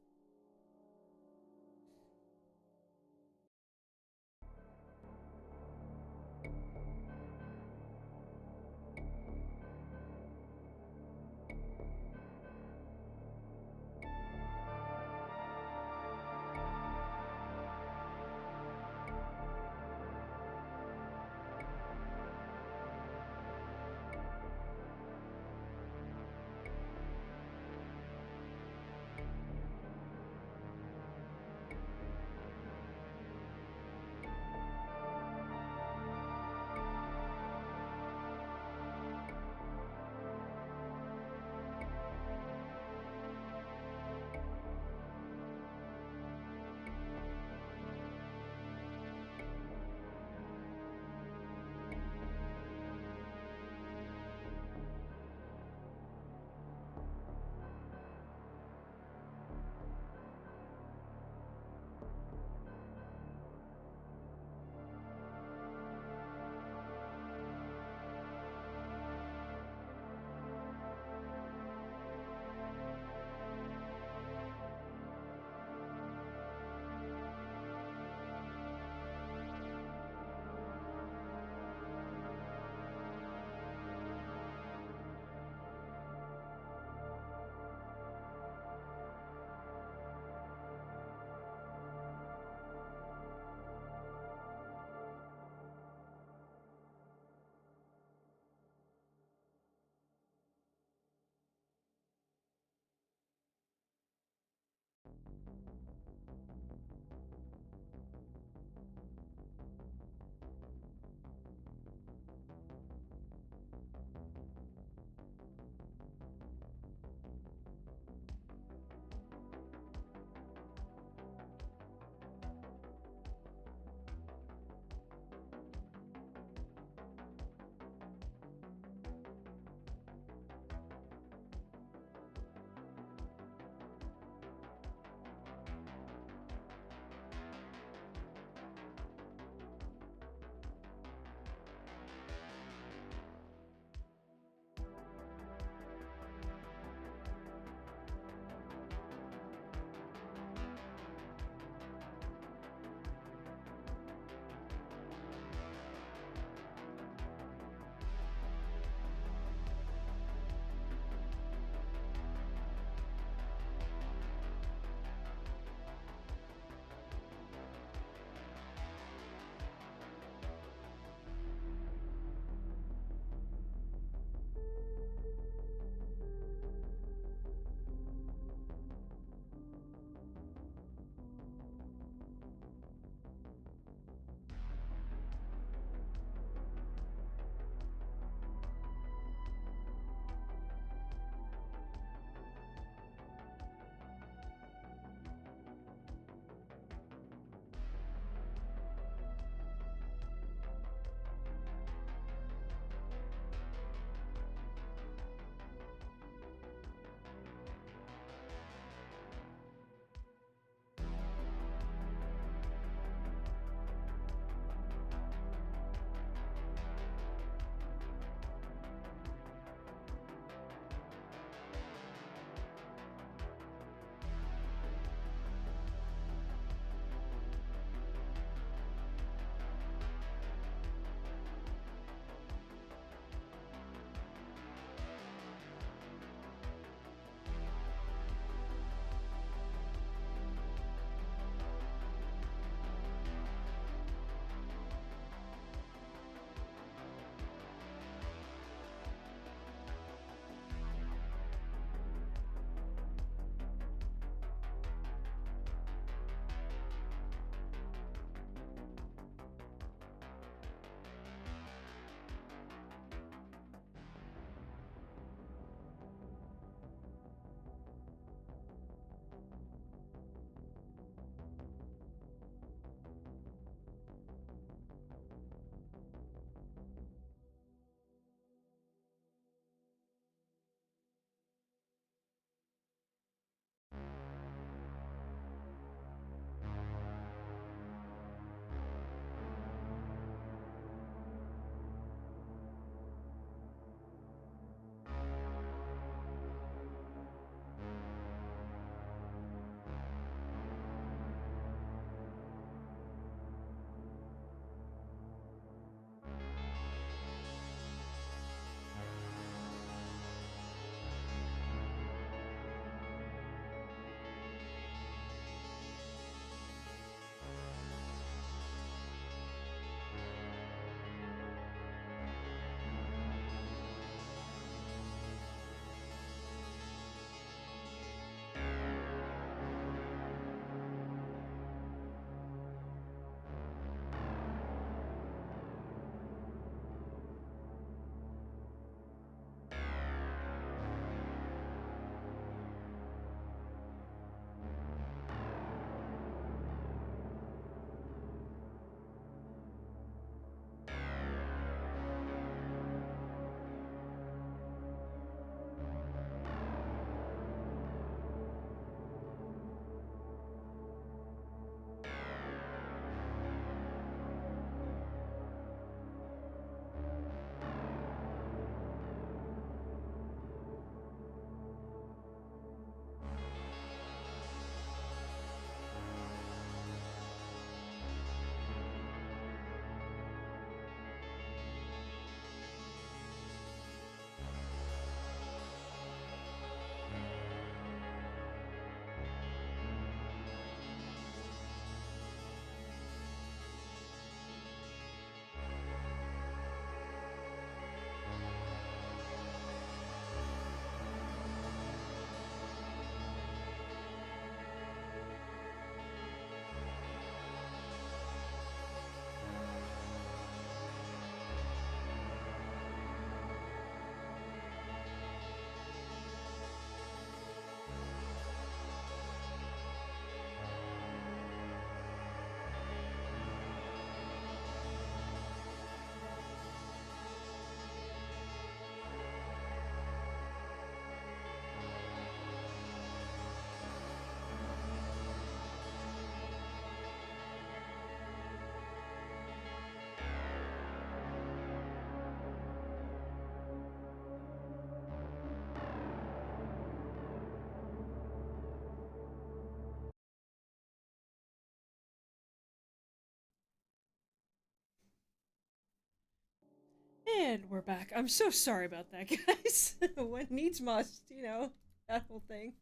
And we're back. I'm so sorry about that, guys. When needs must, you know, that whole thing.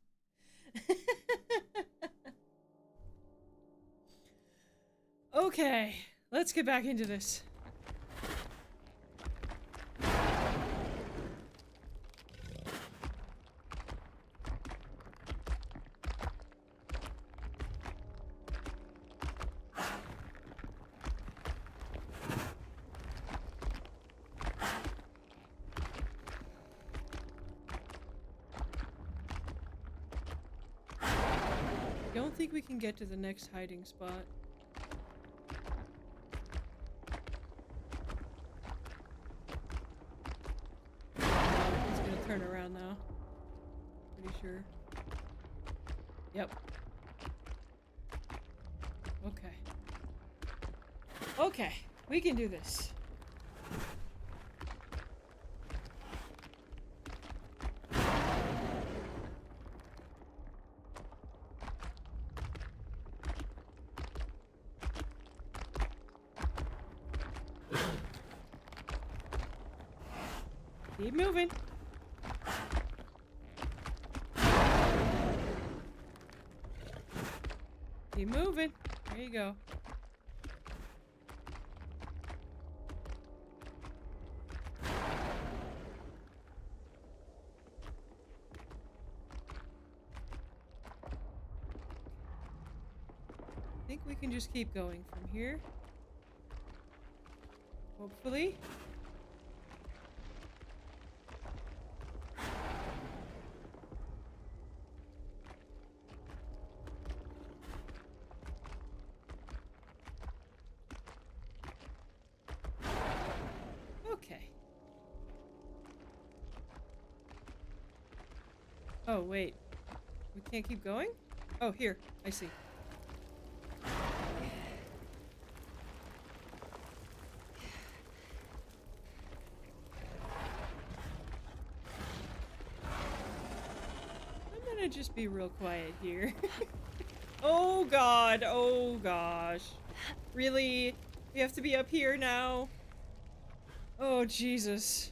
Okay, let's get back into this. Don't think we can get to the next hiding spot. He's gonna turn around now. Pretty sure. Yep. Okay. Okay, we can do this. Keep moving. Keep moving. There you go. I think we can just keep going from here. Hopefully. Okay. Oh, wait. We can't keep going? Oh, here. I see. I'm gonna just be real quiet here. Oh god, oh gosh. Really? We have to be up here now? Oh Jesus.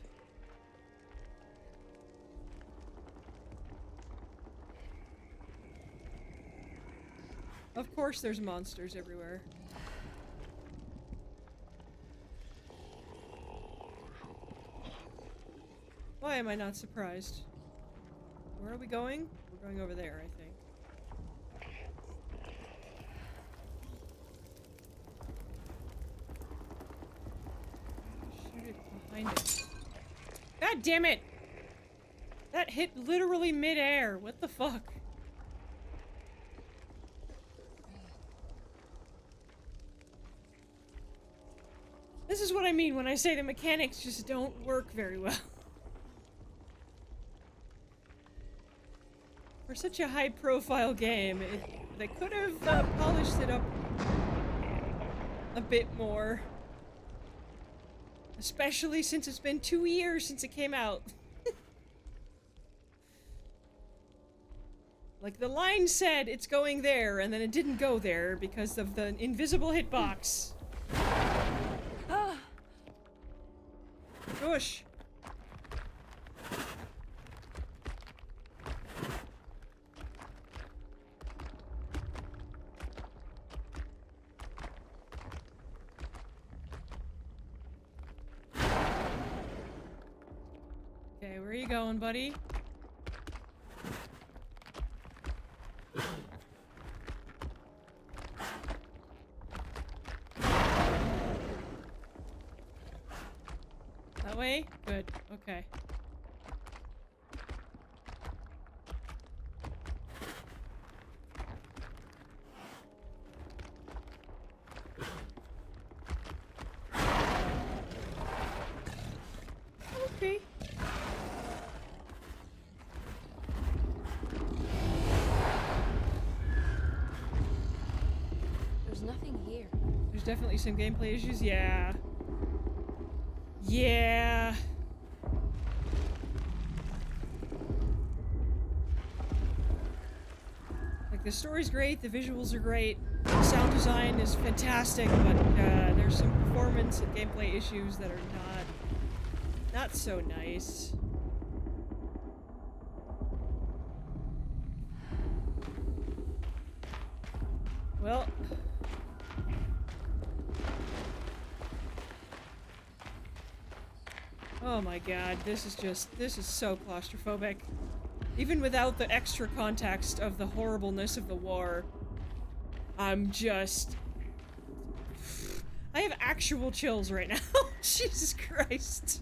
Of course there's monsters everywhere. Why am I not surprised? Where are we going? We're going over there, I think. Shoot it behind it. God damn it! That hit literally mid-air. What the fuck? This is what I mean when I say the mechanics just don't work very well. For such a high-profile game, they could have polished it up a bit more. Especially since it's been 2 years since it came out. Like, the line said it's going there, and then it didn't go there because of the invisible hitbox. Push. Okay, where are you going, buddy? That way? Good. Okay. Okay. There's nothing here. There's definitely some gameplay issues. Yeah. Yeah. Like, the story's great, the visuals are great, the sound design is fantastic, but there's some performance and gameplay issues that are not Not so nice. Well. Oh my god, this is so claustrophobic. Even without the extra context of the horribleness of the war, I'm just... I have actual chills right now. Jesus Christ.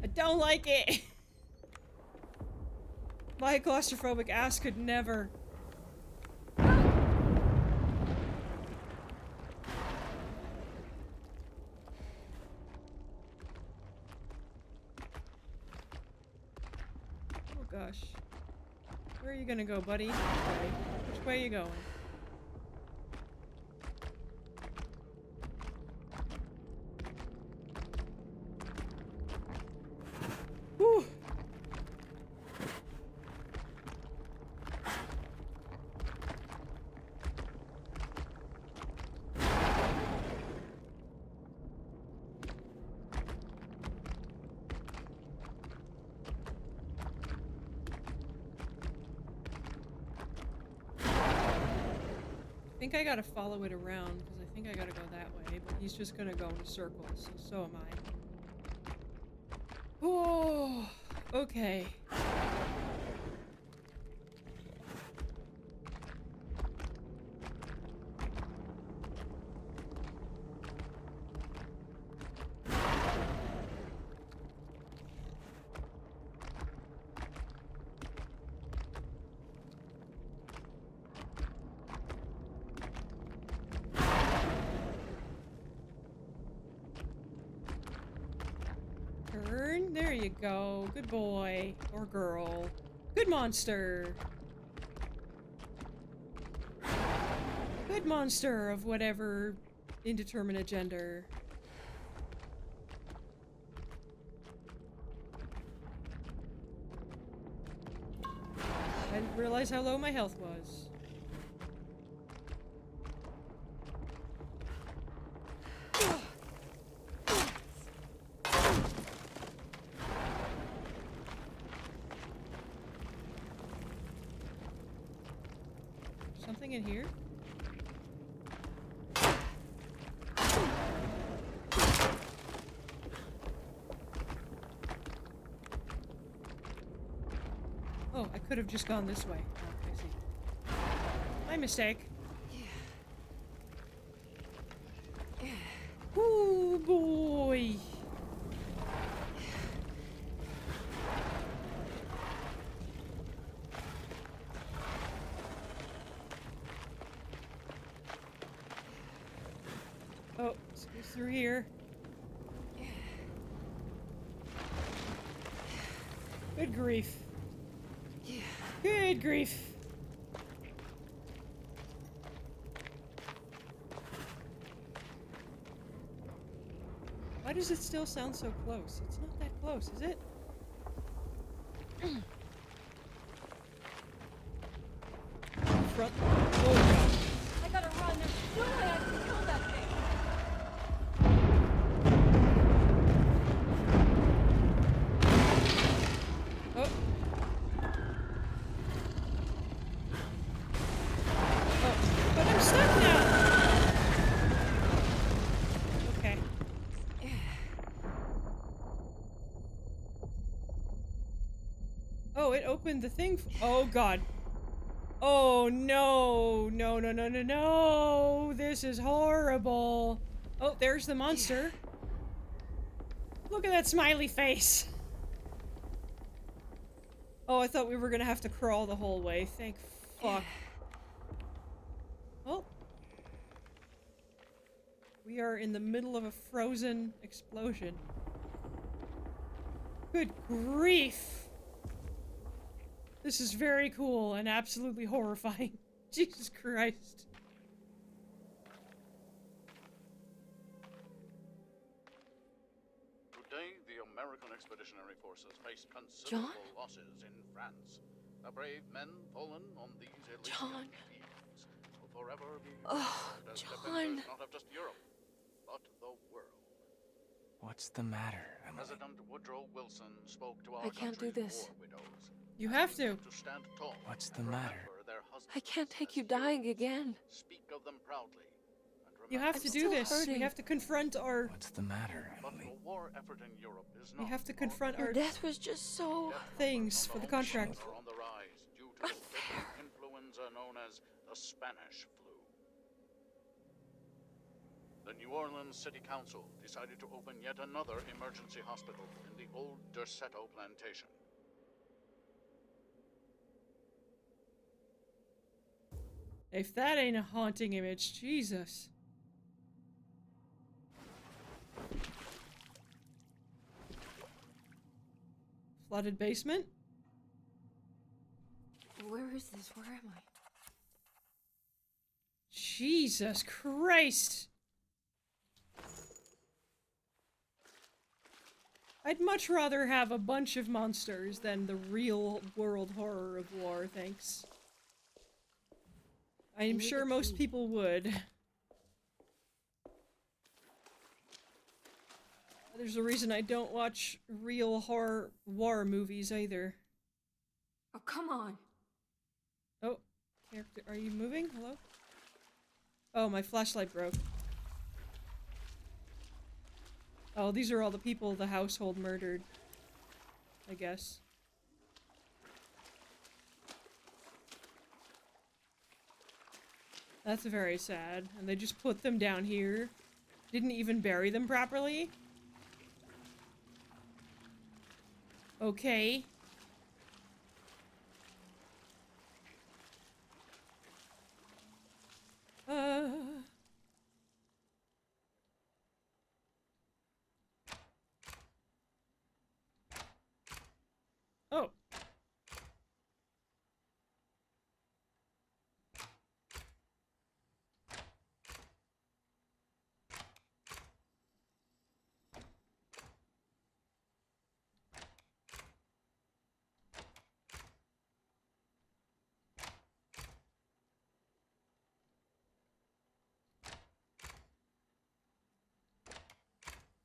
I don't like it. My claustrophobic ass could never. Oh gosh. Where are you gonna go, buddy? Okay. Which way are you going? Whew. I think I gotta follow it around, because I think I gotta go that way, but he's just gonna go in a circle, so am I. Oh, okay. Turn. There you go. Good boy. Or girl. Good monster. Good monster of whatever indeterminate gender. I didn't realize how low my health was. Something in here? Oh, I could have just gone this way. Oh, I see. My mistake. Oh boy. Oh, let's go through here. Good grief. Good grief. Why does it still sound so close? It's not that close, is it? Front. Oh, I gotta run. There's no way I can kill that thing. oh. Oh, but I'm stuck now. Okay. Oh, it opened the thing. Oh god. Oh no, no, no, no, no, no! This is horrible. Oh, there's the monster. Look at that smiley face. Oh, I thought we were gonna have to crawl the whole way. Thank fuck. Oh. We are in the middle of a frozen explosion. Good grief. This is very cool and absolutely horrifying. Jesus Christ. Today, the American Expeditionary Forces face considerable losses in France. The brave men fallen on these Elysian fields will forever be remembered as defenders not of just Europe, but the world. What's the matter, Emily? President Woodrow Wilson spoke to our I can't do country's this. war widows. You have to. To stand tall. What's the and matter? remember their husbands I can't take as you dying heroes. again. Speak of them proudly. And You have remember to I'm do still this. We hurting. have to confront our. What's the matter, But Emily? the war effort in Europe is We not have to confront Your our death was just so things for the contract. are on the rise due to the deadly influenza known as the Spanish flu. The New Orleans City Council decided to open yet another emergency hospital in the old Derceto plantation. If that ain't a haunting image, Jesus. Flooded basement? Where is this? Where am I? Jesus Christ! I'd much rather have a bunch of monsters than the real world horror of war, thanks. I'm sure most people would. There's a reason I don't watch real horror war movies either. Oh, come on. Oh, character, are you moving? Hello? Oh, my flashlight broke. Oh, these are all the people the household murdered, I guess. That's very sad. And they just put them down here. Didn't even bury them properly. Okay. Oh.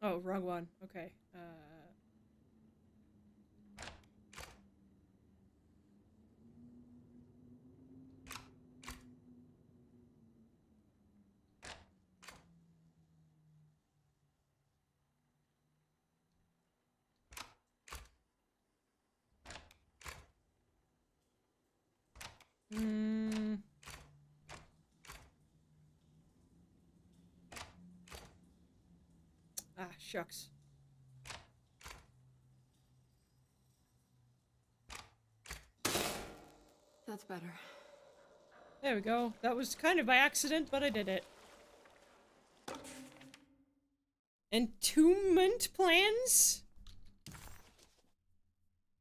Oh, wrong one. Okay. Ah, shucks. That's better. There we go. That was kind of by accident, but I did it. Entombment plans?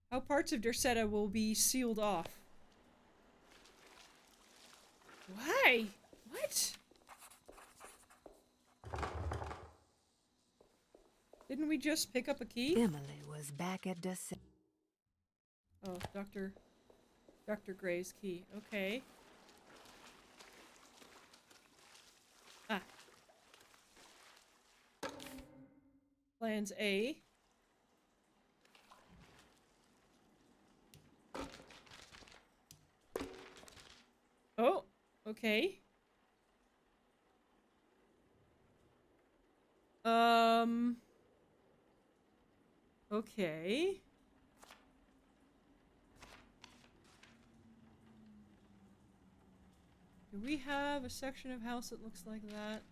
How parts of Derceta will be sealed off. Why? What? Didn't we just pick up a key? Emily was back at Derceta. Oh, Dr. Gray's key. Okay. Ah. Plans A. Oh, okay. Okay. Do we have a section of house that looks like that?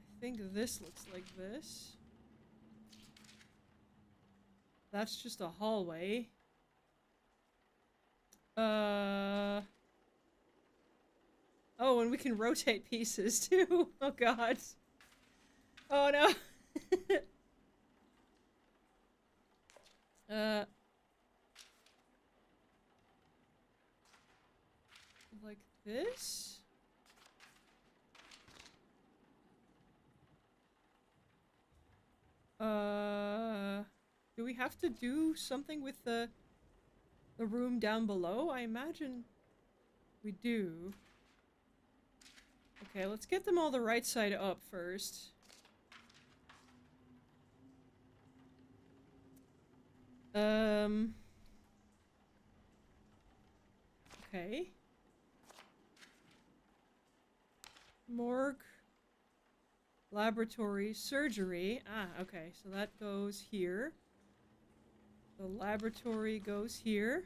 I think this looks like this. That's just a hallway. Oh, and we can rotate pieces too. Oh god. Oh no. Like this? Do we have to do something with the room down below? I imagine we do. Okay, let's get them all the right side up first. Okay. Morgue. Laboratory. Surgery. Ah, okay. So that goes here. The laboratory goes here.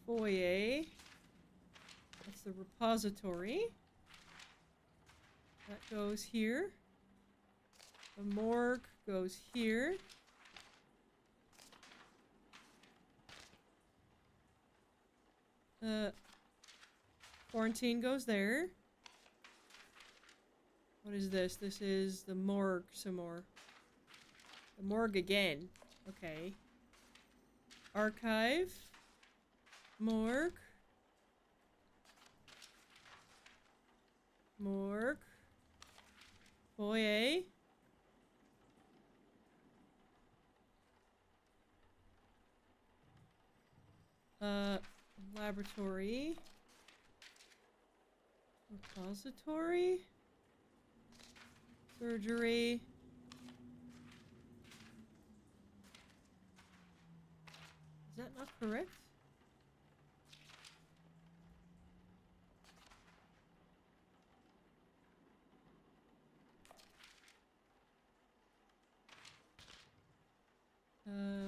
Foyer. That's the repository. That goes here. The morgue goes here. Quarantine goes there. What is this? This is the morgue some more. The morgue again. Okay. Archive. Morgue. Morgue. Foyer. Laboratory. Repository. Surgery. Is that not correct?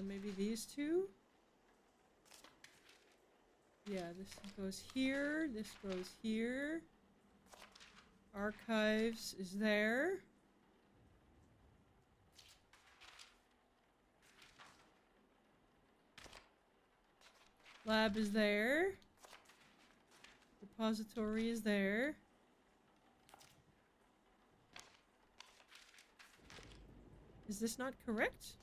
Maybe these two? Yeah, this goes here, this goes here. Archives is there. Lab is there. Repository is there. Is this not correct?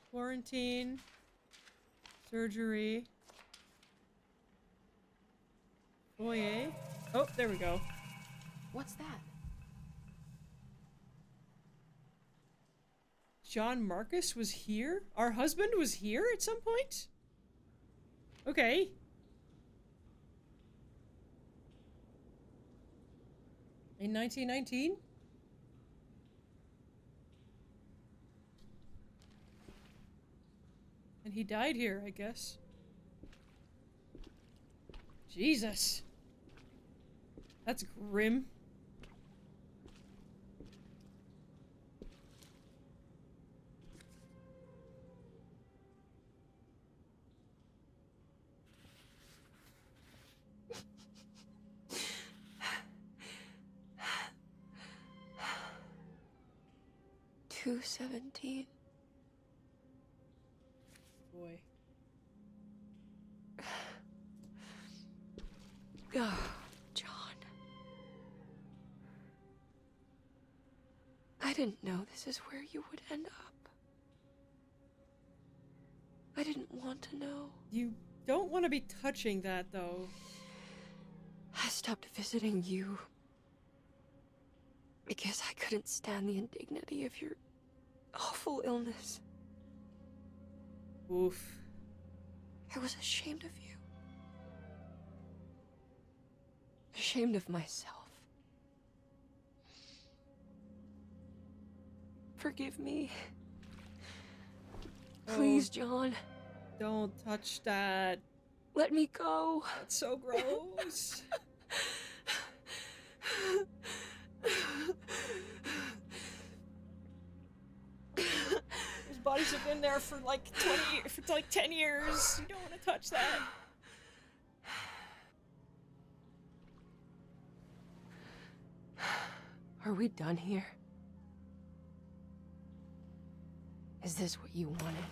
Quarantine. Surgery. Foyer. Oh, there we go. What's that? John Marcus was here? Our husband was here at some point? Okay. In 1919? And he died here, I guess. Jesus. That's grim. $2.17. Boy. Oh, John. I didn't know this is where you would end up. I didn't want to know. You don't want to be touching that, though. I stopped visiting you because I couldn't stand the indignity of your awful illness. Oof. I was ashamed of you. Ashamed of myself. Forgive me. Please, John. Don't touch that. Let me go. That's so gross. Those bodies have been there for like 10 years. You don't want to touch that. Are we done here? Is this what you wanted?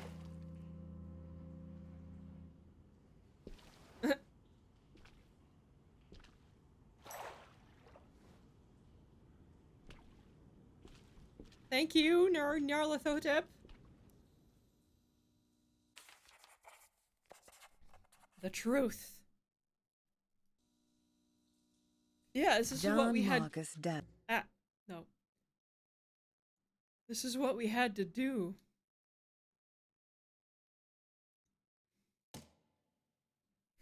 Thank you, Nyarlathotep. The truth. Yeah, this is what we had. Marcus dead. Ah, no. This is what we had to do.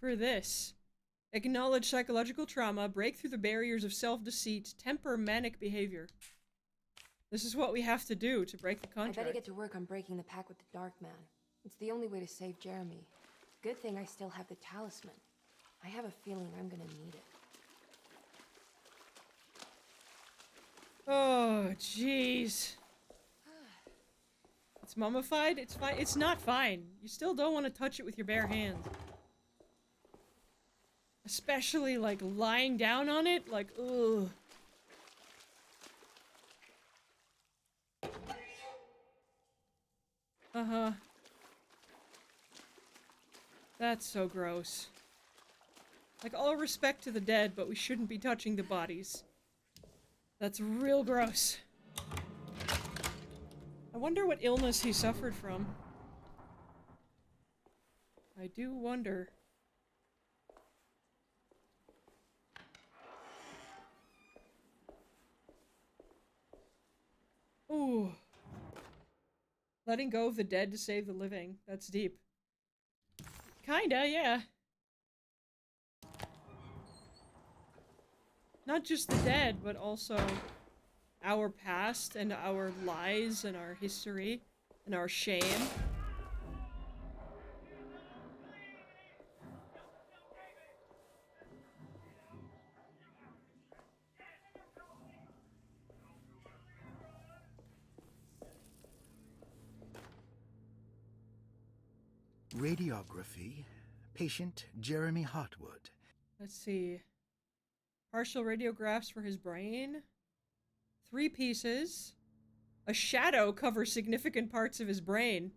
For this. Acknowledge psychological trauma, break through the barriers of self-deceit, temper manic behavior. This is what we have to do to break the I better contract. get to work on breaking the pact with the Dark Man. It's the only way to save Jeremy. Good thing I still have the talisman. I have a feeling I'm gonna need it. Oh, jeez. It's mummified? It's fine. It's not fine. You still don't want to touch it with your bare hands. Especially, like, lying down on it? Like, ugh. Uh-huh. That's so gross. Like, all respect to the dead, but we shouldn't be touching the bodies. That's real gross. I wonder what illness he suffered from. I do wonder. Ooh. Letting go of the dead to save the living. That's deep. Kinda, yeah. Not just the dead, but also our past and our lies and our history and our shame. Radiography. Patient Jeremy Hotwood. Let's see. Partial radiographs for his brain. 3 pieces. A shadow covers significant parts of his brain.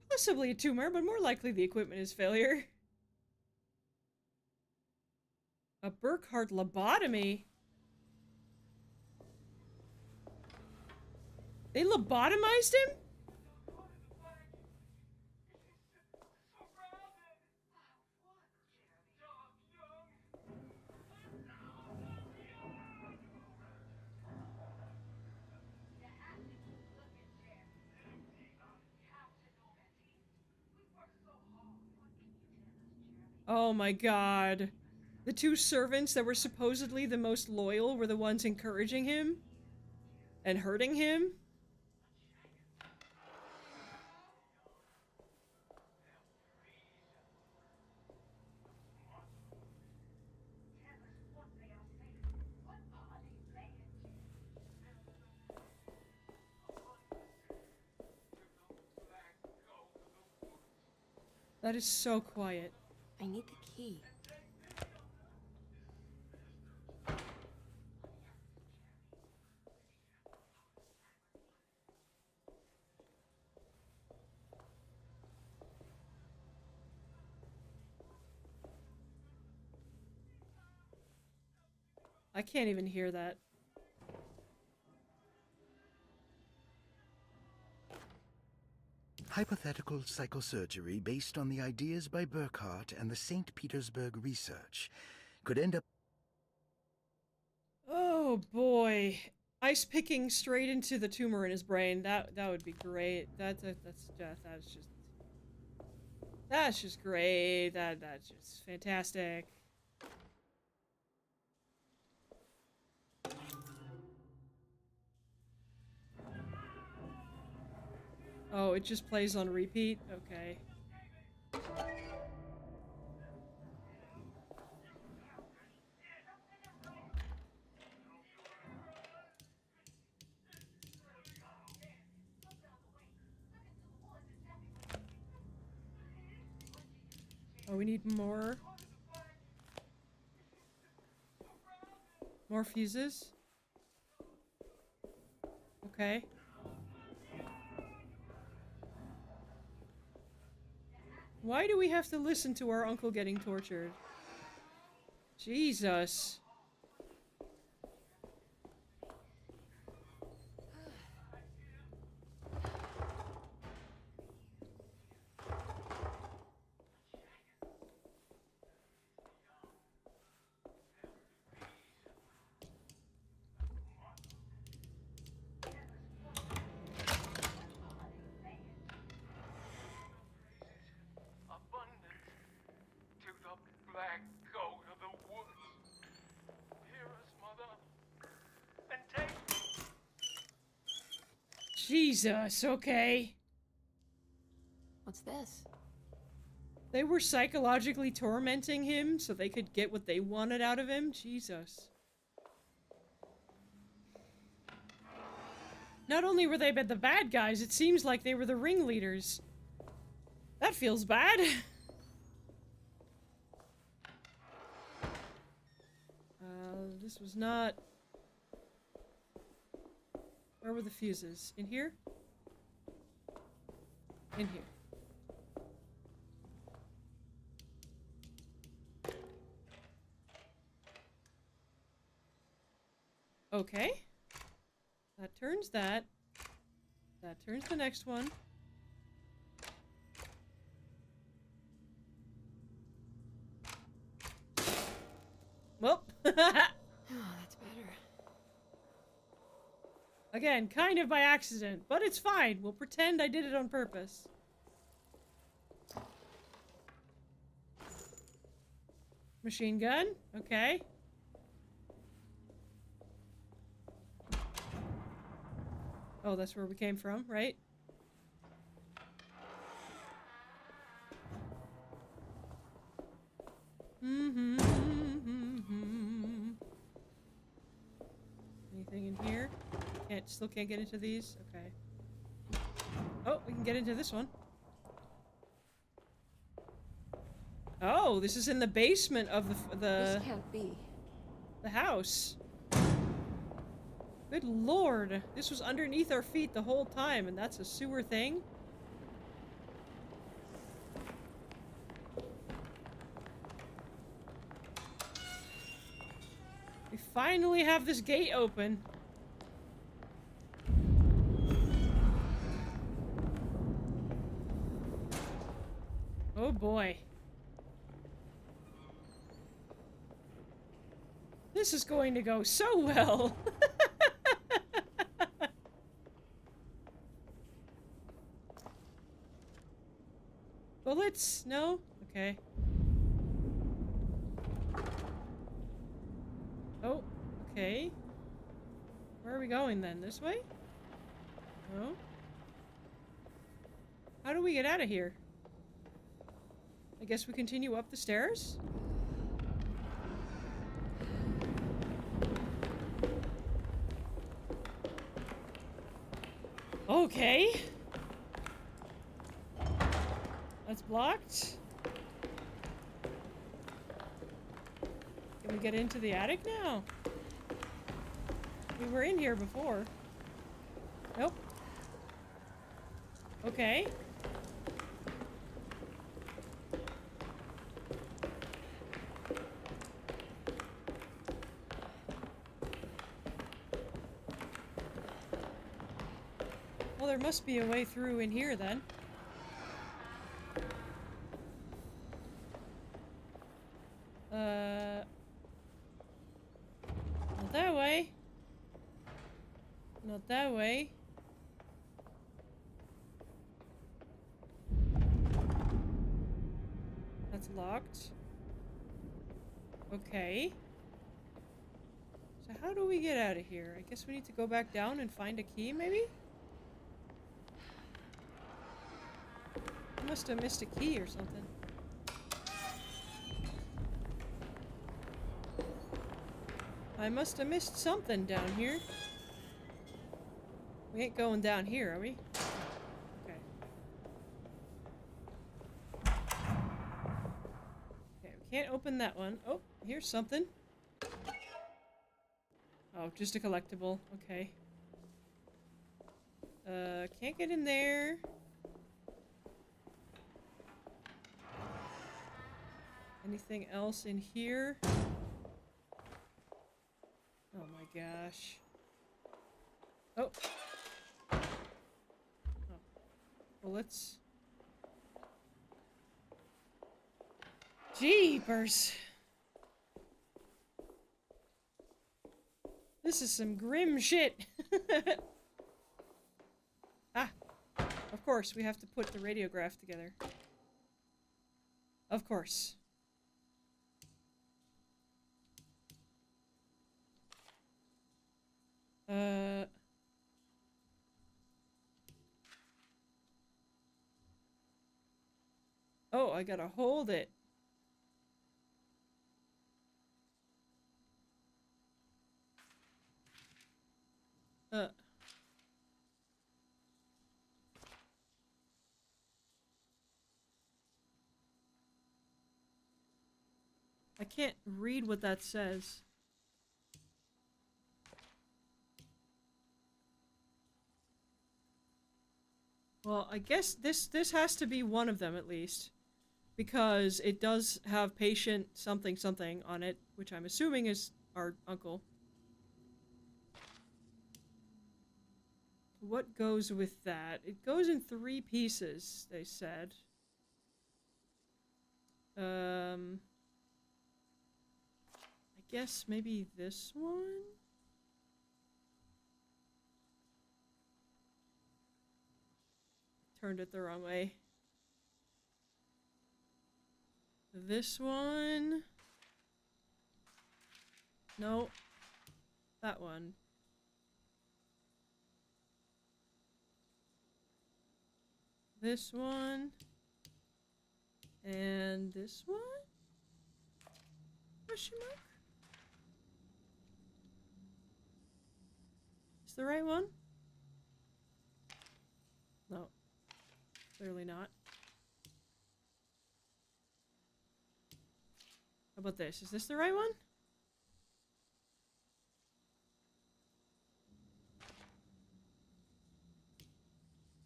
Possibly a tumor, but more likely the equipment is failure. A Burkhart lobotomy? They lobotomized him? Oh my god. The 2 servants that were supposedly the most loyal were the ones encouraging him and hurting him? That is so quiet. I need the key. I can't even hear that. Hypothetical psychosurgery based on the ideas by Burkhart and the St. Petersburg research could end up... Oh boy. Ice picking straight into the tumor in his brain. That would be great. That's just great. That's just fantastic. Oh, it just plays on repeat? Okay. Oh, we need more. More fuses? Okay. Why do we have to listen to our uncle getting tortured? Jesus. Jesus, okay. What's this? They were psychologically tormenting him so they could get what they wanted out of him? Jesus. Not only were they the bad guys, it seems like they were the ringleaders. That feels bad. This was not... Where were the fuses? In here? In here. Okay. That turns that. That turns the next one. Well. Oh, that's better. Again, kind of by accident, but it's fine. We'll pretend I did it on purpose. Machine gun? Okay. Oh, that's where we came from, right? Anything in here? Still can't get into these? Okay. Oh, we can get into this one. Oh, this is in the basement of the This can't be. the house. Good lord. This was underneath our feet the whole time, and that's a sewer thing? We finally have this gate open. Oh boy. This is going to go so well. Bullets? No? Okay. Oh, okay. Where are we going then? This way? No? How do we get out of here? I guess we continue up the stairs? Okay. That's blocked. Can we get into the attic now? We were in here before. Nope. Okay. Well, there must be a way through in here then. Not that way. Not that way. That's locked. Okay. So how do we get out of here? I guess we need to go back down and find a key, maybe? I must have missed a key or something. I must have missed something down here. We ain't going down here, are we? Okay. Okay, we can't open that one. Oh, here's something. Oh, just a collectible. Okay. Can't get in there. Anything else in here? Oh my gosh. Oh. Oh. Bullets. Jeepers. This is some grim shit. Ah. Of course, we have to put the radiograph together. Of course. Oh, I gotta hold it. I can't read what that says. Well, I guess this has to be one of them at least. Because it does have patient something something on it, which I'm assuming is our uncle. What goes with that? It goes in 3 pieces, they said. I guess maybe this one? Turned it the wrong way. This one? No. That one. This one. And this one? Question mark? Is the right one? No. Clearly not. How about this? Is this the right one?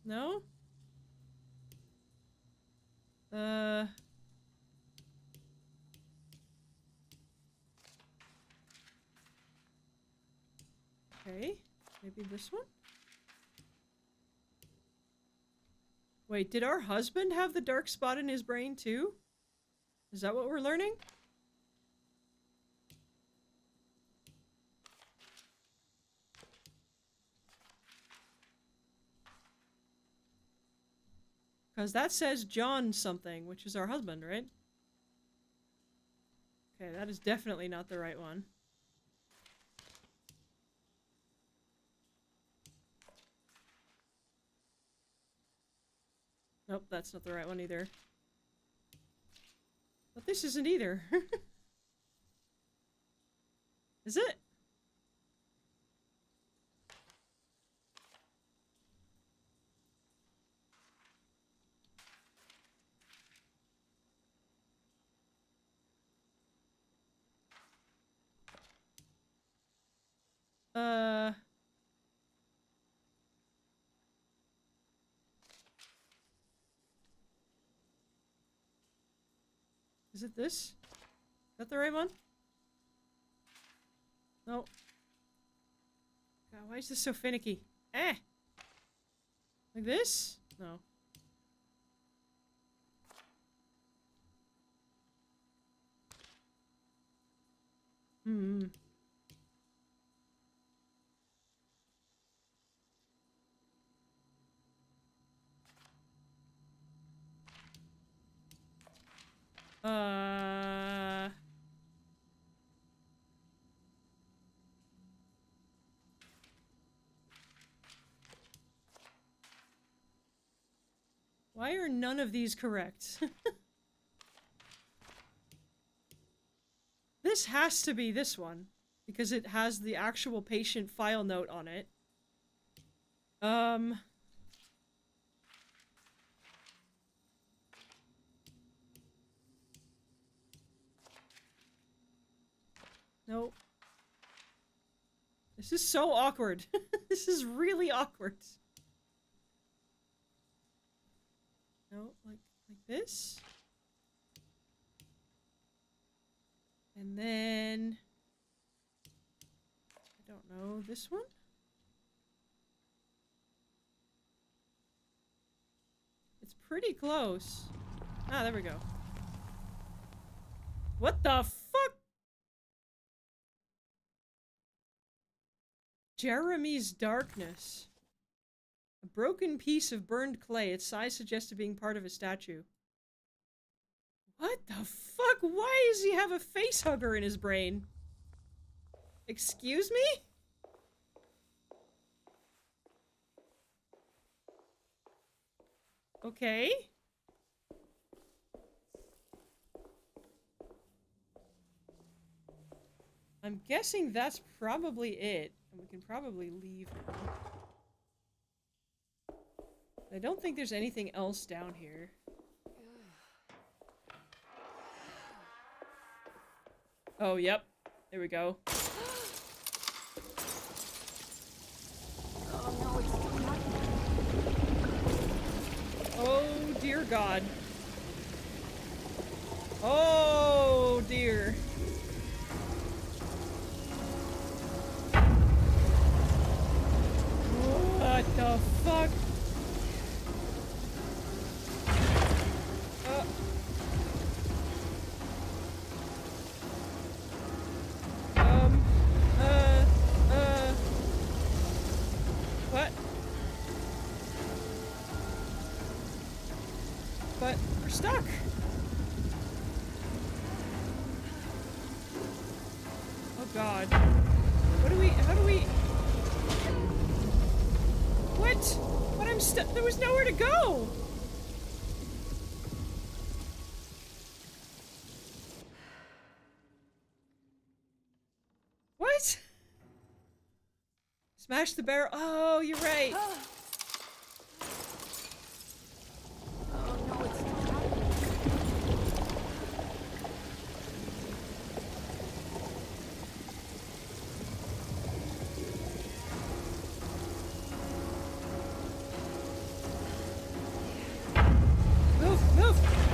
No? Okay. Maybe this one? Wait, did our husband have the dark spot in his brain too? Is that what we're learning? Because that says John something, which is our husband, right? Okay, that is definitely not the right one. Nope, that's not the right one either. But this isn't either. Is it? Is it this? Is that the right one? No. God, why is this so finicky? Eh! Like this? No. Hmm. Why are none of these correct? This has to be this one. Because it has the actual patient file note on it. Nope. This is so awkward. This is really awkward. No, like this? And then... I don't know, this one? It's pretty close. Ah, there we go. What the fuck? Jeremy's Darkness. A broken piece of burned clay. Its size suggests it being part of a statue. What the fuck? Why does he have a face hugger in his brain? Excuse me? Okay. I'm guessing that's probably it. And we can probably leave now. I don't think there's anything else down here. Oh, yep. There we go. Oh no, it's still not. Oh, dear God. Oh, dear. What the fuck? What? But we're stuck. Oh God. How do we? What? But I'm stuck. There was nowhere to go. What? Smash the barrel. Oh, you're right. Move.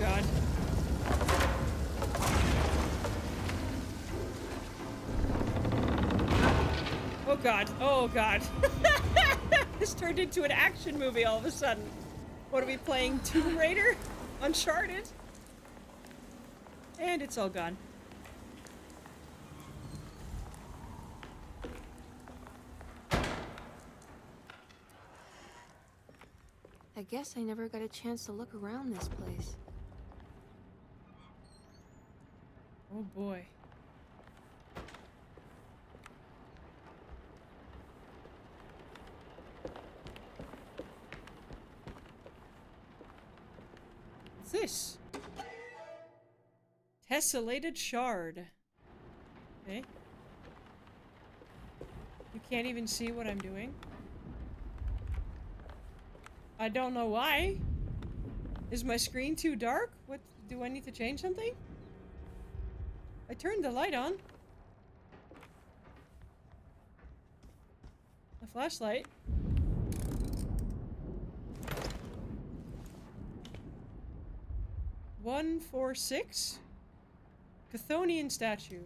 God. Oh God. Oh God. This turned into an action movie all of a sudden. What are we playing? Tomb Raider? Uncharted? And it's all gone. I guess I never got a chance to look around this place. Oh boy. What's this? Tessellated shard. Okay. You can't even see what I'm doing. I don't know why. Is my screen too dark? What, do I need to change something? I turned the light on. The flashlight. One, 4, 6. Chthonian statue.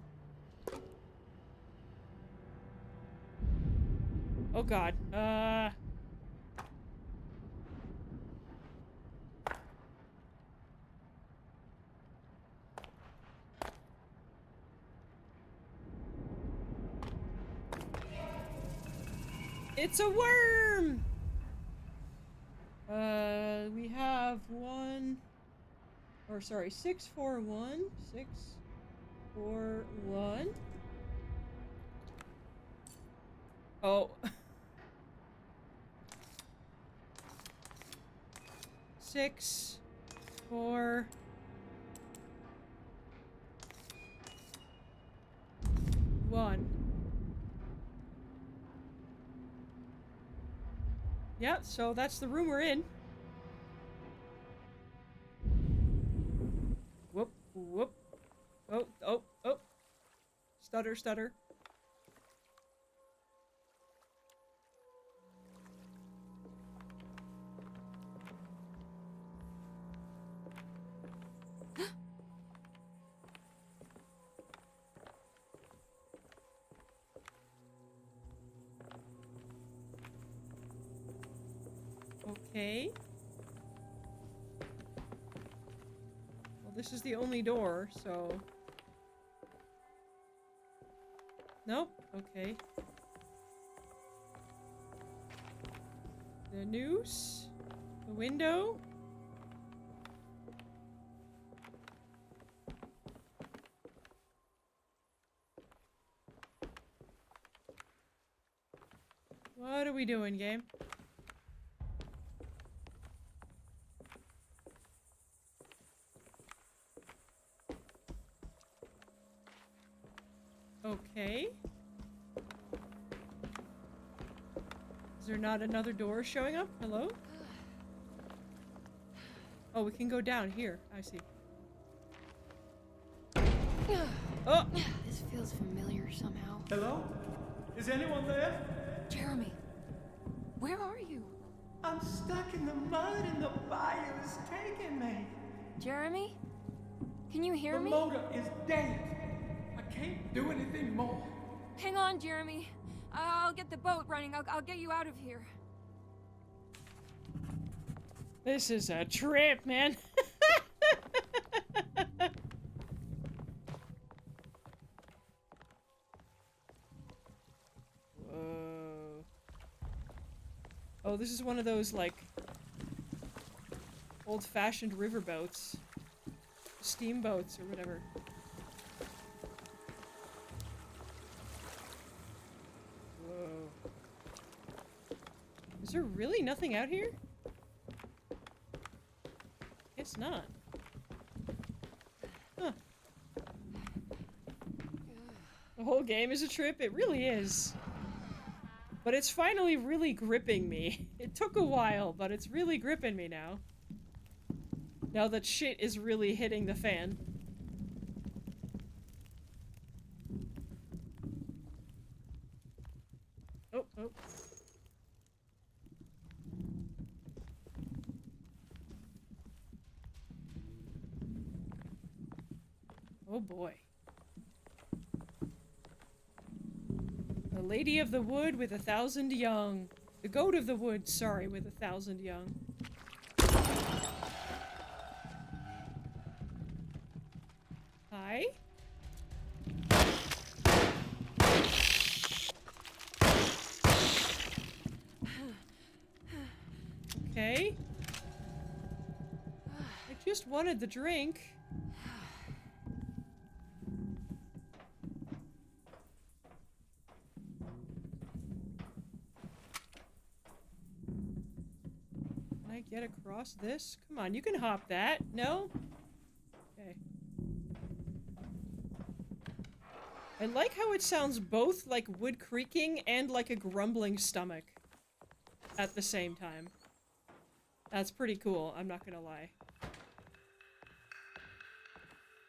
Oh God. It's a worm! We have 641. 641. Oh. 6, 4. 1. Yeah, so that's the room we're in. Whoop, whoop. Oh. Stutter. Okay. Well, this is the only door, so... Nope. Okay. The noose. The window. What are we doing, game? Okay. Is there not another door showing up? Hello? Oh, we can go down here. I see. Oh! This feels familiar somehow. Hello? Is anyone there? Jeremy, where are you? I'm stuck in the mud and the bayou's taking me. Jeremy? Can you hear The me? motor is dead. I can't do anything more. Hang on, Jeremy. I'll get the boat running. I'll get you out of here. This is a trip, man. Whoa. Oh, this is one of those, like, old-fashioned riverboats. Steamboats or whatever. Whoa. Is there really nothing out here? Guess not. Huh. The whole game is a trip? It really is. But it's finally really gripping me. It took a while, but it's really gripping me now. Now that shit is really hitting the fan. Oh, oh. Oh boy. The Lady of the Wood with 1,000 young. The Goat of the Wood, sorry, with 1,000 young. Hi? Okay. I just wanted the drink. Can I get across this? Come on, you can hop that. No? Okay. I like how it sounds both like wood creaking and like a grumbling stomach at the same time. That's pretty cool, I'm not gonna lie.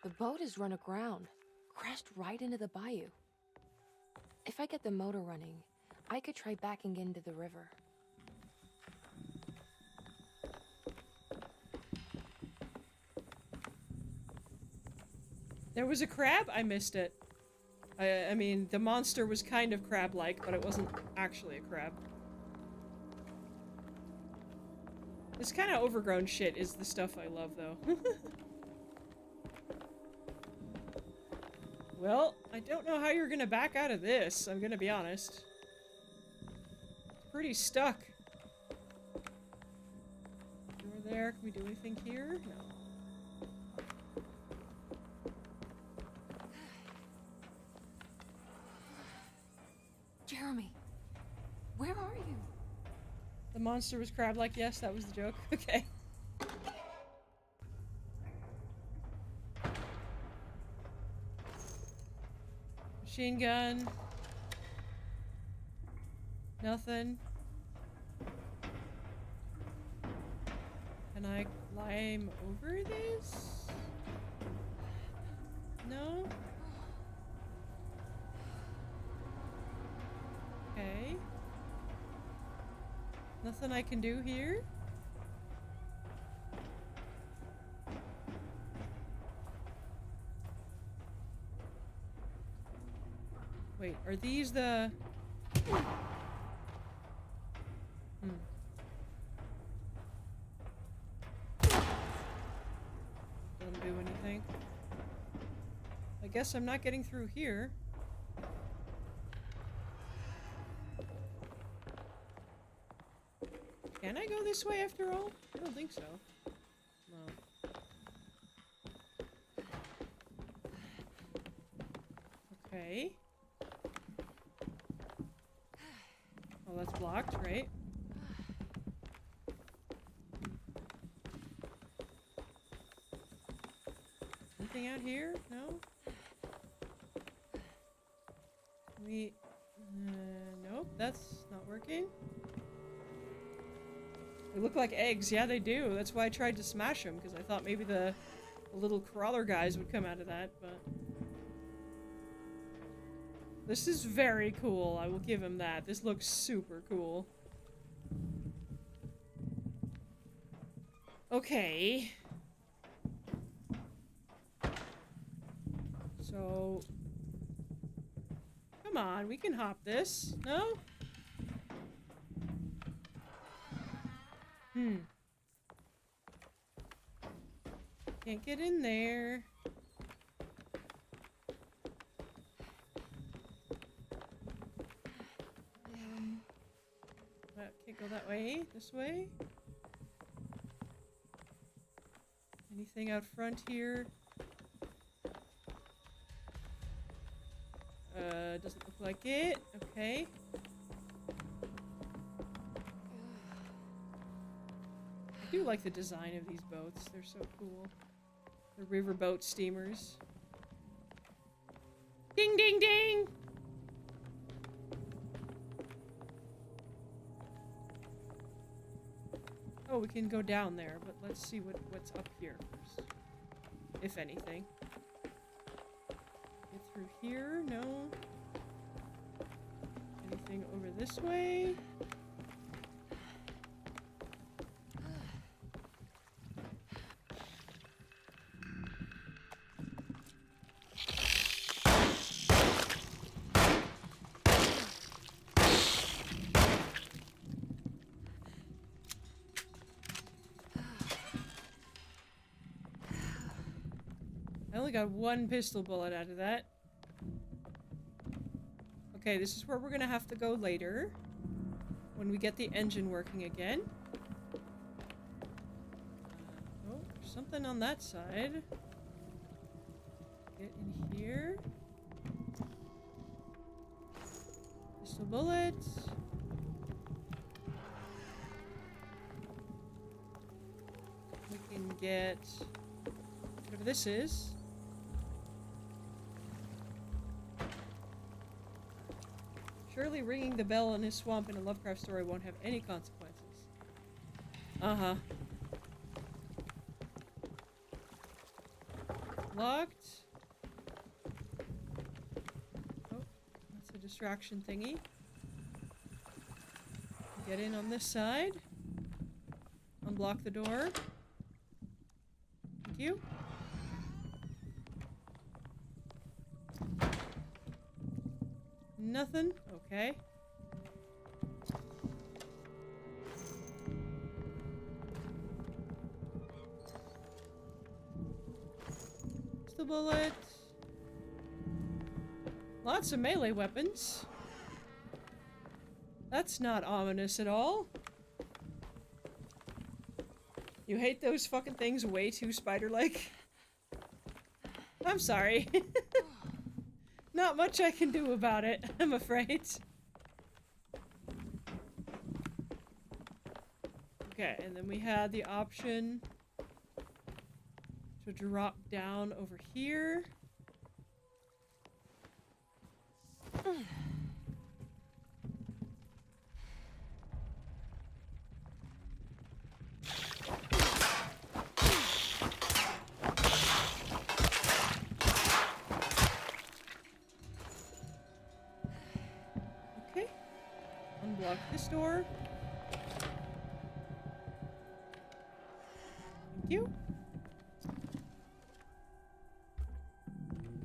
The boat is run aground, crashed right into the bayou. If I get the motor running, I could try backing into the river. There was a crab? I missed it. I mean, the monster was kind of crab-like, but it wasn't actually a crab. This kind of overgrown shit is the stuff I love, though. Well, I don't know how you're gonna back out of this, I'm gonna be honest. It's pretty stuck. Over there, can we do anything here? No. Jeremy, where are you? The monster was crab-like, yes, that was the joke. Okay. Machine gun. Nothing. Can I climb over this? No? Okay. Nothing I can do here? Wait, are these the... Doesn't do anything. I guess I'm not getting through here. Can I go this way after all? I don't think so. No. Okay. Well, that's blocked, right? Anything out here? No? Nope, that's not working. They look like eggs. Yeah, they do. That's why I tried to smash them, because I thought maybe the little crawler guys would come out of that, but... This is very cool. I will give him that. This looks super cool. Okay. So... Come on, we can hop this. No? Can't get in there. Can't go that way. This way. Anything out front here? Doesn't look like it. Okay. I do like the design of these boats. They're so cool. The riverboat steamers. Ding, ding, ding! Oh, we can go down there, but let's see what's up here first. If anything. Get through here? No. Anything over this way? I only got one pistol bullet out of that. Okay, this is where we're gonna have to go later. When we get the engine working again. Oh, there's something on that side. Get in here. Pistol bullets. We can get whatever this is. Surely ringing the bell in his swamp in a Lovecraft story won't have any consequences. Uh-huh. Locked. Oh, that's a distraction thingy. Get in on this side. Unblock the door. Thank you. Nothing? Okay. Pistol bullet. Lots of melee weapons. That's not ominous at all. You hate those fucking things way too spider-like? I'm sorry. Not much I can do about it, I'm afraid. Okay, and then we had the option to drop down over here. Unblock this door. Thank you.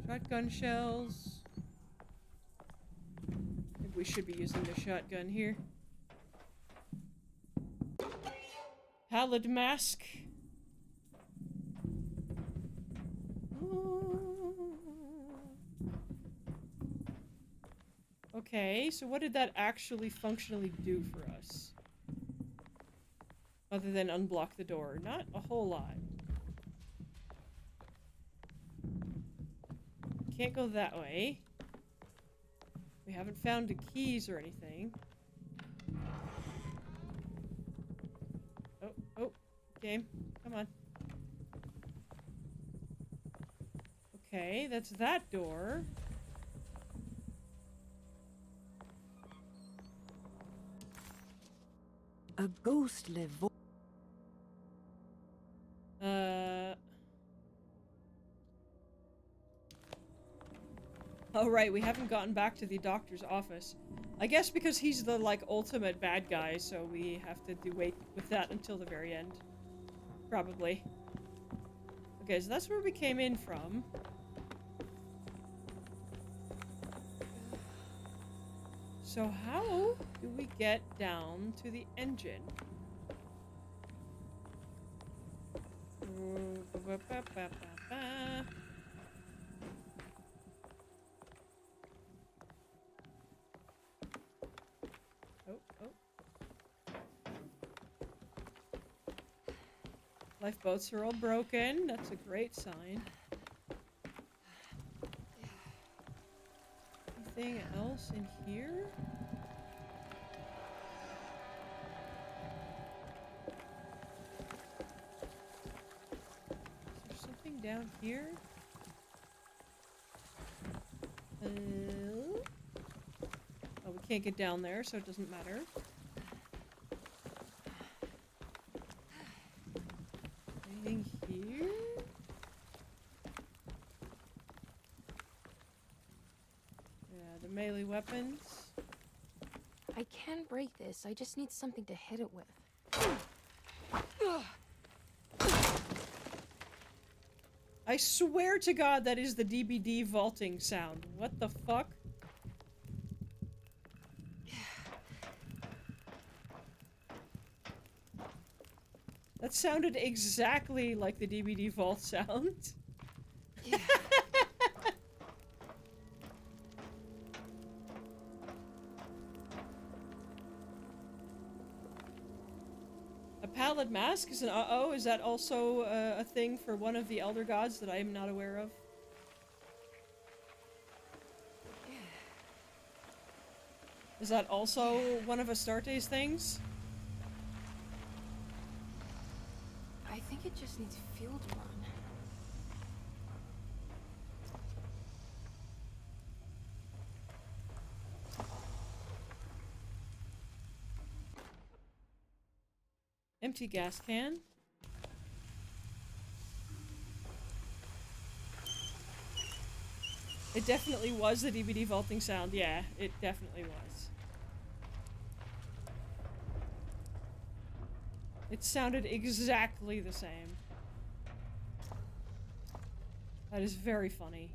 Shotgun shells. I think we should be using the shotgun here. Pallid mask. Okay, so what did that actually functionally do for us? Other than unblock the door. Not a whole lot. Can't go that way. We haven't found the keys or anything. Game, come on. Okay, that's that door. A ghostly voice. Oh right, we haven't gotten back to the doctor's office. I guess because he's the, like, ultimate bad guy, so we have to wait with that until the very end. Probably. Okay, so that's where we came in from. So how do we get down to the engine? Lifeboats are all broken. That's a great sign. Anything else in here? Is there something down here? Oh, we can't get down there, so it doesn't matter. Anything here? Yeah, the melee weapons. I can break this. I just need something to hit it with. I swear to God that is the DBD vaulting sound. What the fuck? That sounded exactly like the DBD vault sound. Yeah. A pallid mask is an uh-oh. Is that also a thing for one of the elder gods that I am not aware of? Is that also one of Astarte's things? I think it just needs fuel to run. Empty gas can. It definitely was the DBD vaulting sound. Yeah, it definitely was. It sounded exactly the same. That is very funny.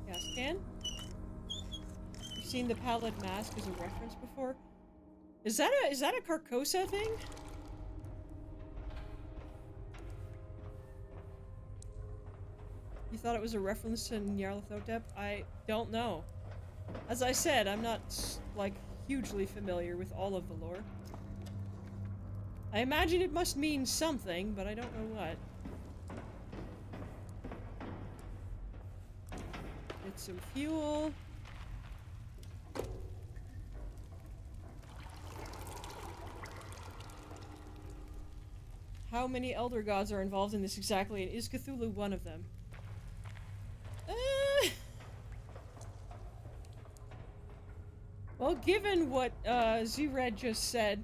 Gas can? You've seen the pallid mask as a reference before? Is that a Carcosa thing? You thought it was a reference to Nyarlathotep? I don't know. As I said, I'm not, like, hugely familiar with all of the lore. I imagine it must mean something, but I don't know what. Get some fuel. How many elder gods are involved in this exactly, and is Cthulhu one of them? Well, given what Z-Red just said,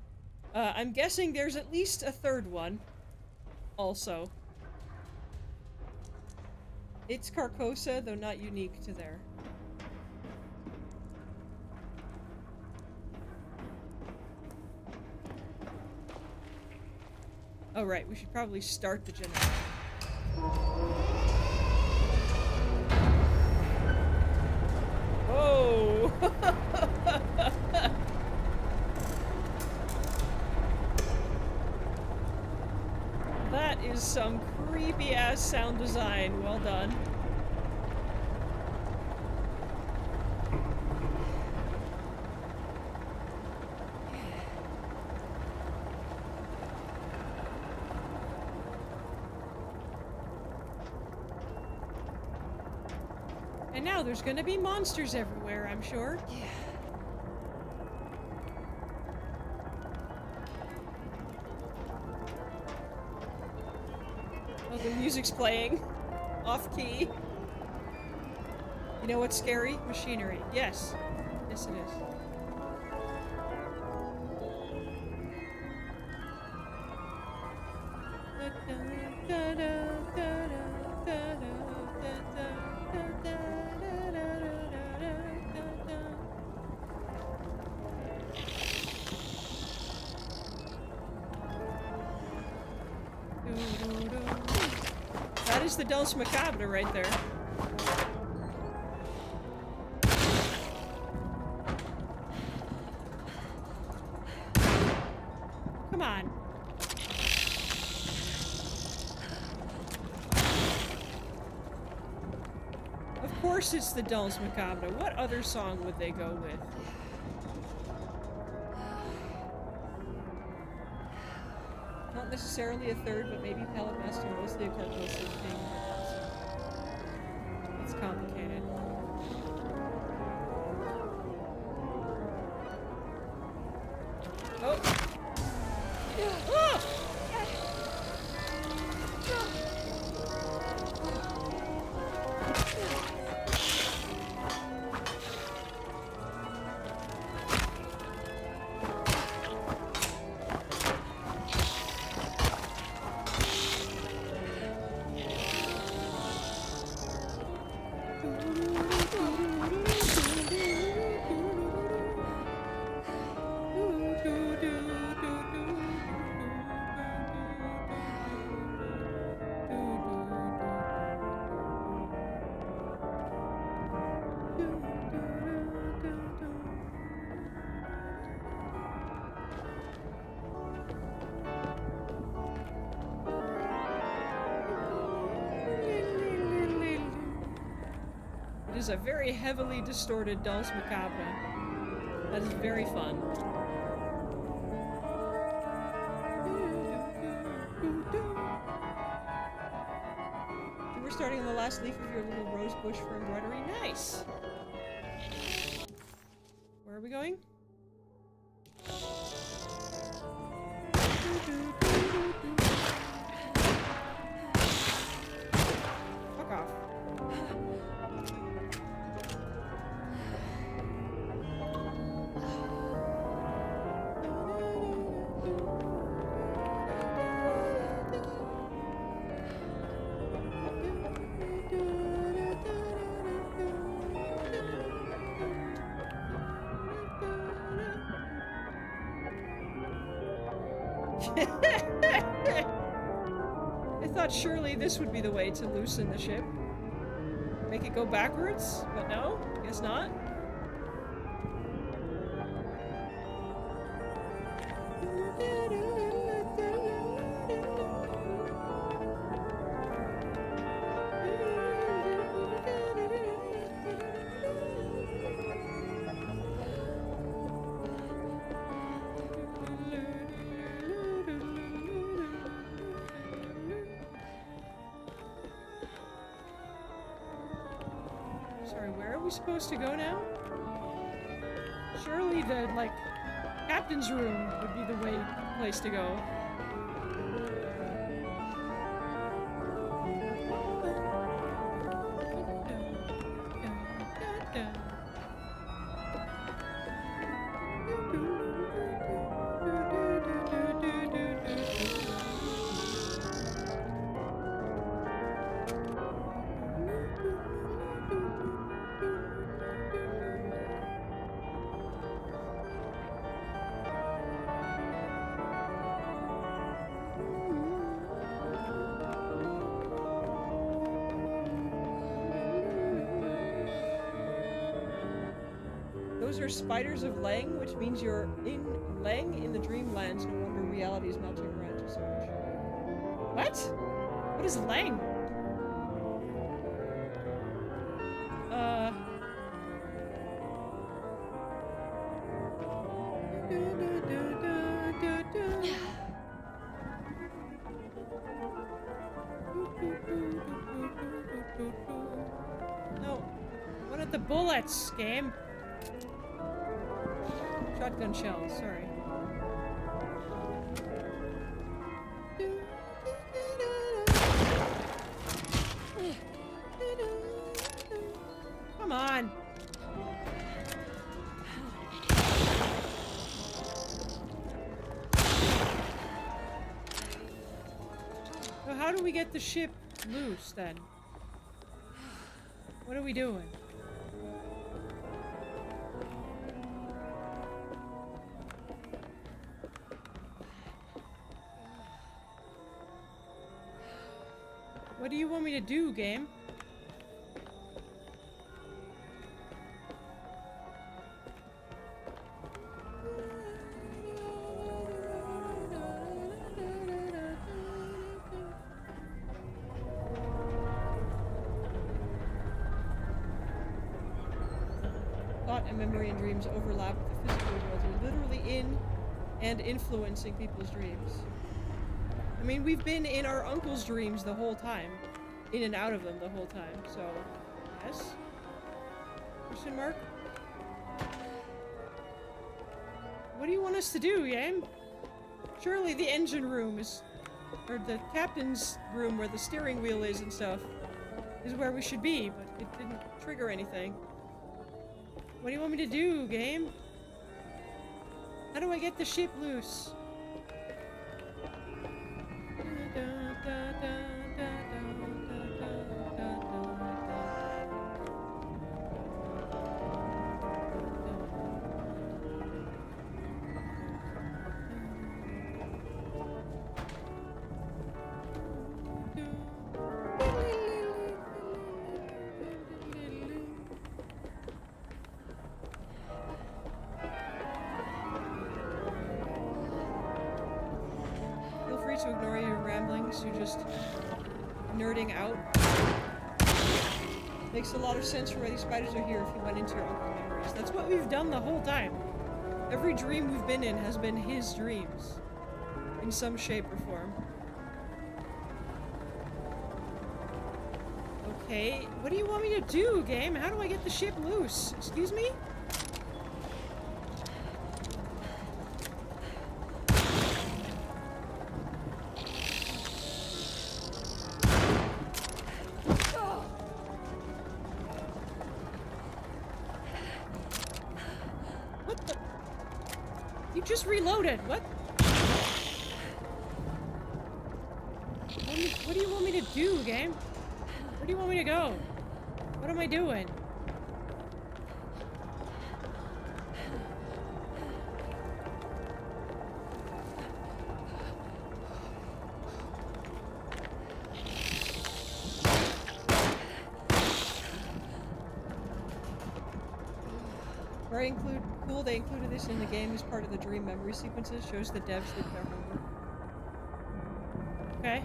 I'm guessing there's at least a third one. Also. It's Carcosa, though not unique to there. Oh right, we should probably start the generator. Whoa! That is some creepy ass sound design. Well done. And now there's gonna be monsters everywhere, I'm sure. Yeah. Oh, the music's playing. Off key. You know what's scary? Machinery. Yes. Yes, it is. That is the Danse Macabre right there. Come on. Of course it's the Danse Macabre. What other song would they go with? Not necessarily a third, but maybe Palabast, mostly a Carcosa thing. It's complicated. Oh! Oh! It is a very heavily distorted Danse Macabre. That is very fun. We're starting on the last leaf of your little rose bush for embroidery. Nice! Where are we going? Fuck off. I thought surely this would be the way to loosen the ship. Make it go backwards, but no, guess not. Sorry, where are we supposed to go now? Surely the, like, captain's room would be the place to go. Those are spiders of Lang, which means you're in Lang in the dreamlands. No wonder reality is melting around you so much. What? What is Lang? No. What are the bullets, game? Shotgun shells, sorry. how do we get the ship loose then? What are we doing? What do you want me to do, game? Thought and memory and dreams overlap with the physical world. You're literally in and influencing people's dreams. I mean, we've been in our uncle's dreams the whole time. In and out of them the whole time, so... Yes? Question mark? What do you want us to do, game? Surely the engine room is... or the captain's room where the steering wheel is and stuff is where we should be, but it didn't trigger anything. What do you want me to do, game? How do I get the ship loose? To ignore your ramblings, you're just nerding out. Makes a lot of sense for why these spiders are here if you went into your uncle's memories. That's what we've done the whole time. Every dream we've been in has been his dreams. In some shape or form. Okay, what do you want me to do, game? How do I get the ship loose? Excuse me? Just reloaded. What? What do you want me to do, game? Where do you want me to go? What am I doing? Very cool they included this in the game as part of the dream memory sequences. Shows the devs did their homework. Okay.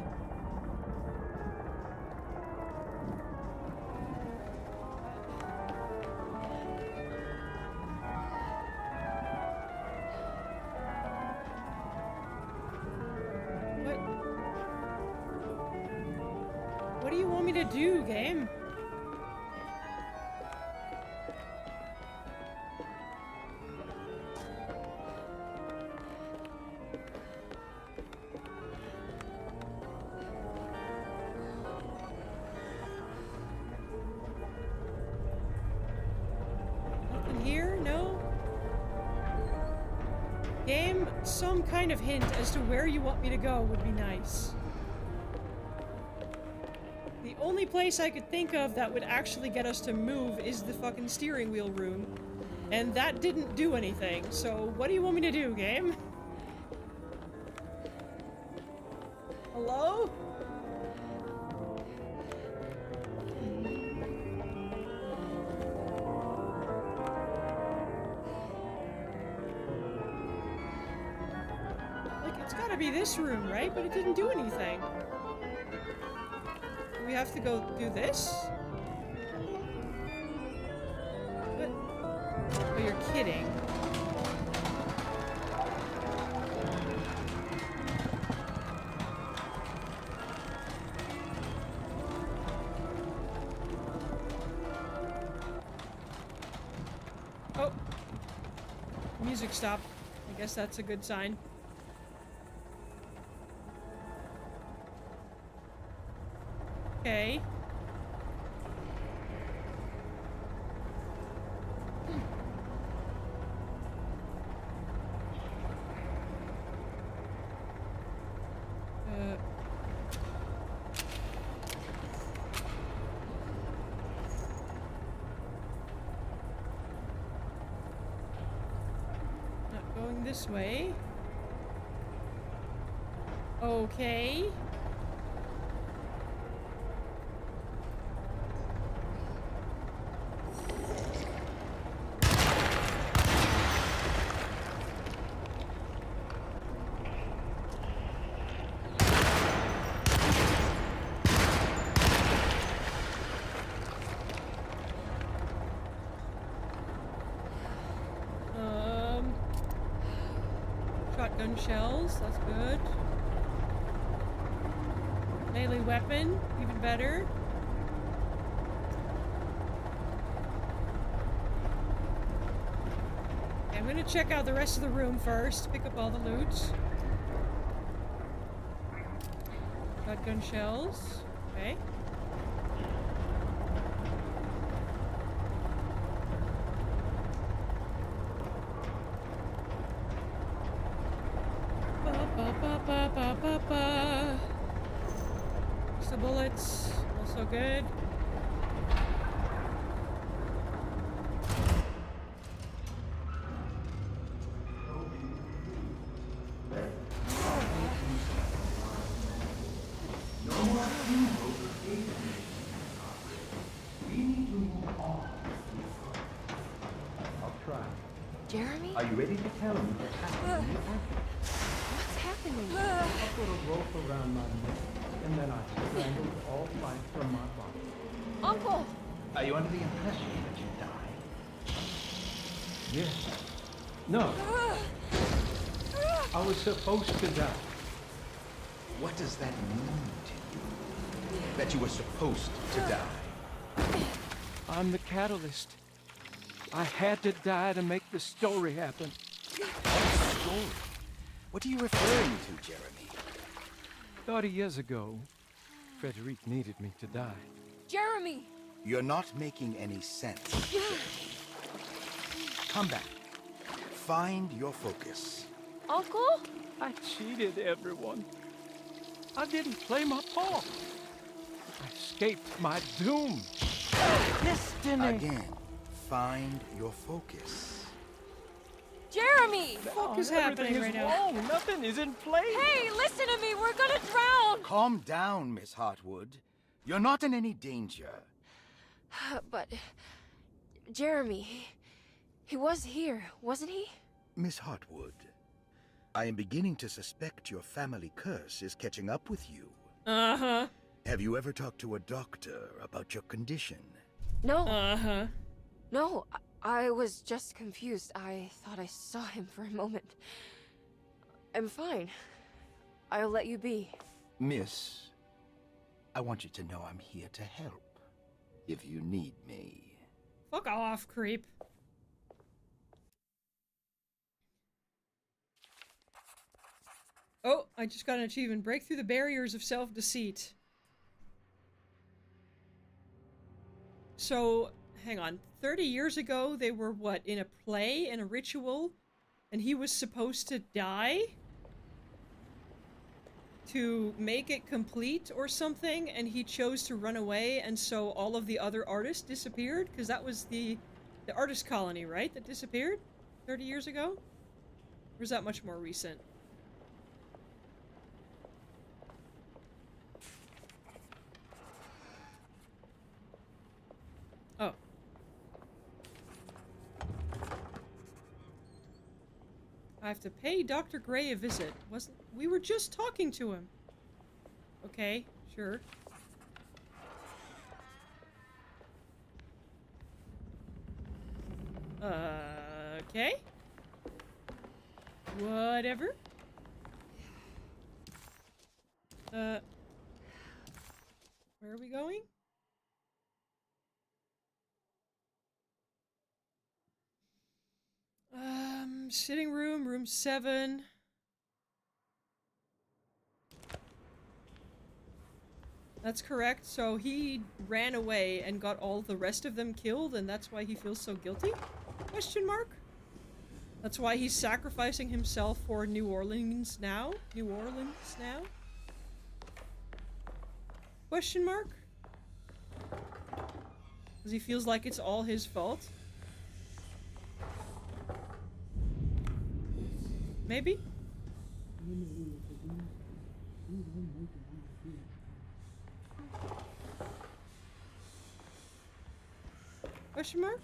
What do you want me to do, game? Some kind of hint as to where you want me to go would be nice. The only place I could think of that would actually get us to move is the fucking steering wheel room. And that didn't do anything, so what do you want me to do, game? Hello? Be this room, right? But it didn't do anything. We have to go do this? What? Oh, you're kidding. Oh. Music stopped. I guess that's a good sign. Okay. this way. Okay. Shotgun shells, that's good. Melee weapon, even better. Okay, I'm gonna check out the rest of the room first, pick up all the loot. Shotgun shells, okay. The bullets, also good. I'll try. Jeremy? Are you ready to tell me what's happening? What's happening? I put a rope around my neck, and then I strangled all life from my body. Uncle! Are you under the impression that you died? Yes. No. I was supposed to die. What does that mean to you? That you were supposed to die? I'm the catalyst. I had to die to make the story happen. What story? What are you referring to, Jeremy? 30 years ago, Frederic needed me to die. Jeremy! You're not making any sense. Come back. Find your focus. Uncle? I cheated everyone. I didn't play my part. I escaped my doom. Destiny. Again, find your focus. Jeremy! What the fuck is happening right now? Wrong. Nothing is in play. Hey, listen to me! We're gonna drown! Calm down, Miss Hartwood. You're not in any danger. But... Jeremy... He was here, wasn't he? Miss Hartwood, I am beginning to suspect your family curse is catching up with you. Uh-huh. Have you ever talked to a doctor about your condition? No. Uh-huh. No, I was just confused. I thought I saw him for a moment. I'm fine. I'll let you be. Miss, I want you to know I'm here to help. If you need me. Fuck off, creep. Oh, I just got an achievement. Break through the barriers of self-deceit. So, hang on. 30 years ago, they were, what, in a play, in a ritual? And he was supposed to die? To make it complete or something? And he chose to run away, and so all of the other artists disappeared? Because that was the artist colony, right? That disappeared? 30 years ago? Or is that much more recent? Oh. I have to pay Dr. Gray a visit. We were just talking to him. Okay, sure. Okay. Whatever. Where are we going? Sitting room, room 7. That's correct. So he ran away and got all the rest of them killed, and that's why he feels so guilty? Question mark? That's why he's sacrificing himself for New Orleans now? New Orleans now? Question mark? Because he feels like it's all his fault? maybe? Question mark?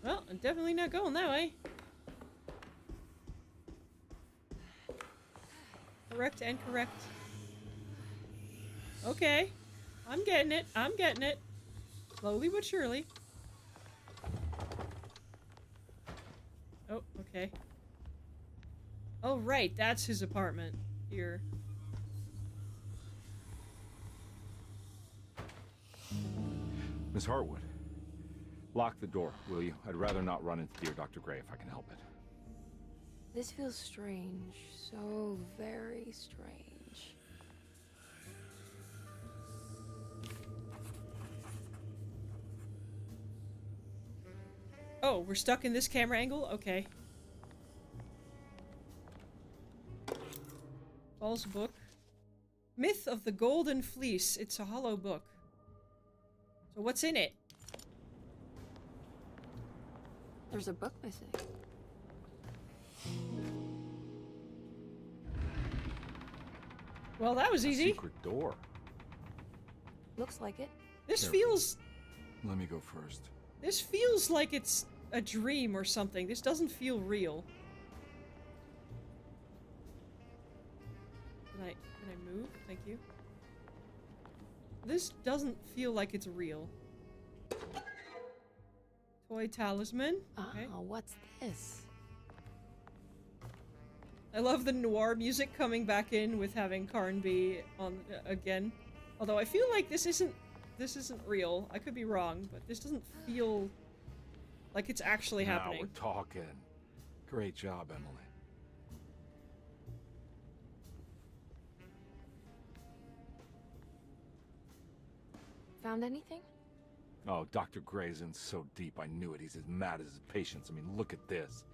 Well, I'm definitely not going that way. Correct and correct. Okay. I'm getting it. I'm getting it. Slowly but surely. Oh, okay. Oh, right. That's his apartment. Here. Miss Hartwood, lock the door, will you? I'd rather not run into dear Dr. Gray if I can help it. This feels strange. So very strange. Oh, we're stuck in this camera angle? Okay. False book. Myth of the Golden Fleece. It's a hollow book. So what's in it? There's a book missing. Well, that was easy. Secret door. Looks like it. This There. feels... Let me go first. This feels like it's a dream or something. This doesn't feel real. Can I move? Thank you. This doesn't feel like it's real. Toy talisman. Okay. Oh, what's this? I love the noir music coming back in with having Carnby on again. Although I feel like this isn't real. I could be wrong, but this doesn't feel like it's actually happening. Now we're talking. Great job, Emily. Found anything? Oh, Dr. Gray's in so deep, I knew it. He's as mad as his patients. I mean, look at this.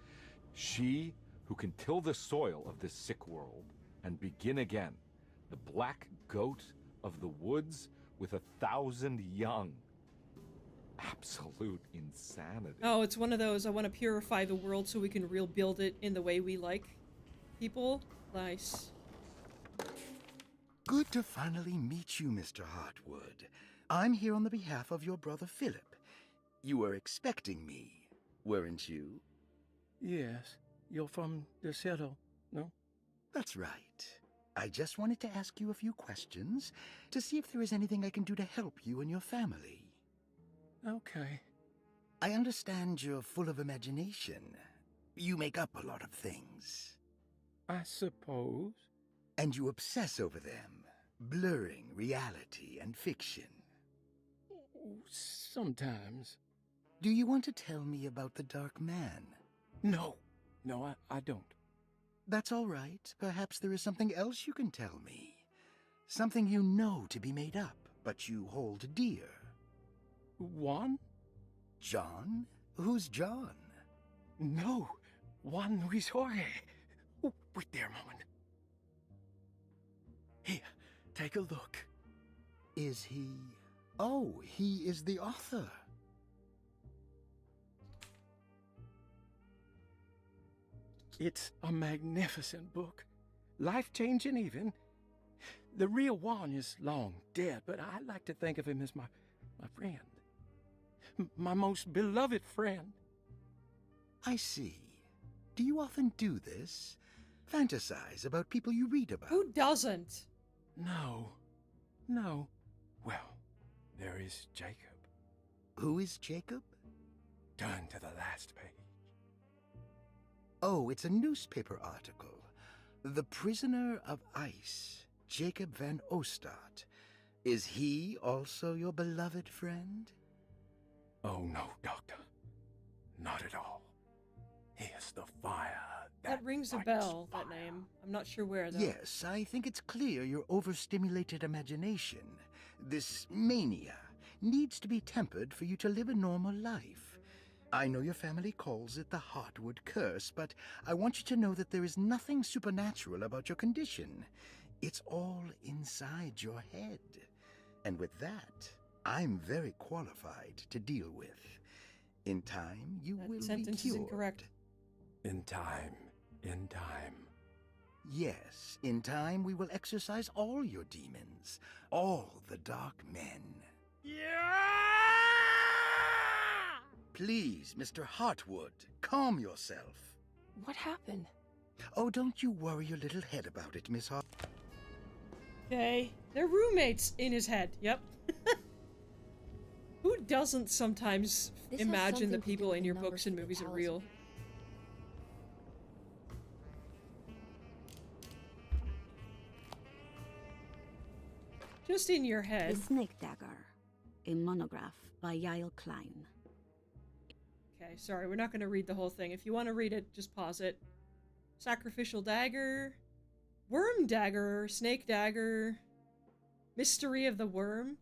She who can till the soil of this sick world and begin again, the black goat of the woods with 1,000 young. Absolute insanity. Oh, it's one of those, I want to purify the world so we can rebuild it in the way we like. People? Nice. Good to finally meet you, Mr. Hartwood. I'm here on the behalf of your brother Philip. You were expecting me, weren't you? Yes. You're from the Seattle, no? That's right. I just wanted to ask you a few questions to see if there is anything I can do to help you and your family. Okay. I understand you're full of imagination. You make up a lot of things. I suppose. And you obsess over them, blurring reality and fiction. Sometimes. Do you want to tell me about the Dark Man? No. No, I don't. That's all right. Perhaps there is something else you can tell me. Something you know to be made up, but you hold dear. Juan? John? Who's John? No. Juan Luis Jorge. Oh, wait there a moment. Here, take a look. Is he... Oh, he is the author. It's a magnificent book. Life-changing even. The real Juan is long dead, but I like to think of him as my friend. My most beloved friend. I see. Do you often do this? Fantasize about people you read about? Who doesn't? No. No. Well, there is Jacob. Who is Jacob? Turn to the last page. Oh, it's a newspaper article. The Prisoner of Ice, Jacob van Ostad. Is he also your beloved friend? Oh, no, Doctor. Not at all. He is the fire That rings a bell, that name. I'm not sure where, though. Yes, I think it's clear your overstimulated imagination, this mania, needs to be tempered for you to live a normal life. I know your family calls it the Hartwood curse, but I want you to know that there is nothing supernatural about your condition. It's all inside your head. And with that, I'm very qualified to deal with. In time, you will be cured. Sentence is incorrect. In time. In time. Yes, in time we will exorcise all your demons, all the dark men. Please, Mr. Hartwood, calm yourself. What happened? Oh, don't you worry your little head about it, Miss Hart. Okay. They're roommates in his head. Yep. Who doesn't sometimes This has imagine the something to do people with in the your numbers books and for the movies are talisman. real? Just in your head. The Snake Dagger, a monograph by Yael Klein. Okay, sorry, we're not going to read the whole thing. If you want to read it, just pause it. Sacrificial dagger, worm dagger, snake dagger, mystery of the worm.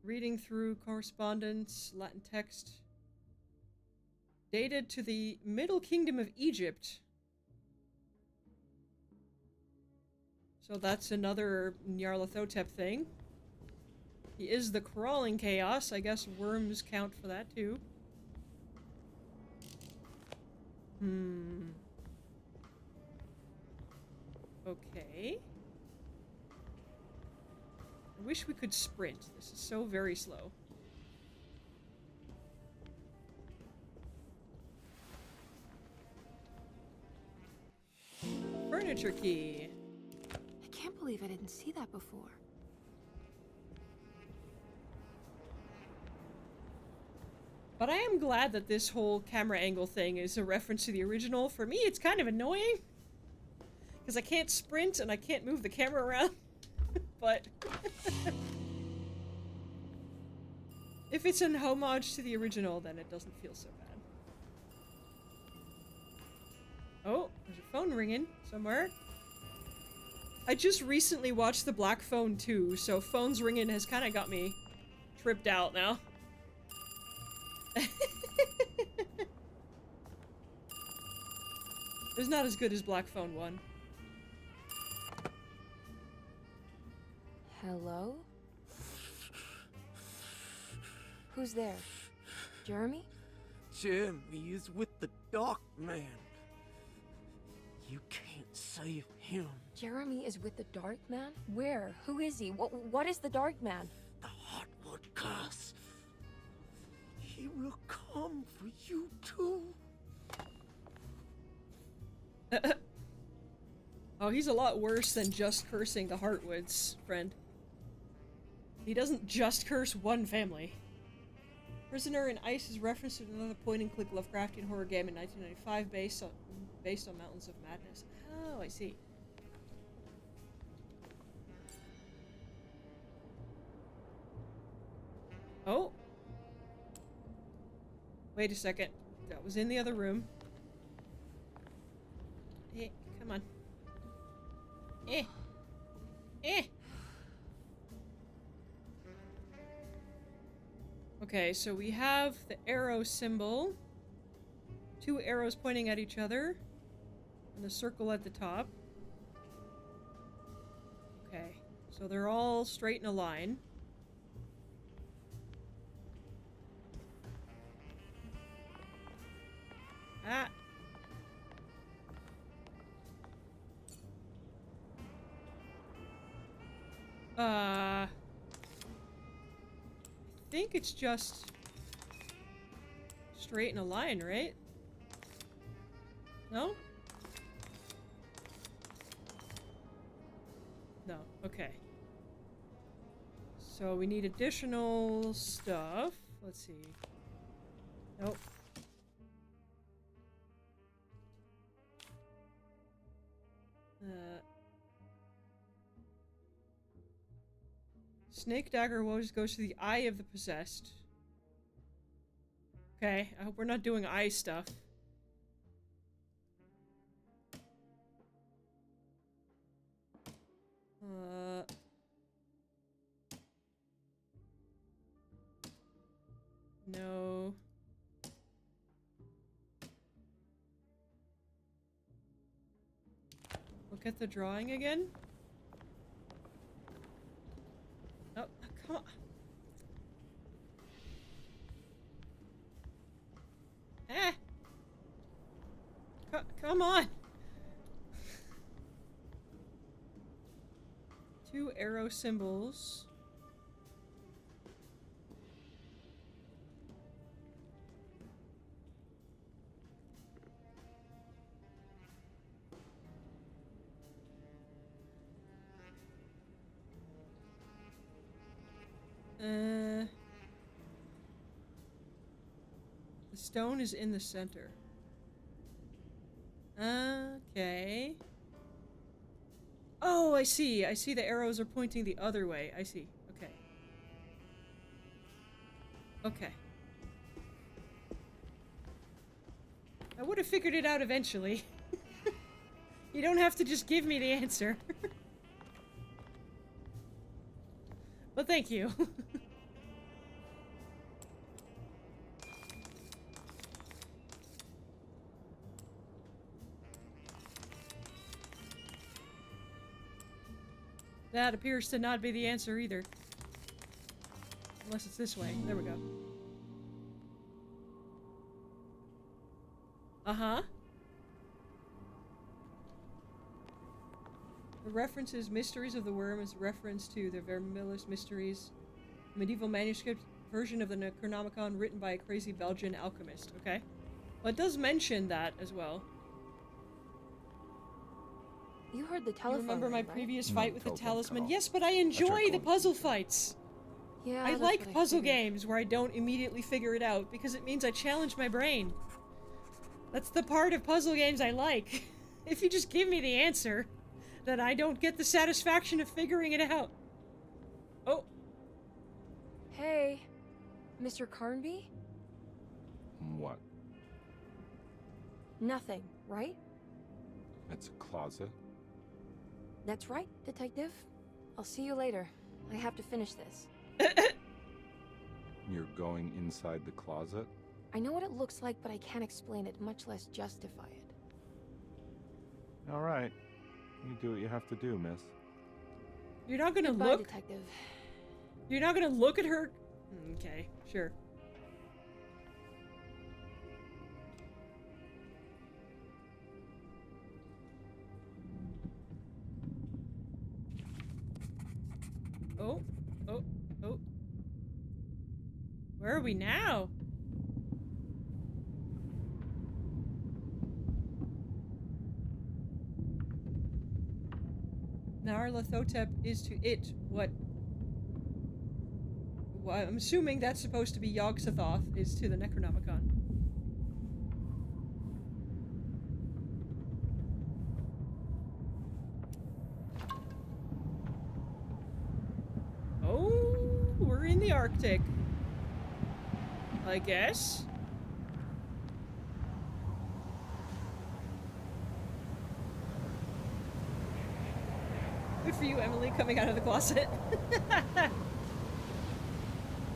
Reading through correspondence, Latin text. Dated to the Middle Kingdom of Egypt. So that's another Nyarlathotep thing. He is the crawling chaos. I guess worms count for that too. Okay. I wish we could sprint. This is so very slow. Furniture key. I can't believe I didn't see that before. But I am glad that this whole camera angle thing is a reference to the original. For me, it's kind of annoying. Because I can't sprint and I can't move the camera around. But... if it's an homage to the original, then it doesn't feel so bad. Oh, there's a phone ringing somewhere. I just recently watched The Black Phone 2, so phones ringing has kind of got me tripped out now. It's not as good as Black Phone 1. Hello? Who's there? Jeremy? Jeremy is with the Dark Man. You can't save him. Jeremy is with the Dark Man? Where? Who is he? What is the Dark Man? The Heartwood curse. He will come for you too. Oh, he's a lot worse than just cursing the Heartwoods, friend. He doesn't just curse one family. Prisoner in Ice is referenced to another point-and-click Lovecraftian horror game in 1995 based on Mountains of Madness. Oh, I see. Oh. Wait a second. That was in the other room. Eh, come on. Eh. Eh. Okay, so we have the arrow symbol. Two arrows pointing at each other. And a circle at the top. Okay, so they're all straight in a line. Ah. I think it's just straight in a line, right? No? No, okay. So we need additional stuff. Let's see. Nope. Snake dagger always goes to the eye of the possessed. Okay, I hope we're not doing eye stuff. No. Look at the drawing again. Oh, come on. come on. 2 arrow symbols. The stone is in the center. Okay. Oh, I see. I see the arrows are pointing the other way. I see. Okay. Okay. I would have figured it out eventually. You don't have to just give me the answer. Well, thank you. That appears to not be the answer either. Unless it's this way. There we go. Uh-huh. The references Mysteries of the Worm is a reference to the Vermilius Mysteries, a medieval manuscript version of the Necronomicon written by a crazy Belgian alchemist. Okay. Well, it does mention that as well. You heard the telephone. You remember my ring, right? previous fight with the talisman? call. Yes, but I enjoy the puzzle fights. Yeah, I that's like what I puzzle figured. games where I don't immediately figure it out because it means I challenge my brain. That's the part of puzzle games I like. If you just give me the answer, then I don't get the satisfaction of figuring it out. Oh. Hey, Mr. Carnby? What? Nothing, right? It's a closet? That's right, Detective. I'll see you later. I have to finish this. You're going inside the closet? I know what it looks like, but I can't explain it, much less justify it. All right. You do what you have to do, miss. You're not gonna Goodbye, look. Detective. You're not gonna look at her. Okay, sure. Oh, oh, oh. Where are we now? Nyarlathotep is to it what... Well, I'm assuming that's supposed to be Yog-Sothoth is to the Necronomicon. Oh, we're in the Arctic. I guess. Good for you, Emily, coming out of the closet.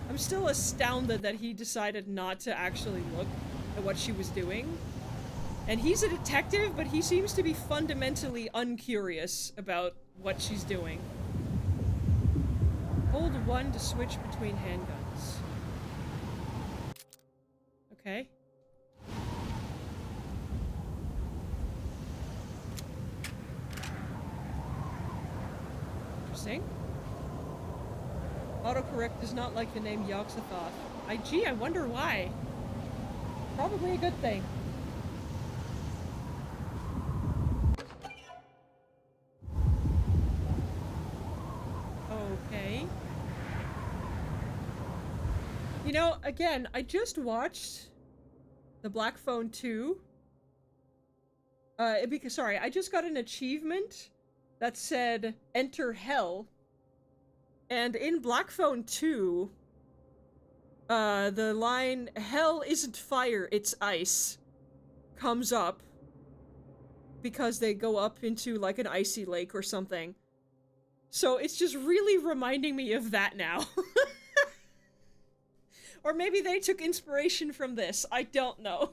I'm still astounded that he decided not to actually look at what she was doing. And he's a detective, but he seems to be fundamentally uncurious about what she's doing. Hold 1 to switch between handguns. Okay. Interesting. Autocorrect does not like the name Yog-Sothoth. Gee, I wonder why. Probably a good thing. Okay. You know, again, I just watched the Black Phone 2. Sorry, I just got an achievement that said, enter hell. And in Black Phone 2, the line, hell isn't fire, it's ice, comes up. Because they go up into, like, an icy lake or something. So it's just really reminding me of that now. Or maybe they took inspiration from this. I don't know.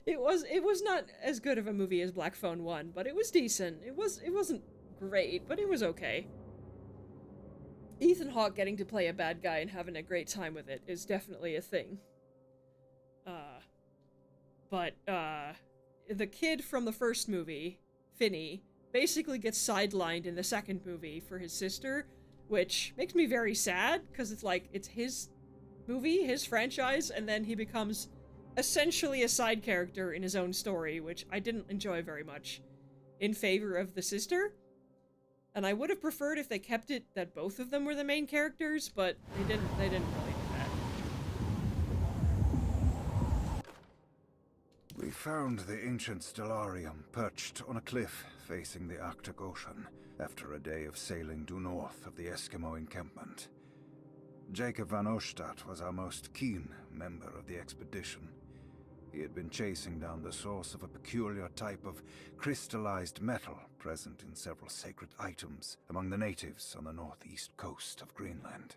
It was not as good of a movie as Black Phone 1, but it was decent. It wasn't great, but it was okay. Ethan Hawke getting to play a bad guy and having a great time with it is definitely a thing. but the kid from the first movie, Finney, basically gets sidelined in the second movie for his sister, which makes me very sad, because it's like, it's his movie, his franchise, and then he becomes essentially a side character in his own story, which I didn't enjoy very much, in favor of the sister. And I would have preferred if they kept it that both of them were the main characters, but they didn't really do that. We found the ancient stellarium perched on a cliff facing the Arctic Ocean after a day of sailing due north of the Eskimo encampment. Jacob van Oostad was our most keen member of the expedition. He had been chasing down the source of a peculiar type of crystallized metal present in several sacred items among the natives on the northeast coast of Greenland.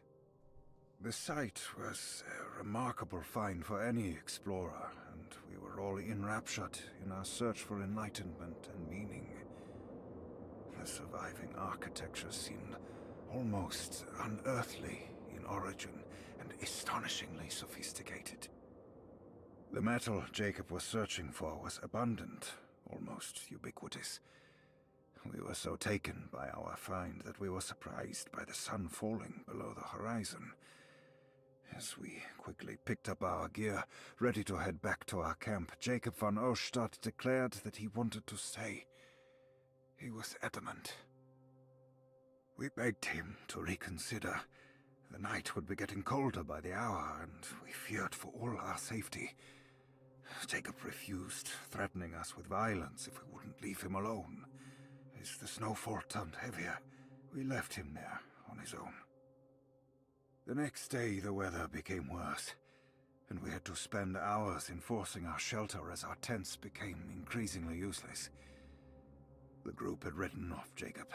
The site was a remarkable find for any explorer, and we were all enraptured in our search for enlightenment and meaning. The surviving architecture seemed almost unearthly in origin and astonishingly sophisticated. The metal Jacob was searching for was abundant, almost ubiquitous. We were so taken by our find that we were surprised by the sun falling below the horizon. As we quickly picked up our gear, ready to head back to our camp, Jacob van Oostad declared that he wanted to stay. He was adamant. We begged him to reconsider. The night would be getting colder by the hour, and we feared for all our safety. Jacob refused, threatening us with violence if we wouldn't leave him alone. As the snowfall turned heavier, we left him there on his own. The next day, the weather became worse, and we had to spend hours enforcing our shelter as our tents became increasingly useless. The group had written off Jacob,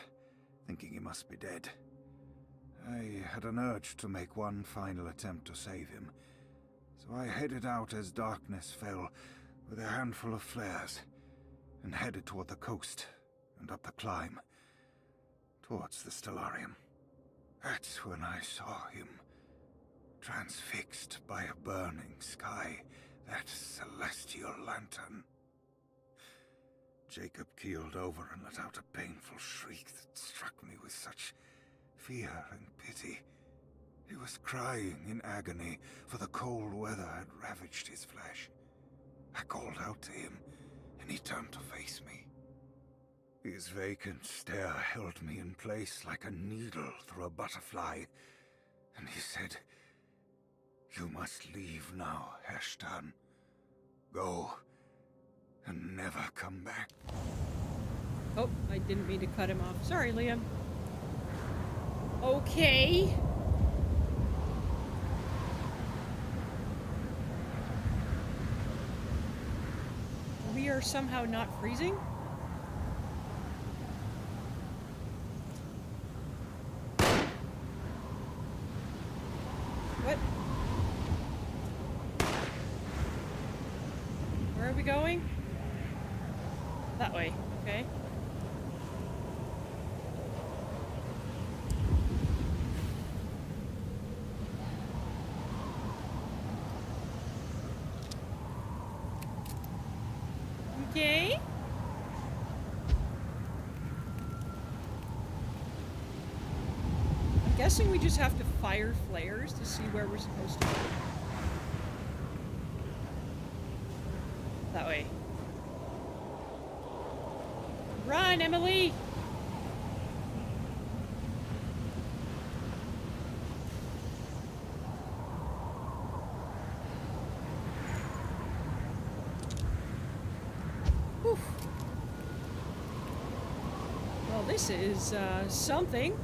thinking he must be dead. I had an urge to make one final attempt to save him, so I headed out as darkness fell with a handful of flares, and headed toward the coast and up the climb, towards the stellarium. That's when I saw him, transfixed by a burning sky, that celestial lantern. Jacob keeled over and let out a painful shriek that struck me with such fear and pity. He was crying in agony, for the cold weather had ravaged his flesh. I called out to him, and he turned to face me. His vacant stare held me in place like a needle through a butterfly, and he said, "You must leave now, Herstan. Go, and never come back." Oh, I didn't mean to cut him off. Sorry, Liam. Okay. We are somehow not freezing? What? Where are we going? That way, okay. Okay. I'm guessing we just have to fire flares to see where we're supposed to go. That way. Run, Emily! Whew. Well, this is, something.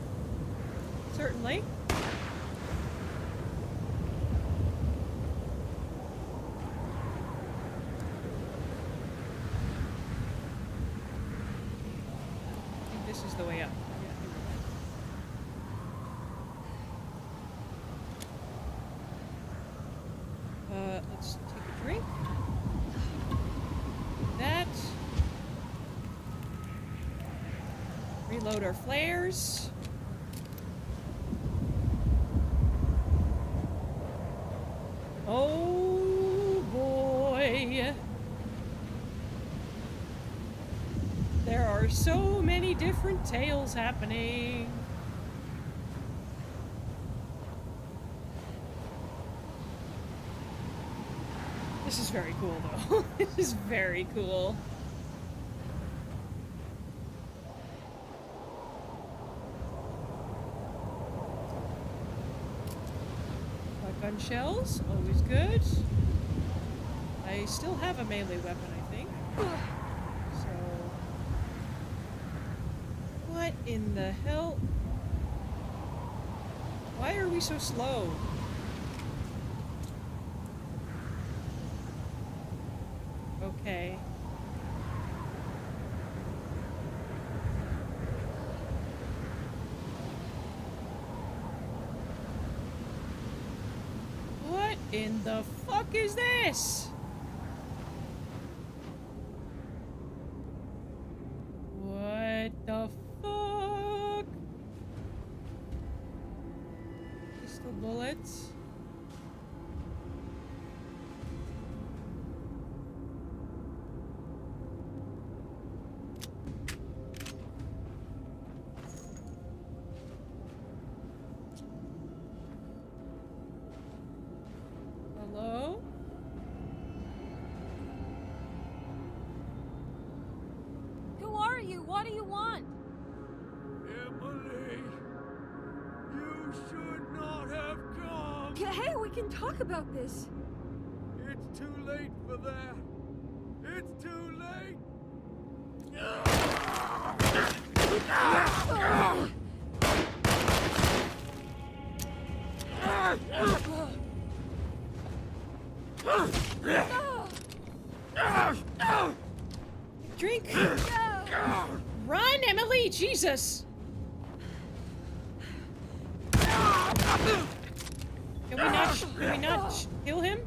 Certainly. This is the way up. Let's take a drink. That. Reload our flares. Oh boy. are so many different tales happening. This is very cool, though. This is very cool. Shotgun shells, always good. I still have a melee weapon, I think. So... What in the hell? Why are we so slow? Okay. What in the fuck is this? What the fuck? Pistol bullets. Hello? Who are you? What do you want? Emily, you should not have come. Hey, we can talk about this. It's too late for that. It's too late. Drink! Run, Emily! Jesus! Can we not kill him?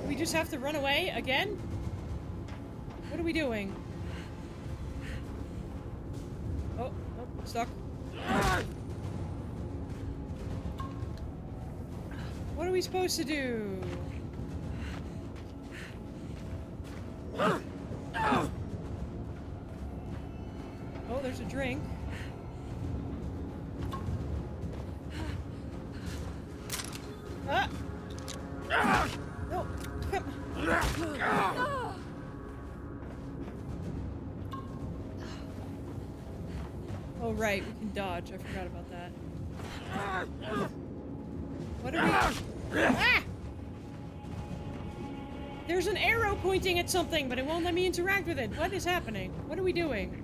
We just have to run away again? What are we doing? Oh, stuck. What are we supposed to do? Oh, there's a drink. Ah! No! Come. Oh, right, we can dodge. I forgot about that. What are we... Ah! There's an arrow pointing at something, but it won't let me interact with it. What is happening? What are we doing?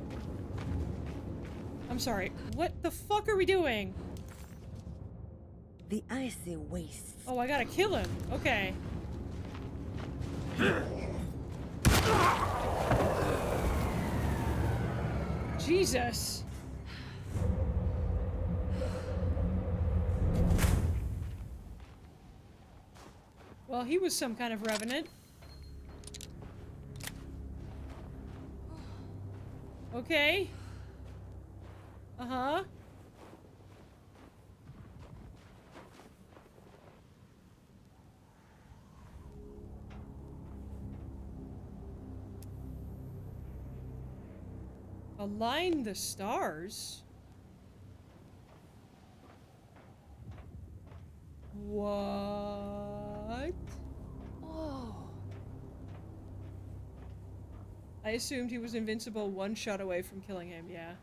I'm sorry. What the fuck are we doing? The icy waste. Oh, I gotta kill him. Okay. Jesus. Well, he was some kind of revenant. Okay. Uh-huh. Align the stars? What? Oh. I assumed he was invincible one shot away from killing him, yeah.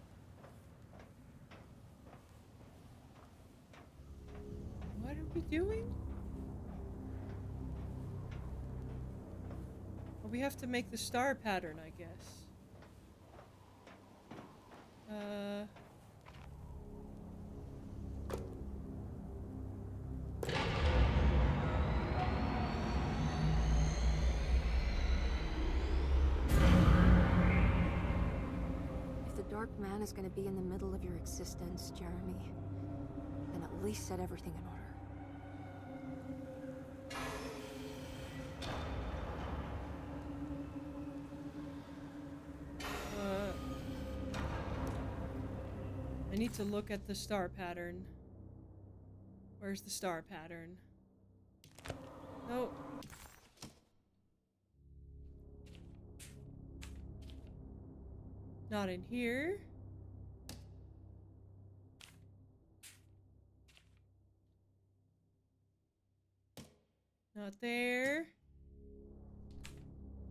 What are we doing? Well, we have to make the star pattern, I guess. If the Dark Man is going to be in the middle of your existence, Jeremy, then at least set everything in order. I need to look at the star pattern. Where's the star pattern? No. Not in here. Not there.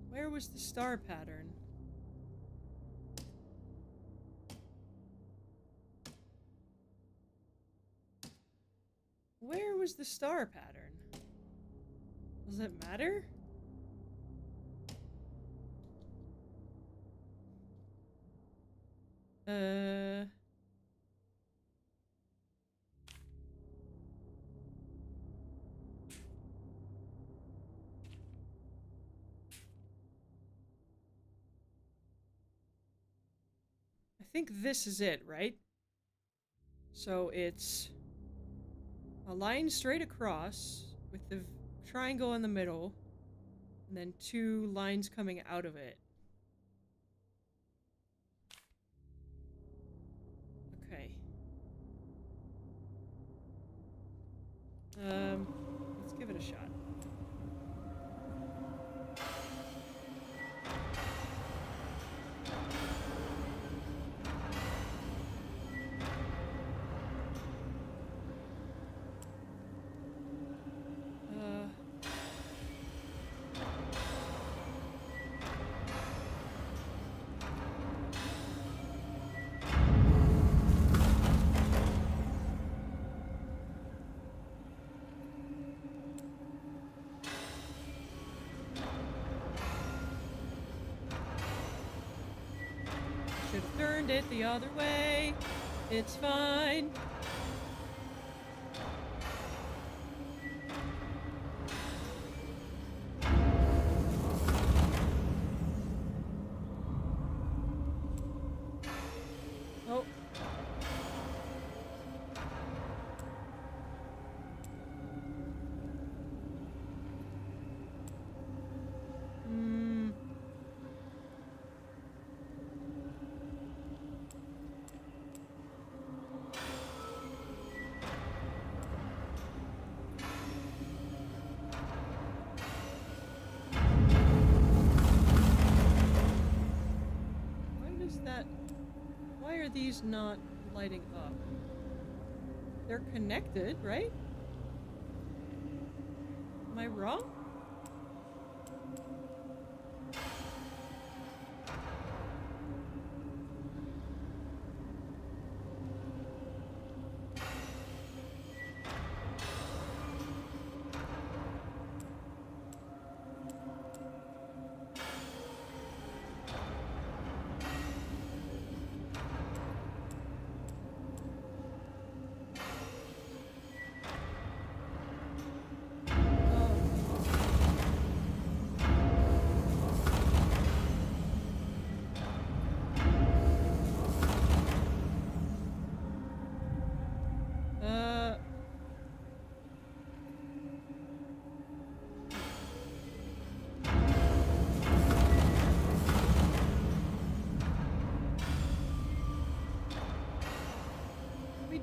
Where was the star pattern? Where was the star pattern? Does it matter? I think this is it, right? So it's a line straight across with the triangle in the middle, and then 2 lines coming out of it. Okay. Let's give it a shot. Should have turned it the other way. It's fine. Oh. Why are these not lighting up? They're connected, right? Am I wrong?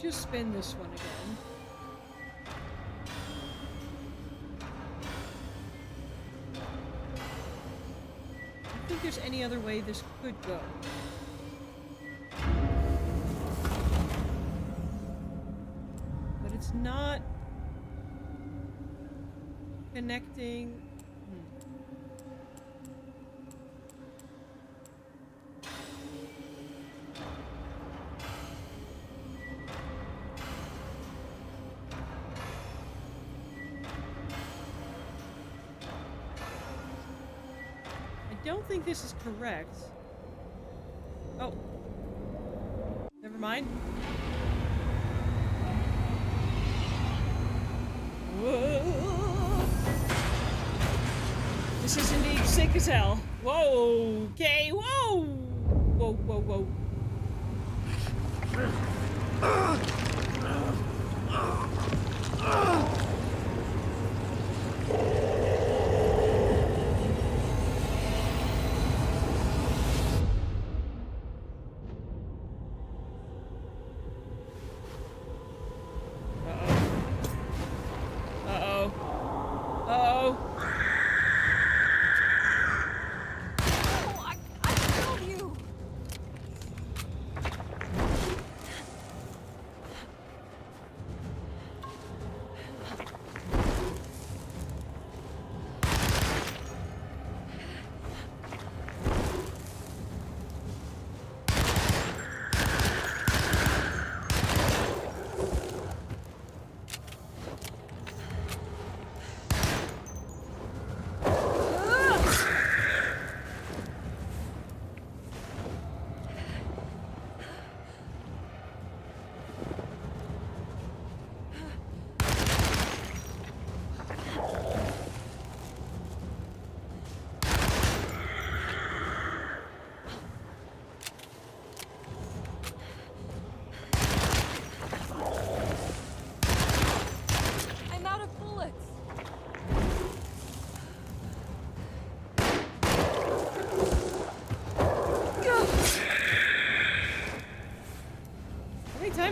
Just spin this one again. I don't think there's any other way this could go. But it's not connecting. I don't think this is correct. Oh. Never mind. Whoa. This is indeed sick as hell. Whoa. Okay. Whoa. Whoa, whoa, whoa.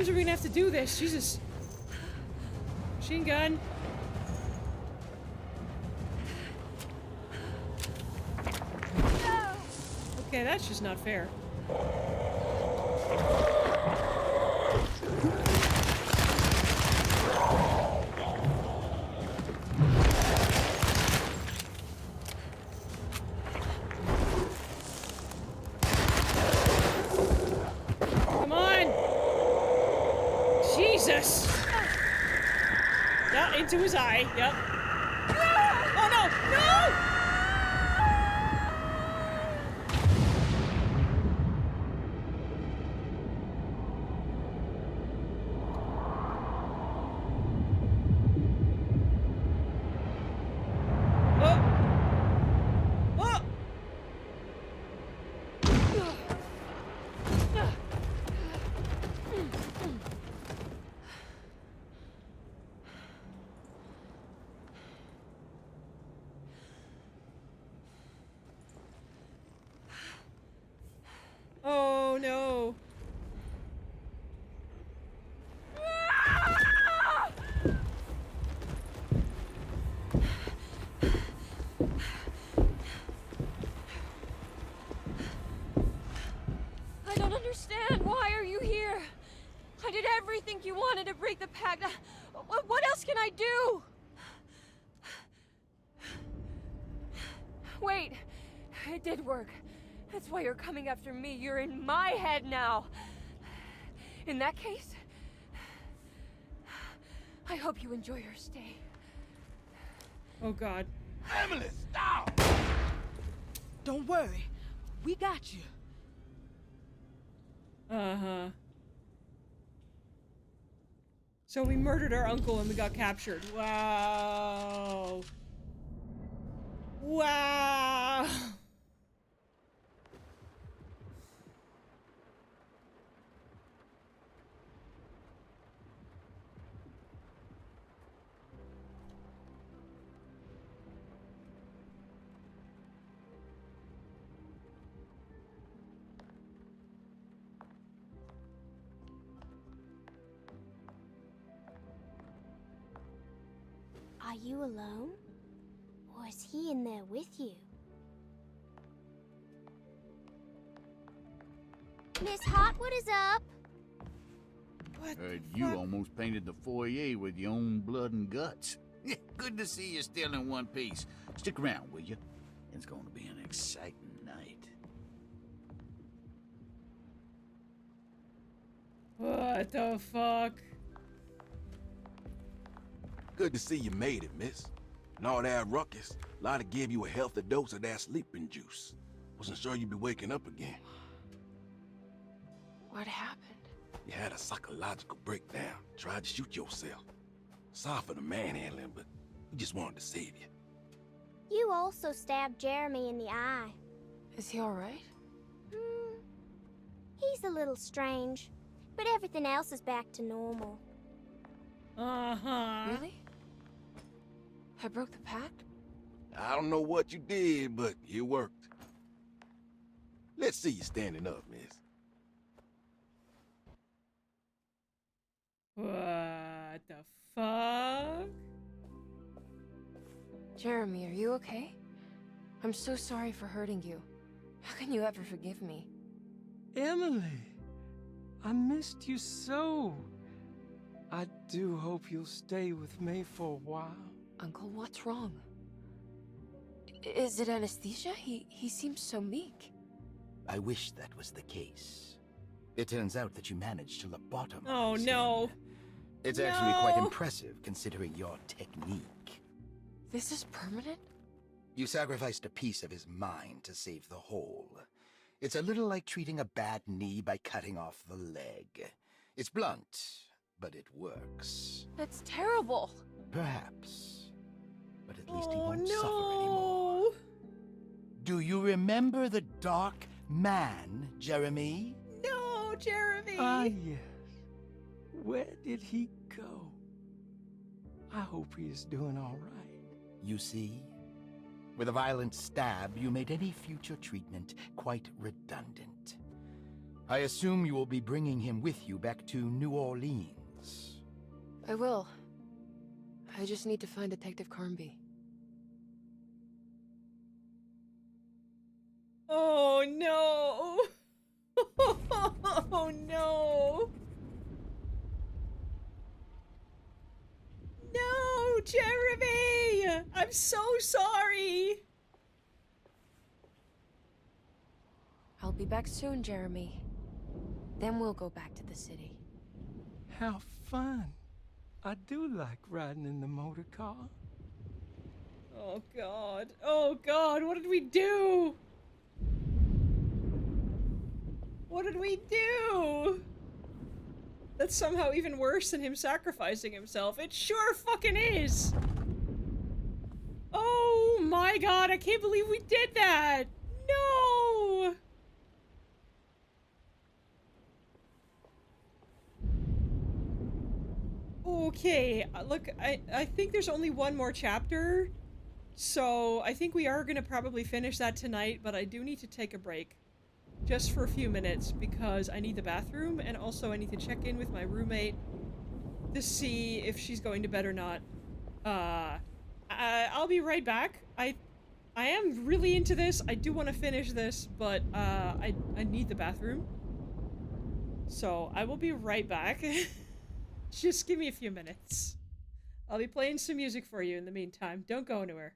times are we gonna have to do this? Jesus. Machine gun. Okay, that's just not fair. Come on! Jesus! Yeah, into his eye. Yep. Oh no! No! Oh no. I don't understand. Why are you here? I did everything you wanted to break the pact. What else can I do? Wait, it did work. That's why you're coming after me. You're in my head now. In that case, I hope you enjoy your stay. Oh God. Emily, stop! Don't worry. We got you. Uh-huh. So we murdered our uncle and we got captured. Wow. Wow. Are you alone? Or is he in there with you? Miss Hotwood is up. What Heard you almost painted the foyer with your own blood and guts. Good to see you still in one piece. Stick around, will you? It's going to be an exciting night. What the fuck? Good to see you made it, miss. And all that ruckus, Lotta gave you a healthy dose of that sleeping juice. Wasn't sure you'd be waking up again. What happened? You had a psychological breakdown. Tried to shoot yourself. Sorry for the manhandling, but we just wanted to save you. You also stabbed Jeremy in the eye. Is he alright? He's a little strange, but everything else is back to normal. Uh-huh. Really? I broke the pact? I don't know what you did, but it worked. Let's see you standing up, miss. What the fuck? Jeremy, are you okay? I'm so sorry for hurting you. How can you ever forgive me? Emily, I missed you so. I do hope you'll stay with me for a while. Uncle, what's wrong? Is it anesthesia? He seems so meek. I wish that was the case. It turns out that you managed to lobotomize Oh no. him. It's actually quite impressive considering your technique. This is permanent? You sacrificed a piece of his mind to save the whole. It's a little like treating a bad knee by cutting off the leg. It's blunt, but it works. That's terrible. Perhaps. But at least he Oh won't suffer no. anymore. Do you remember the Dark Man, Jeremy? No, Jeremy. Ah, yes. Where did he go? I hope he is doing all right. You see? With a violent stab, you made any future treatment quite redundant. I assume you will be bringing him with you back to New Orleans. I will. I just need to find Detective Carnby. Oh no! Oh no! No, Jeremy! I'm so sorry! I'll be back soon, Jeremy. Then we'll go back to the city. How fun. I do like riding in the motor car. Oh god. Oh god, what did we do? What did we do? That's somehow even worse than him sacrificing himself. It sure fucking is! Oh my god, I can't believe we did that! No! Okay, look, I think there's only one more chapter, so I think we are gonna probably finish that tonight, but I do need to take a break. Just for a few minutes, because I need the bathroom, and also I need to check in with my roommate to see if she's going to bed or not. I'll be right back. I am really into this. I do want to finish this, but I need the bathroom. So I will be right back. Just give me a few minutes. I'll be playing some music for you in the meantime. Don't go anywhere.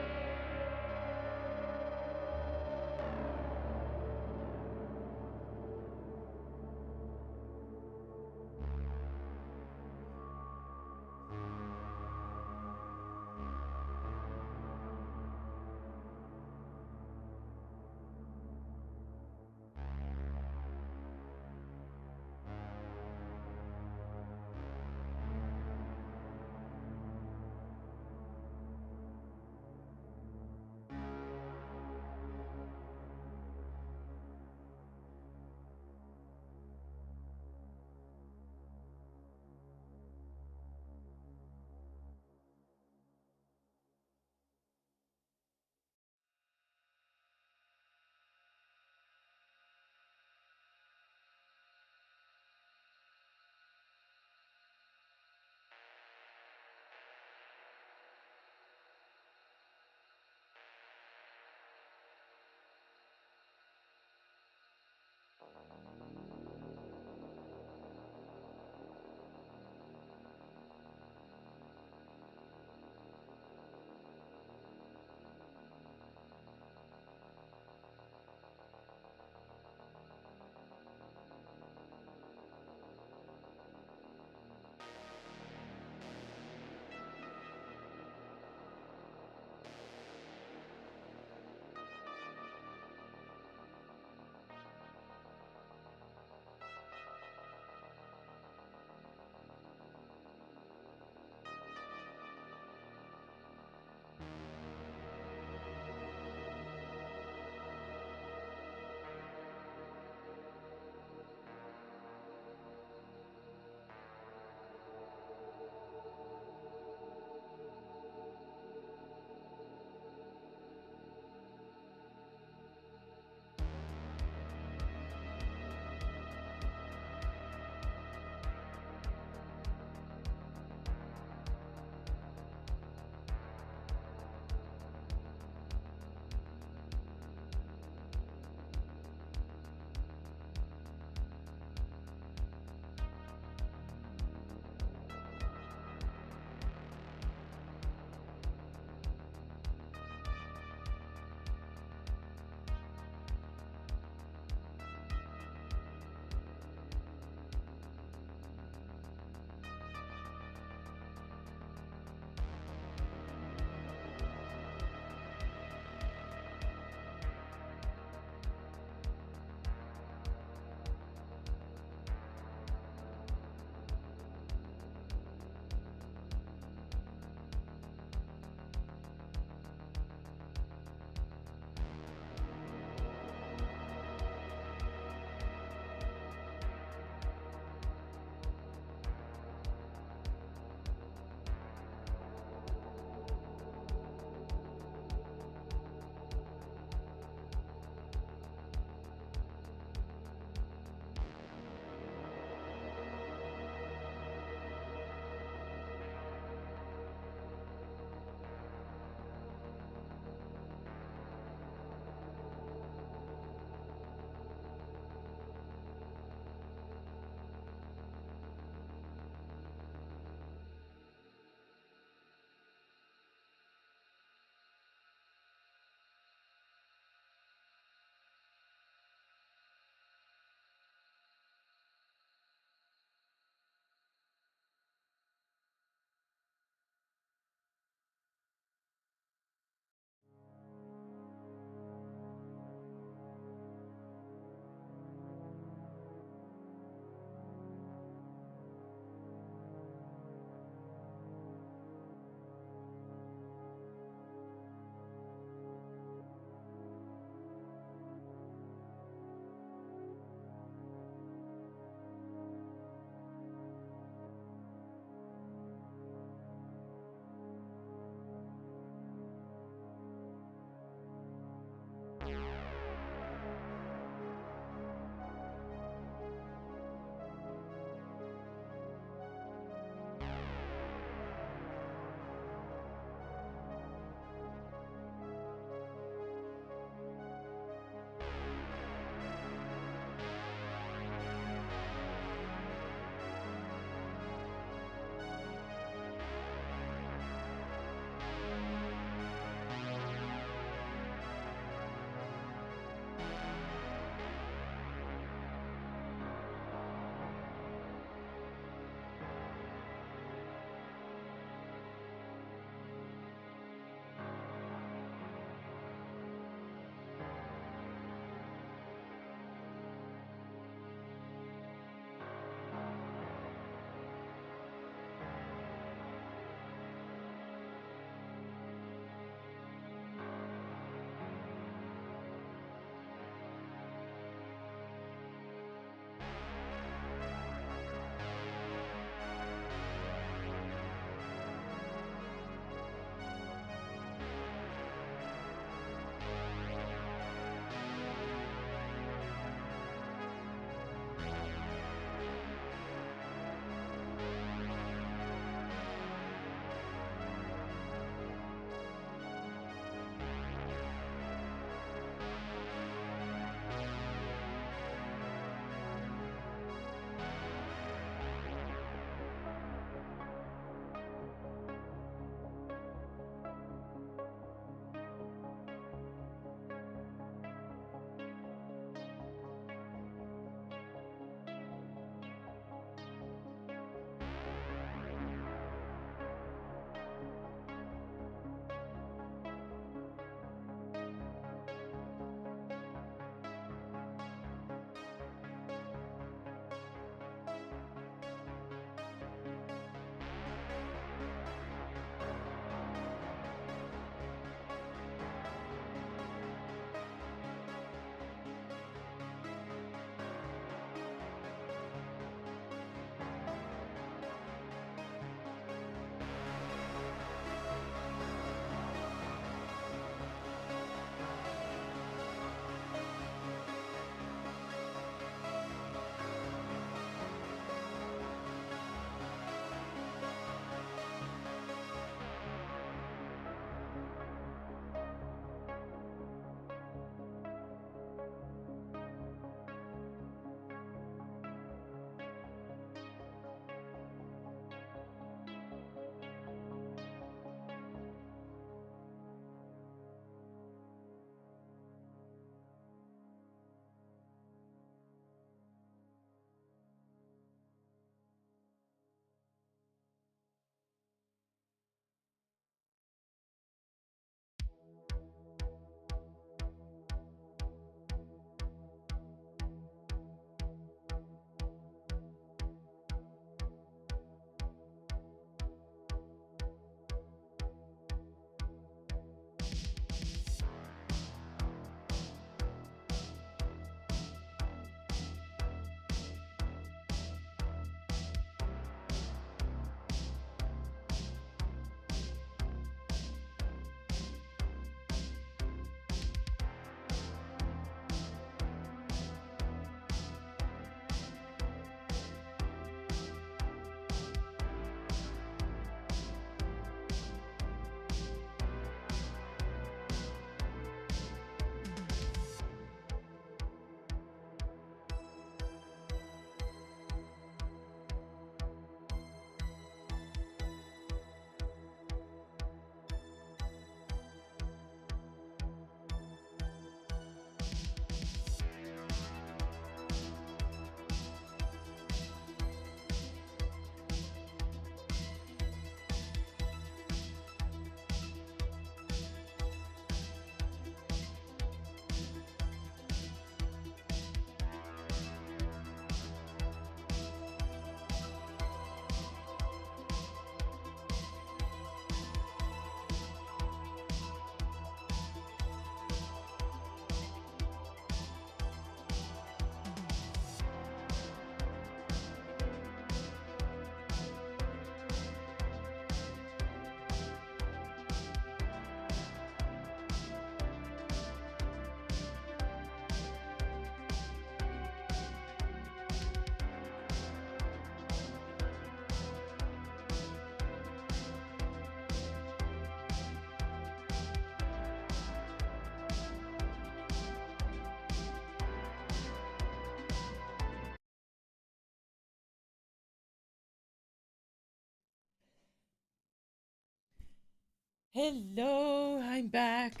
Hello, I'm back.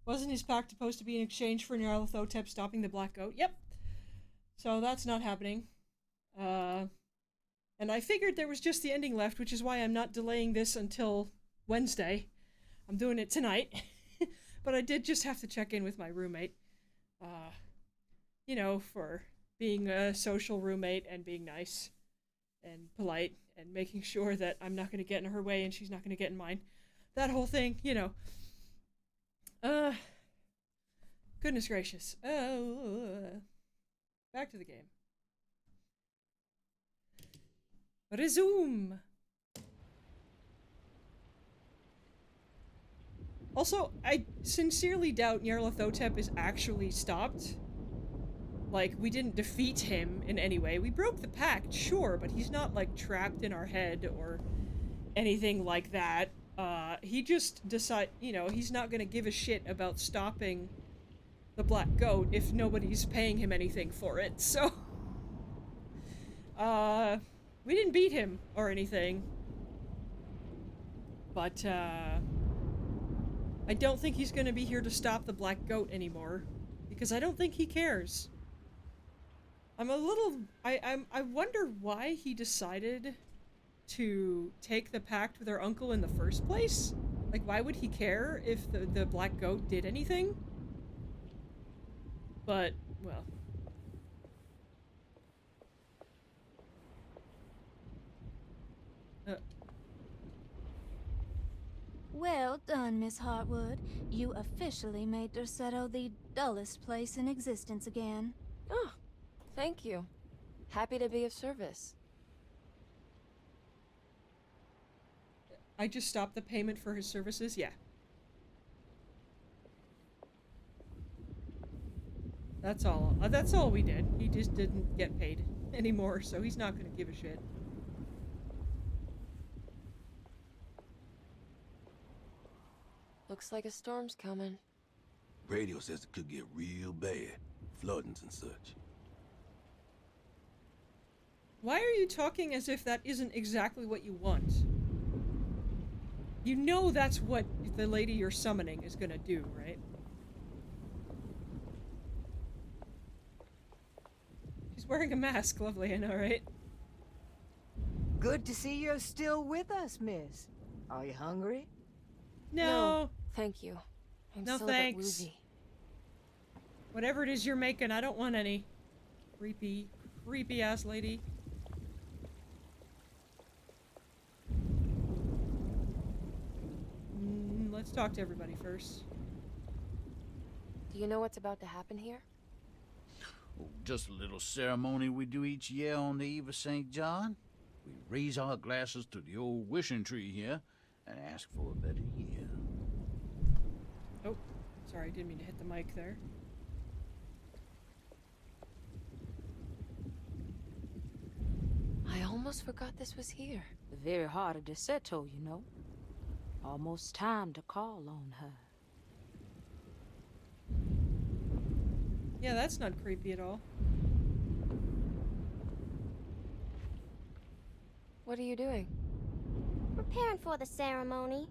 Wasn't his pact supposed to be in exchange for Nyarlathotep stopping the Black Goat? Yep. So that's not happening. And I figured there was just the ending left, which is why I'm not delaying this until Wednesday. I'm doing it tonight. But I did just have to check in with my roommate. You know, for being a social roommate and being nice and polite and making sure that I'm not going to get in her way and she's not going to get in mine. That whole thing, you know. Goodness gracious. Back to the game. Resume. Also, I sincerely doubt Nyarlathotep is actually stopped. Like, we didn't defeat him in any way. We broke the pact, sure, but he's not, like, trapped in our head or anything like that. He just you know, he's not gonna give a shit about stopping the Black Goat if nobody's paying him anything for it, so... we didn't beat him or anything. But, I don't think he's gonna be here to stop the Black Goat anymore. Because I don't think he cares. I'm a little... I wonder why he decided to take the pact with our uncle in the first place? Like, why would he care if the Black Goat did anything? But, well... Well done, Miss Hartwood. You officially made Derceto the dullest place in existence again. Oh, thank you. Happy to be of service. I just stopped the payment for his services? Yeah. That's all. That's all we did. He just didn't get paid anymore, so he's not gonna give a shit. Looks like a storm's coming. Radio says it could get real bad. Floodings and such. Why are you talking as if that isn't exactly what you want? You know that's what the lady you're summoning is gonna do, right? She's wearing a mask, lovely, I know, right? Good to see you're still with us, miss. Are you hungry? No. Thank you. I'm No still a bit thanks. woozy. Whatever it is you're making, I don't want any. Creepy, creepy ass lady. Let's talk to everybody first. Do you know what's about to happen here? Oh, just a little ceremony we do each year on the eve of St. John. We raise our glasses to the old wishing tree here and ask for a better year. Oh, sorry, didn't mean to hit the mic there. I almost forgot this was here. The very heart of Derceto, you know. Almost time to call on her. Yeah, that's not creepy at all. What are you doing? Preparing for the ceremony.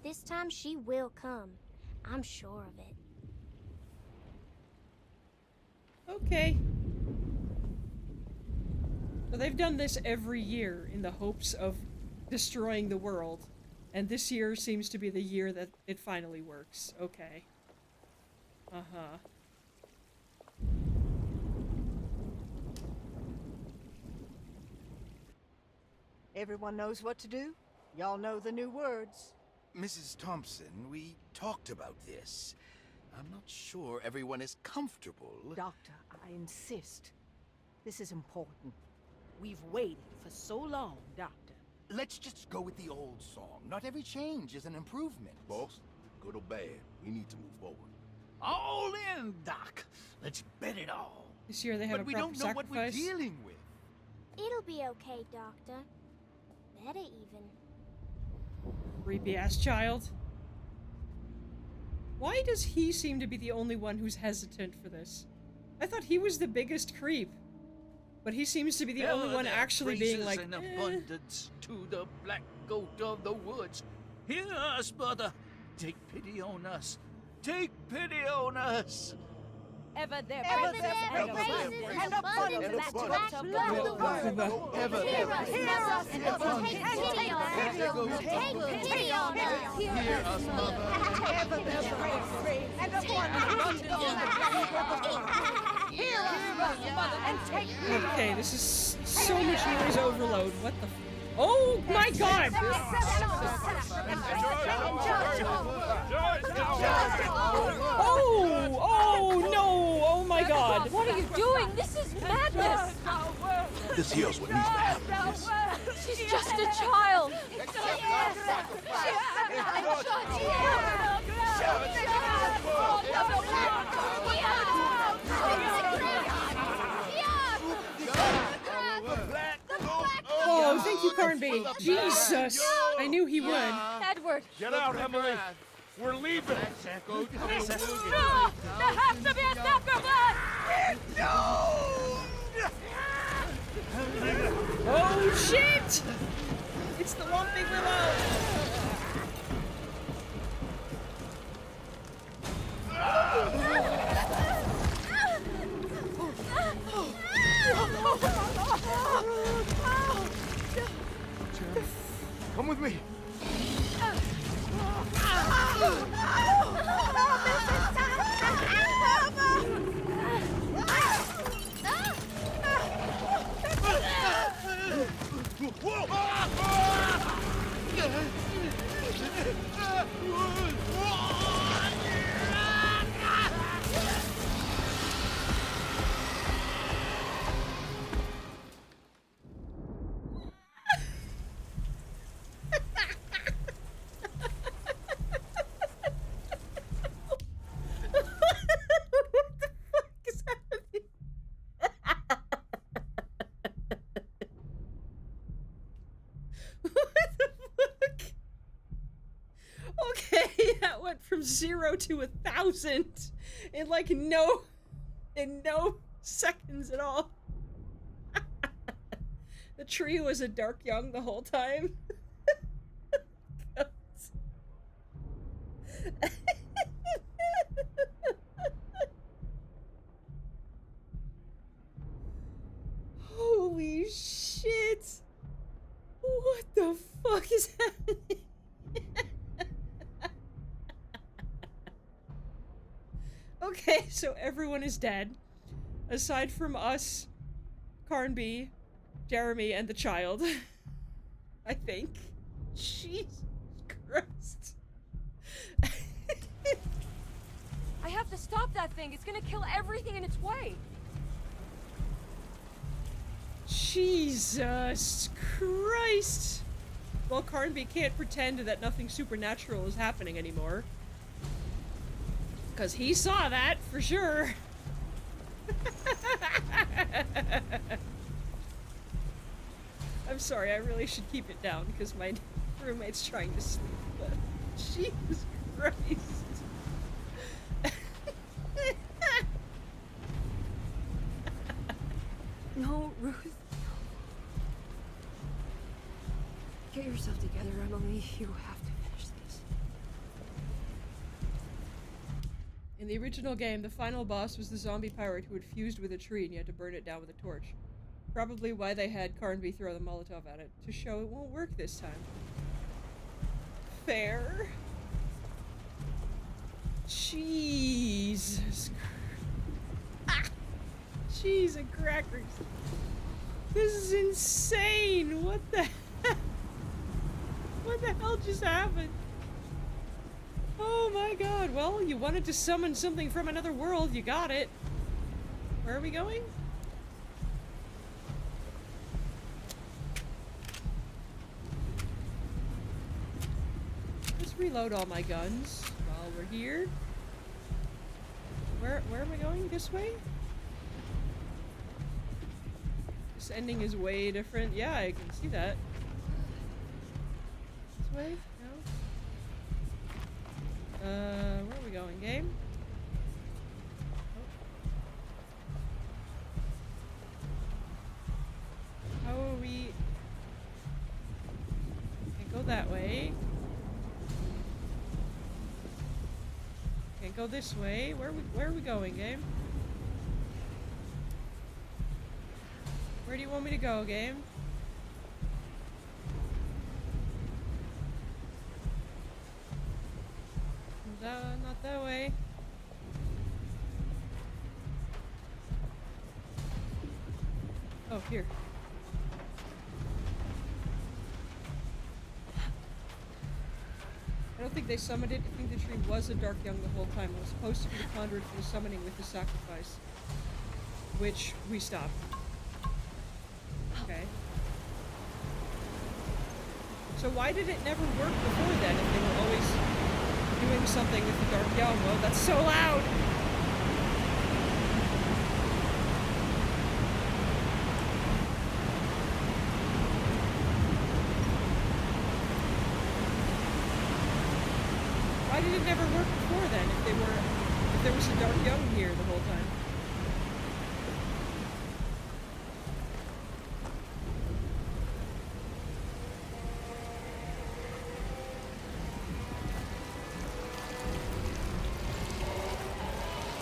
This time she will come. I'm sure of it. Okay. So they've done this every year in the hopes of destroying the world. And this year seems to be the year that it finally works. Okay. Uh-huh. Everyone knows what to do? Y'all know the new words. Mrs. Thompson, we talked about this. I'm not sure everyone is comfortable. Doctor, I insist. This is important. We've waited for so long, Doctor. Let's just go with the old song. Not every change is an improvement. Boss, good or bad, we need to move forward. All in, Doc. Let's bet it all. This year they have But a we proper don't know what we're sacrifice. dealing with. It'll be okay, Doctor. Better even. Creepy ass child. Why does he seem to be the only one who's hesitant for this? I thought he was the biggest creep. But he seems to be the only one actually being like, in abundance to the Black Goat of the woods. Hear us, mother! Take pity on us! Take pity on us! Ever there, Ever praises there, and praises abundance, and abundance, to black the blood. Ever Hear us, and take pity on us. Take pity on us. Hear us, mother! Ever there, praise and Hear us, mother, and take pity. Okay, this is so much noise overload. What the oh my god! Oh no! Oh my god! What are you doing? This is madness! This here's what needs to happen. She's just a child! Oh, thank you, Carnby. Jesus! I knew he would. Edward! Get out, Emily! We're leaving! No! There has to be a sacrifice! Oh shit! It's the Whomping Willow! Come with me! Okay, that went from 0 to 1,000 in like no seconds at all. The tree was a dark young the whole time. Holy shit! What the fuck is happening? Okay, so everyone is dead. Aside from us, Carnby, Jeremy, and the child. I think. Jesus Christ. I have to stop that thing. It's gonna kill everything in its way. Jesus Christ. Well, Carnby can't pretend that nothing supernatural is happening anymore. Because he saw that, for sure. I'm sorry, I really should keep it down because my roommate's trying to sleep, but Jesus Christ. No, Ruth. Get yourself together, Emily. You have to finish this. In the original game, the final boss was the zombie pirate who had fused with a tree and you had to burn it down with a torch. Probably why they had Carnby throw the Molotov at it, to show it won't work this time. Fair. Jesus. Ah! Cheese and crackers. This is insane! What the heck? What the hell just happened? Oh my god, well, you wanted to summon something from another world, you got it. Where are we going? Let's reload all my guns while we're here. Where am I going? This way? This ending is way different. Yeah, I can see that. This way? No? Where are we going, game? Oh. How are we... I go that way. Can't go this way. Where are we going, game? Where do you want me to go, game? Not that way. Oh, here. I don't think they summoned it. I think the tree was a Dark Young the whole time. It was supposed to be conjured for the summoning with the sacrifice. Which we stopped. Okay. So why did it never work before then if they were always doing something with the Dark Young? Well, that's so loud! Why did it never work before then if there was a Dark Young here the whole time?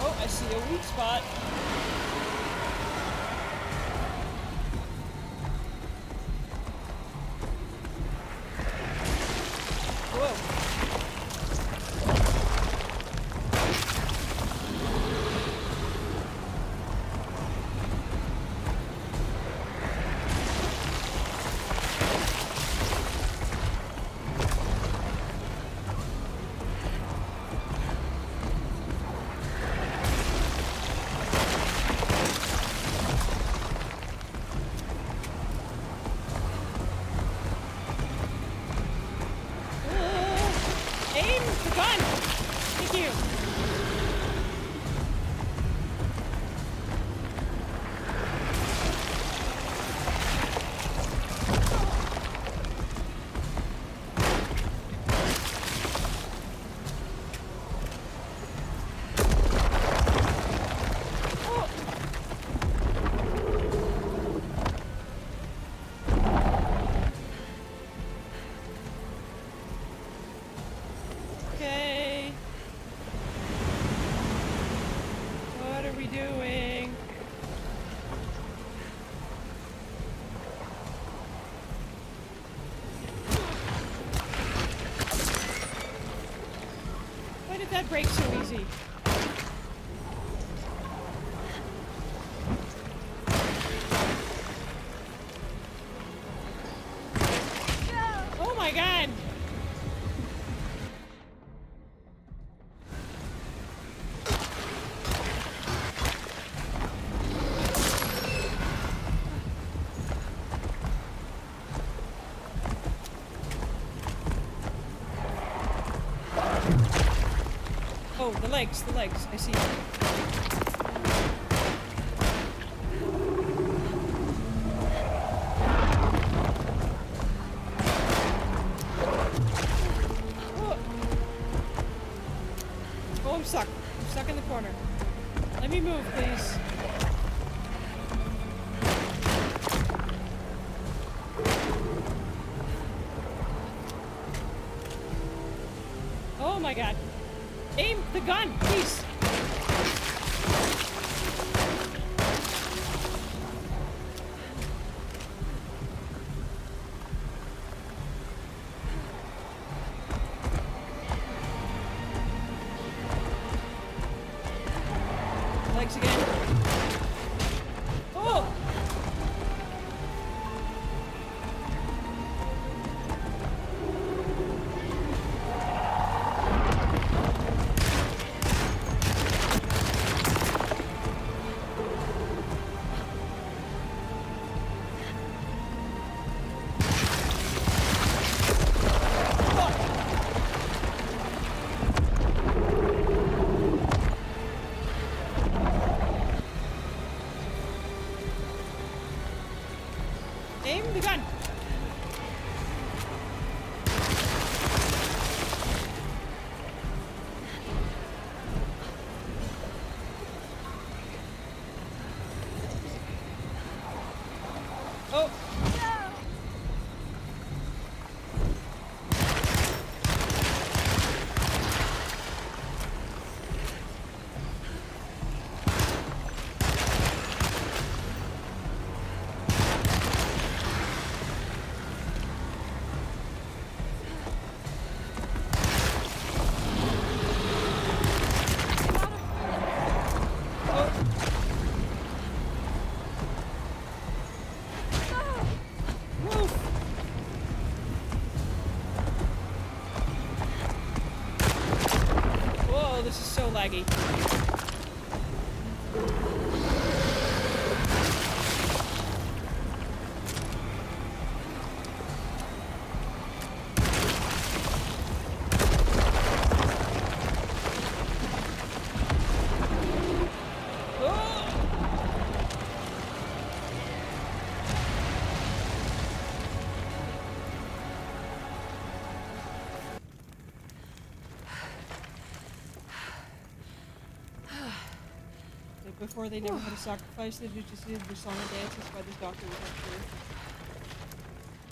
Oh, I see a weak spot. That breaks so easy. Oh my god! Oh, the legs, I see. Oh, I'm stuck. I'm stuck in the corner. Let me move, please. Oh my god. Aim the gun, please! Legs again. Oh! Aim the gun! Oh! laggy. Before they never had a sacrifice, they just did the song and dances by this doctor was not sure.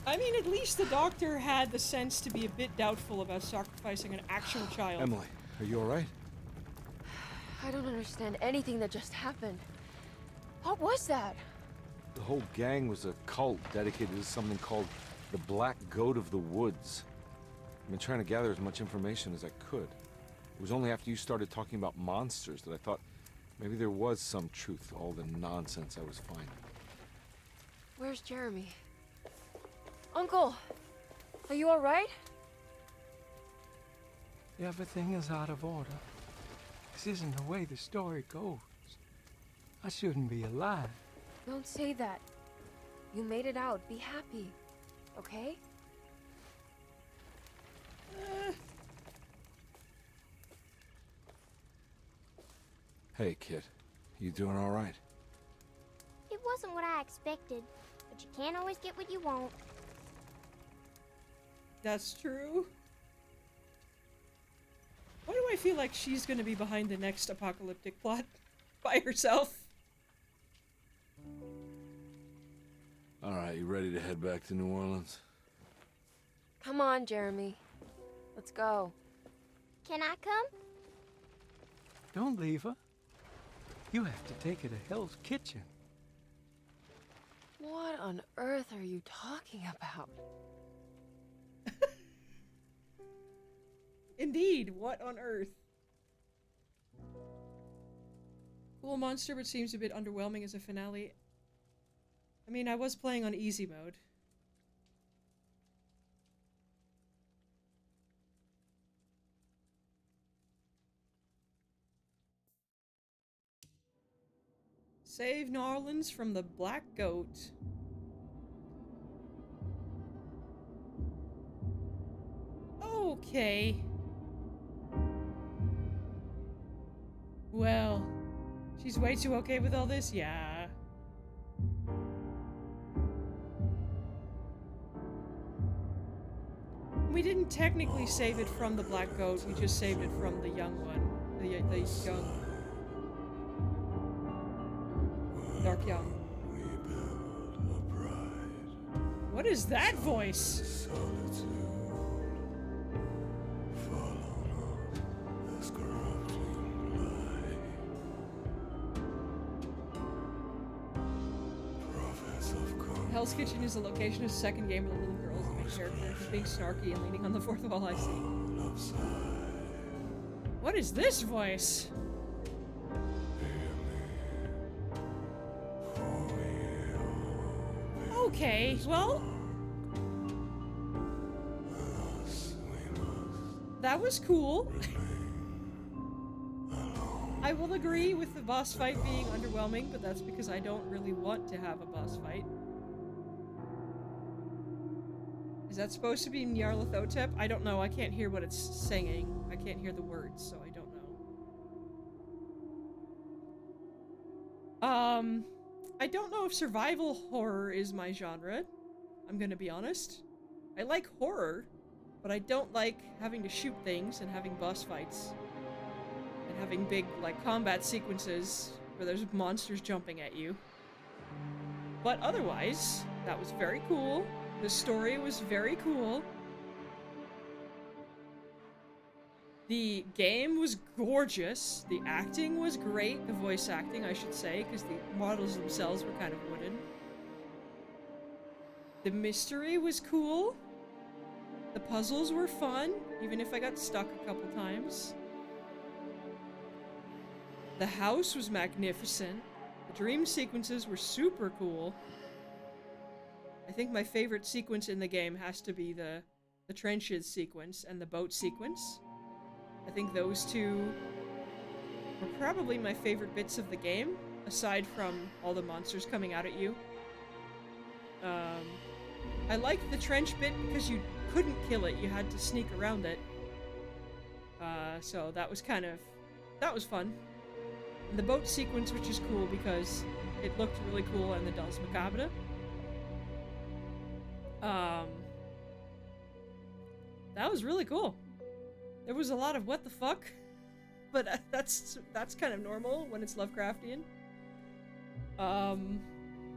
I mean, at least the doctor had the sense to be a bit doubtful about sacrificing an actual child. Emily, are you alright? I don't understand anything that just happened. What was that? The whole gang was a cult dedicated to something called the Black Goat of the Woods. I've been trying to gather as much information as I could. It was only after you started talking about monsters that I thought maybe there was some truth to all the nonsense I was finding. Where's Jeremy? Uncle! Are you alright? Everything is out of order. This isn't the way the story goes. I shouldn't be alive. Don't say that. You made it out. Be happy. Okay? Hey, kid. You doing alright? It wasn't what I expected, but you can't always get what you want. That's true. Why do I feel like she's gonna be behind the next apocalyptic plot by herself? Alright, you ready to head back to New Orleans? Come on, Jeremy. Let's go. Can I come? Don't leave her. You have to take her to Hell's Kitchen. What on earth are you talking about? Indeed, what on earth? Cool monster, but seems a bit underwhelming as a finale. I mean, I was playing on easy mode. Save New Orleans from the Black Goat. Okay. Well, she's way too okay with all this? Yeah. We didn't technically save it from the Black Goat, we just saved it from the young one. The young... Dark Young. What is that voice? Hell's Kitchen is the location of the second game where the little girl is the main character. She's being snarky and leaning on the fourth wall, I see. What is this voice? Okay, well... that was cool. I will agree with the boss fight being underwhelming, but that's because I don't really want to have a boss fight. Is that supposed to be Nyarlathotep? I don't know. I can't hear what it's singing. I can't hear the words, so I don't know. I don't know if survival horror is my genre. I'm gonna be honest. I like horror, but I don't like having to shoot things and having boss fights. And having big, like, combat sequences where there's monsters jumping at you. But otherwise, that was very cool. The story was very cool. The game was gorgeous. The acting was great. The voice acting, I should say, because the models themselves were kind of wooden. The mystery was cool. The puzzles were fun, even if I got stuck a couple times. The house was magnificent. The dream sequences were super cool. I think my favorite sequence in the game has to be the trenches sequence and the boat sequence. I think those two were probably my favorite bits of the game, aside from all the monsters coming out at you. I liked the trench bit because you couldn't kill it, you had to sneak around it. So that was fun. And the boat sequence, which is cool because it looked really cool in the Danse Macabre. That was really cool. There was a lot of what the fuck, but that's kind of normal when it's Lovecraftian.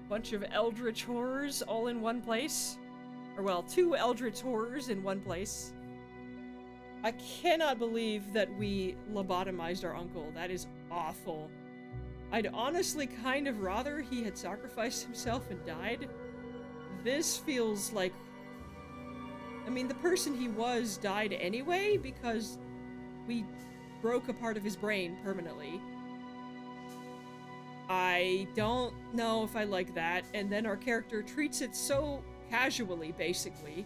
Bunch of eldritch horrors all in one place. Or well, 2 eldritch horrors in one place. I cannot believe that we lobotomized our uncle. That is awful. I'd honestly kind of rather he had sacrificed himself and died. This feels like... I mean, the person he was died anyway because we broke a part of his brain permanently. I don't know if I like that, and then our character treats it so casually, basically.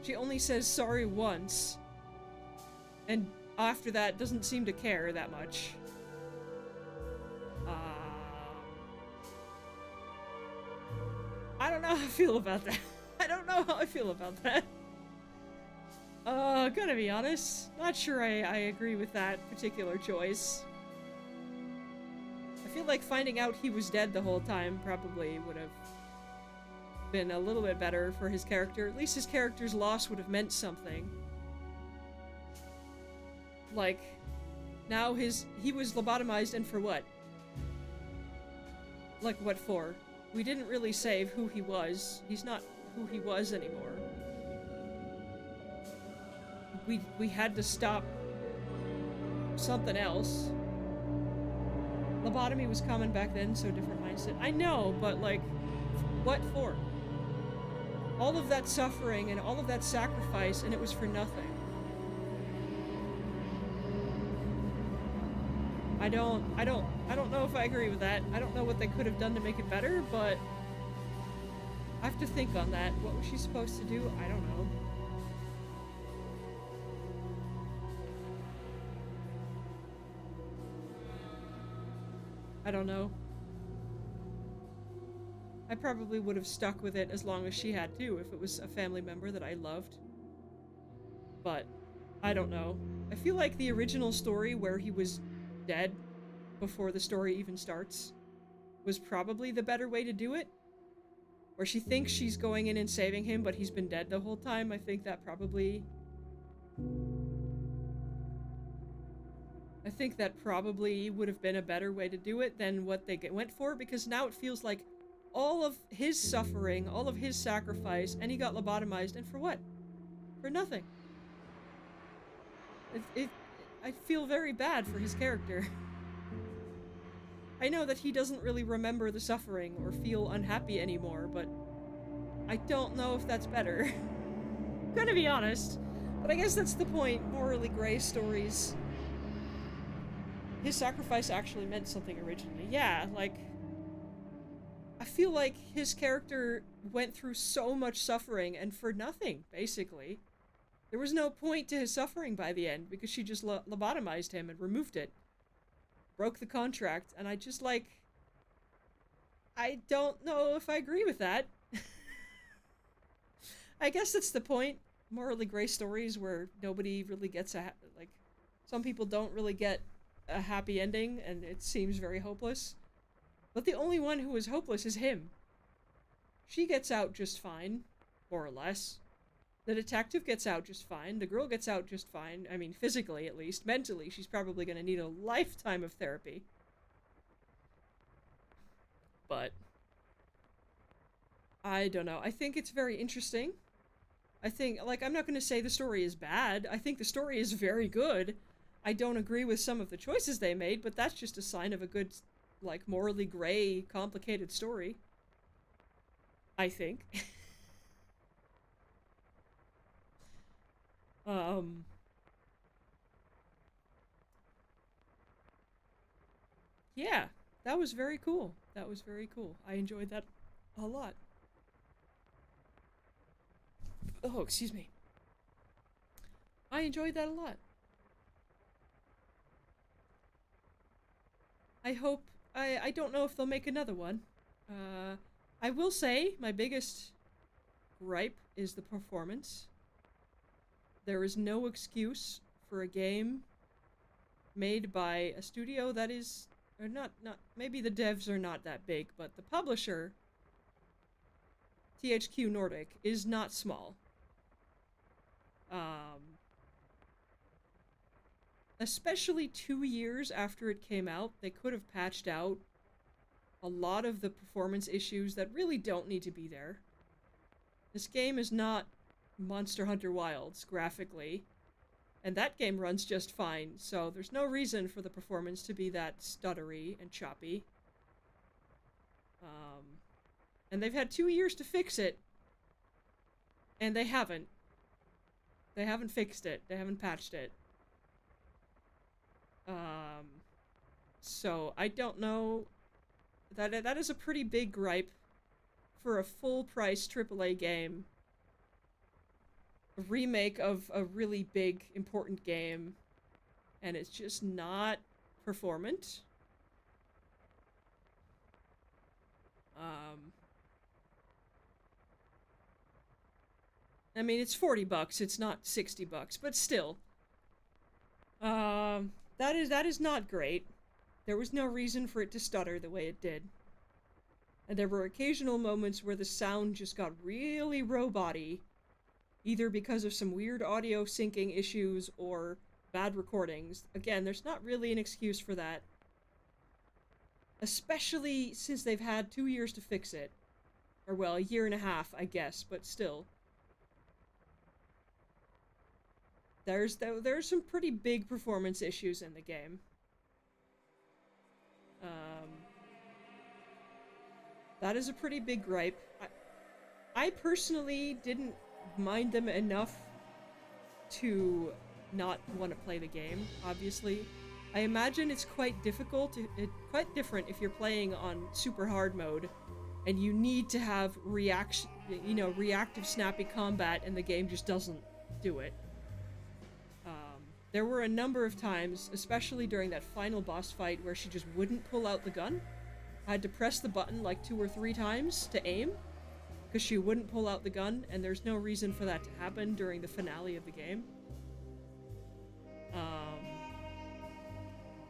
She only says sorry once, and after that doesn't seem to care that much. I don't know how I feel about that. I don't know how I feel about that. Gonna be honest, not sure I agree with that particular choice. I feel like finding out he was dead the whole time probably would have been a little bit better for his character. At least his character's loss would have meant something. Like, now he was lobotomized, and for what? Like, what for? We didn't really save who he was. He's not who he was anymore. We had to stop something else. Lobotomy was common back then, so different mindset. I know, but like, what for? All of that suffering and all of that sacrifice, and it was for nothing. I don't know if I agree with that. I don't know what they could have done to make it better, but I have to think on that. What was she supposed to do? I don't know. I don't know. I probably would have stuck with it as long as she had to if it was a family member that I loved. But I don't know. I feel like the original story where he was dead before the story even starts was probably the better way to do it. Where she thinks she's going in and saving him, but he's been dead the whole time. I think that probably would have been a better way to do it than what they went for, because now it feels like all of his suffering, all of his sacrifice, and he got lobotomized, and for what? For nothing. I feel very bad for his character. I know that he doesn't really remember the suffering or feel unhappy anymore, but I don't know if that's better. I'm gonna be honest, but I guess that's the point. Morally gray stories. His sacrifice actually meant something originally. Yeah, like, I feel like his character went through so much suffering and for nothing, basically. There was no point to his suffering by the end because she just lobotomized him and removed it. Broke the contract, and I just, like, I don't know if I agree with that. I guess that's the point. Morally gray stories where nobody really gets like, some people don't really get a happy ending, and it seems very hopeless. But the only one who is hopeless is him. She gets out just fine, more or less. The detective gets out just fine. The girl gets out just fine. I mean, physically at least. Mentally, she's probably going to need a lifetime of therapy. But I don't know. I think it's very interesting. I think, like, I'm not going to say the story is bad. I think the story is very good. I don't agree with some of the choices they made, but that's just a sign of a good, like, morally gray, complicated story. I think. Yeah, that was very cool. That was very cool. I enjoyed that a lot. Oh, excuse me. I enjoyed that a lot. I don't know if they'll make another one. I will say my biggest gripe is the performance. There is no excuse for a game made by a studio that is, or not, maybe the devs are not that big, but the publisher, THQ Nordic, is not small. Especially 2 years after it came out, they could have patched out a lot of the performance issues that really don't need to be there. This game is not Monster Hunter Wilds graphically, and that game runs just fine, so there's no reason for the performance to be that stuttery and choppy. And they've had 2 years to fix it, and they haven't. They haven't fixed it. They haven't patched it. So I don't know. That is a pretty big gripe for a full-price AAA game. A remake of a really big, important game, and it's just not performant. I mean, it's $40, it's not $60, but still. That is not great. There was no reason for it to stutter the way it did. And there were occasional moments where the sound just got really robot-y, either because of some weird audio syncing issues or bad recordings. Again, there's not really an excuse for that. Especially since they've had 2 years to fix it. Or, well, a year and a half, I guess, but still. There's some pretty big performance issues in the game. That is a pretty big gripe. I personally didn't mind them enough to not want to play the game, obviously. I imagine it's quite difficult, quite different if you're playing on super hard mode, and you need to have reactive snappy combat, and the game just doesn't do it. There were a number of times, especially during that final boss fight, where she just wouldn't pull out the gun. I had to press the button like 2 or 3 times to aim, because she wouldn't pull out the gun, and there's no reason for that to happen during the finale of the game.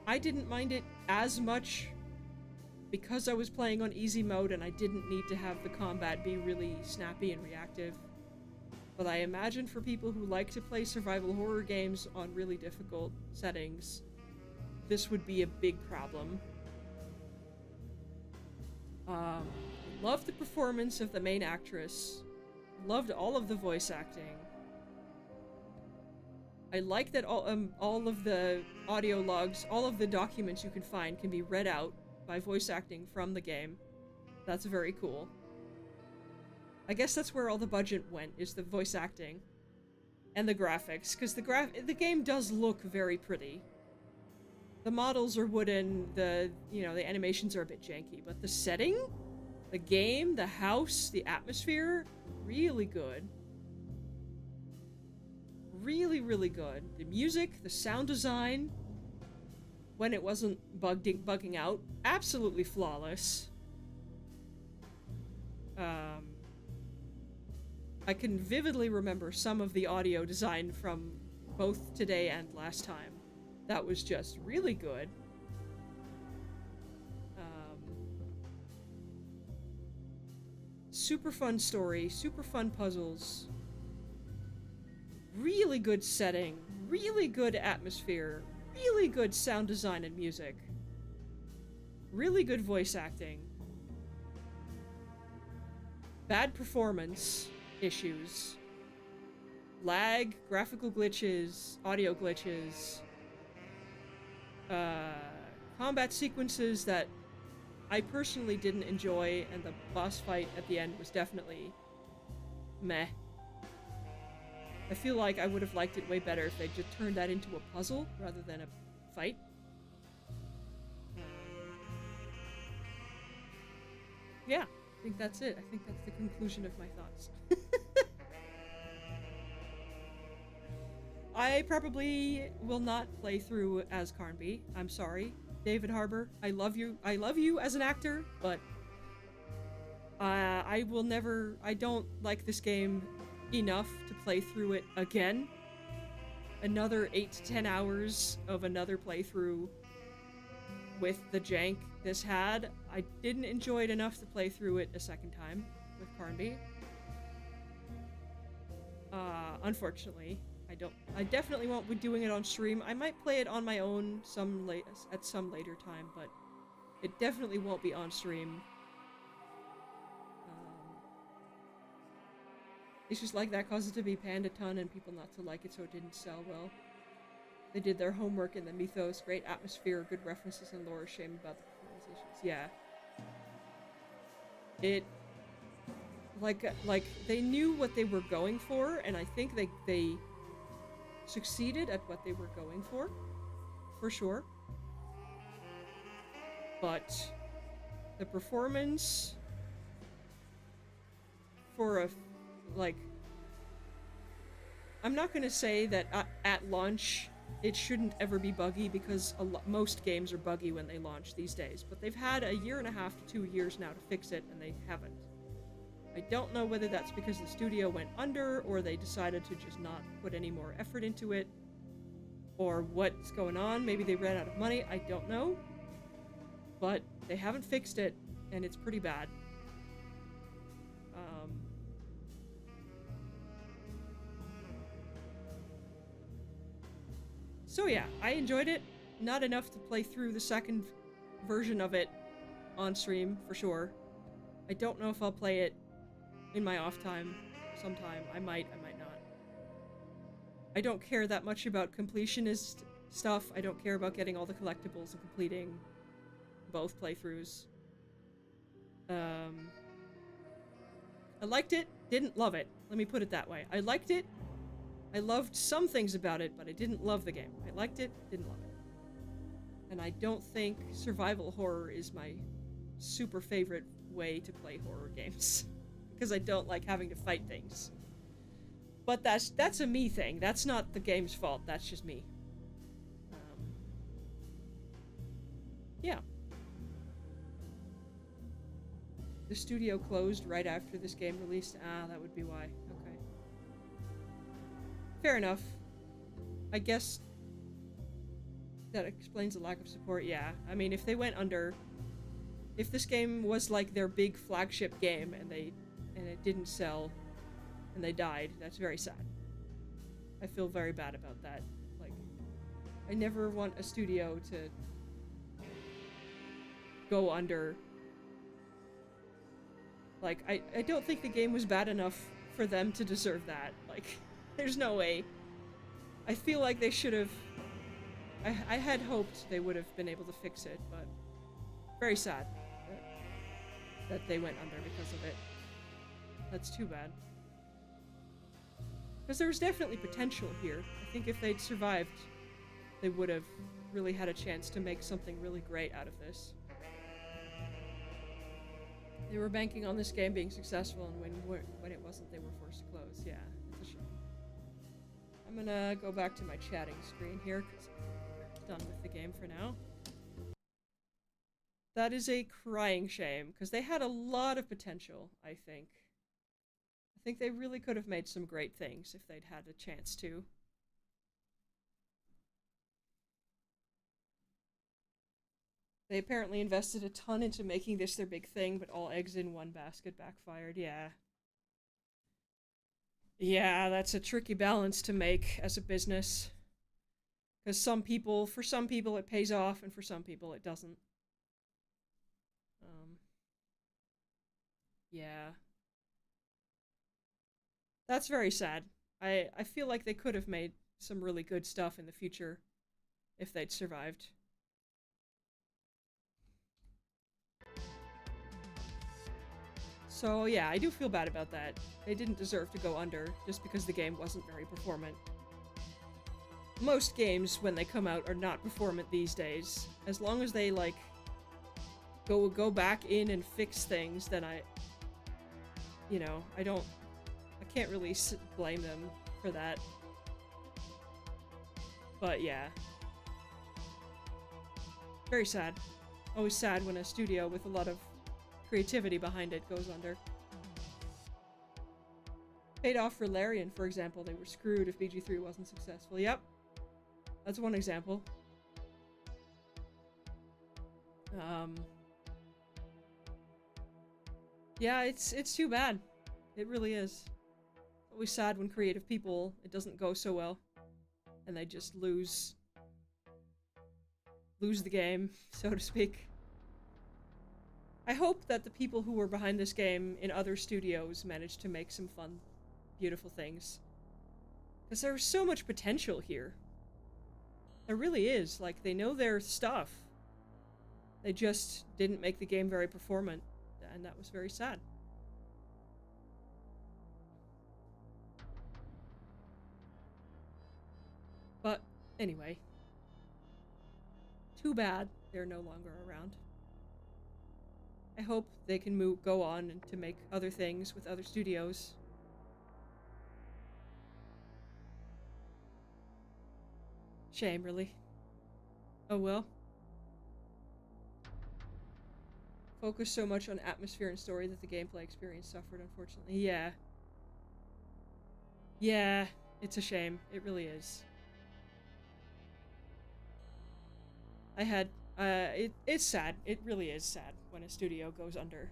I didn't mind it as much because I was playing on easy mode and I didn't need to have the combat be really snappy and reactive. But I imagine for people who like to play survival horror games on really difficult settings, this would be a big problem. Loved the performance of the main actress. Loved all of the voice acting. I like that all of the audio logs, all of the documents you can find can be read out by voice acting from the game. That's very cool. I guess that's where all the budget went, is the voice acting. And the graphics, because the game does look very pretty. The models are wooden, the animations are a bit janky, but the setting, the game, the house, the atmosphere, really good. Really, really good. The music, the sound design, when it wasn't bugging out, absolutely flawless. I can vividly remember some of the audio design from both today and last time. That was just really good. Super fun story, super fun puzzles. Really good setting, really good atmosphere, really good sound design and music. Really good voice acting. Bad performance issues. Lag, graphical glitches, audio glitches. Combat sequences that I personally didn't enjoy, and the boss fight at the end was definitely meh. I feel like I would have liked it way better if they just turned that into a puzzle rather than a fight. Yeah, I think that's it. I think that's the conclusion of my thoughts. I probably will not play through as Carnby. I'm sorry. David Harbour. I love you as an actor, but I will never, I don't like this game enough to play through it again. Another 8 to 10 hours of another playthrough with the jank this had. I didn't enjoy it enough to play through it a second time with Carnby. Unfortunately, I definitely won't be doing it on stream. I might play it on my own at some later time, but it definitely won't be on stream. Issues like that caused it to be panned a ton and people not to like it, so it didn't sell well. They did their homework in the mythos, great atmosphere, good references and lore, shame about the performance issues. Yeah. It... Like, they knew what they were going for, and I think they succeeded at what they were going for sure. But the performance for a, like, I'm not gonna say that at launch it shouldn't ever be buggy, because most games are buggy when they launch these days, but they've had 1.5 to 2 years now to fix it, and they haven't. I don't know whether that's because the studio went under, or they decided to just not put any more effort into it, or what's going on. Maybe they ran out of money, I don't know. But they haven't fixed it, and it's pretty bad. So yeah, I enjoyed it. Not enough to play through the second version of it on stream, for sure. I don't know if I'll play it in my off time sometime. I might not. I don't care that much about completionist stuff. I don't care about getting all the collectibles and completing both playthroughs. I liked it, didn't love it. Let me put it that way. I liked it. I loved some things about it, but I didn't love the game. I liked it, didn't love it. And I don't think survival horror is my super favorite way to play horror games. Because I don't like having to fight things. But that's a me thing. That's not the game's fault. That's just me. Yeah. The studio closed right after this game released. Ah, that would be why. Okay. Fair enough. I guess that explains the lack of support. Yeah. I mean, if they went under... If this game was like their big flagship game and it didn't sell and they died, that's very sad. I feel very bad about that. Like, I never want a studio to go under. Like, I don't think the game was bad enough for them to deserve that. Like, there's no way. I feel like they should have... I had hoped they would have been able to fix it, but very sad that they went under because of it. That's too bad. Because there was definitely potential here. I think if they'd survived, they would have really had a chance to make something really great out of this. They were banking on this game being successful, and when it wasn't, they were forced to close. Yeah, it's a shame. I'm gonna go back to my chatting screen here, because I'm done with the game for now. That is a crying shame, because they had a lot of potential, I think. I think they really could have made some great things if they'd had a chance to. They apparently invested a ton into making this their big thing, but all eggs in one basket backfired. Yeah. Yeah, that's a tricky balance to make as a business. Because for some people it pays off, and for some people it doesn't. Yeah. That's very sad. I feel like they could have made some really good stuff in the future if they'd survived. So yeah, I do feel bad about that. They didn't deserve to go under just because the game wasn't very performant. Most games, when they come out, are not performant these days. As long as they, like, go back in and fix things, then I can't really blame them for that. But yeah. Very sad. Always sad when a studio with a lot of creativity behind it goes under. Paid off for Larian, for example. They were screwed if BG3 wasn't successful. Yep. That's one example. Yeah, it's too bad. It really is. It's always sad when creative people, it doesn't go so well. And they just lose the game, so to speak. I hope that the people who were behind this game in other studios managed to make some fun, beautiful things. Because there's so much potential here. There really is. Like, they know their stuff. They just didn't make the game very performant. And that was very sad. But, anyway. Too bad they're no longer around. I hope they can go on and to make other things with other studios. Shame, really. Oh well. Focus so much on atmosphere and story that the gameplay experience suffered, unfortunately. Yeah. Yeah, it's a shame. It really is. I had, it's sad. It really is sad when a studio goes under.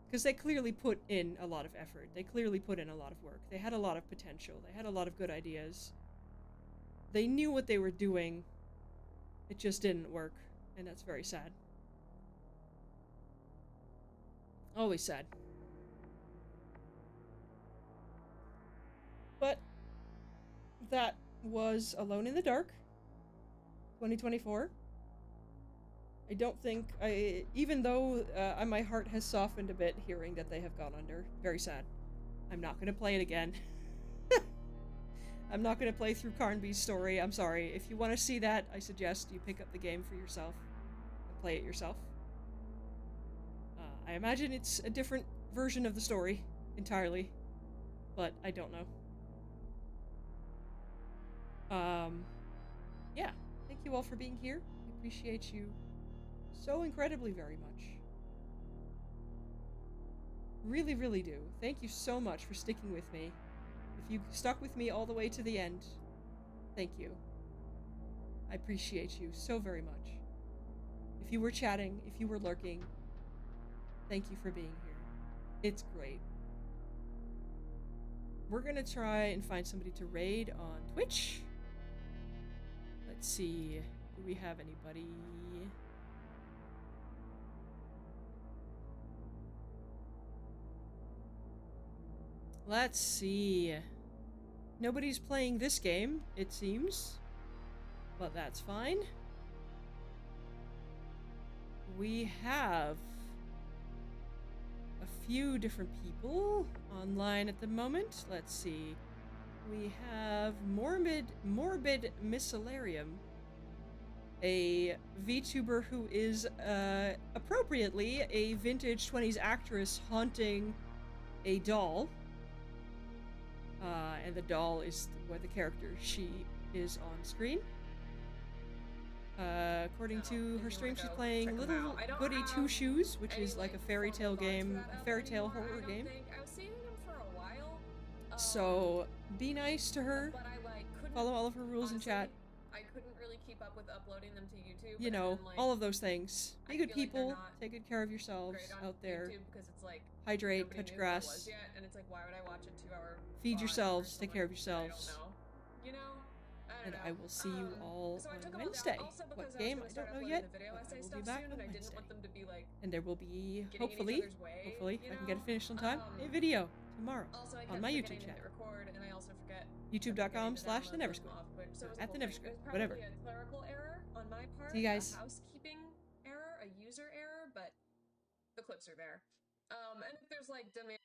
Because they clearly put in a lot of effort. They clearly put in a lot of work. They had a lot of potential. They had a lot of good ideas. They knew what they were doing. It just didn't work. And that's very sad. Always sad. But that was Alone in the Dark 2024. I don't think even though my heart has softened a bit hearing that they have gone under. Very sad. I'm not going to play it again. I'm not going to play through Carnby's story. I'm sorry. If you want to see that, I suggest you pick up the game for yourself and play it yourself. I imagine it's a different version of the story entirely, but I don't know. Yeah. Thank you all for being here. I appreciate you so incredibly very much. Really, really do. Thank you so much for sticking with me. If you stuck with me all the way to the end, thank you. I appreciate you so very much. If you were chatting, if you were lurking, thank you for being here. It's great. We're gonna try and find somebody to raid on Twitch. Let's see. Do we have anybody? Let's see. Nobody's playing this game, it seems. But that's fine. We have a few different people online at the moment. Let's see. We have Morbid Miscellarium, a VTuber who is appropriately a vintage 20s actress haunting a doll. And the doll is what the character she is on screen. According to her stream, she's playing Little Goody Two Shoes, which is like a fairy tale game, a fairy tale horror game. I was saving them for a while. So be nice to her. But I couldn't follow all of her rules in chat. I couldn't really keep up with uploading them to YouTube. You know, then, all of those things. Be good people. Like take good care of yourselves out there. Because it's like hydrate, touch grass. Yet, and it's like, why would I watch a 2-hour? Feed yourselves. Take care of yourselves. You know. And I will see you all on Wednesday. What game? I don't know yet. But I will be back on Wednesday. And there will be, hopefully, if I can get it finished on time, a video tomorrow on my YouTube channel. YouTube.com/theneversquid. At the Neversquid. Whatever. See you guys. A housekeeping error, a user error, but the clips are there. And if there's like demand.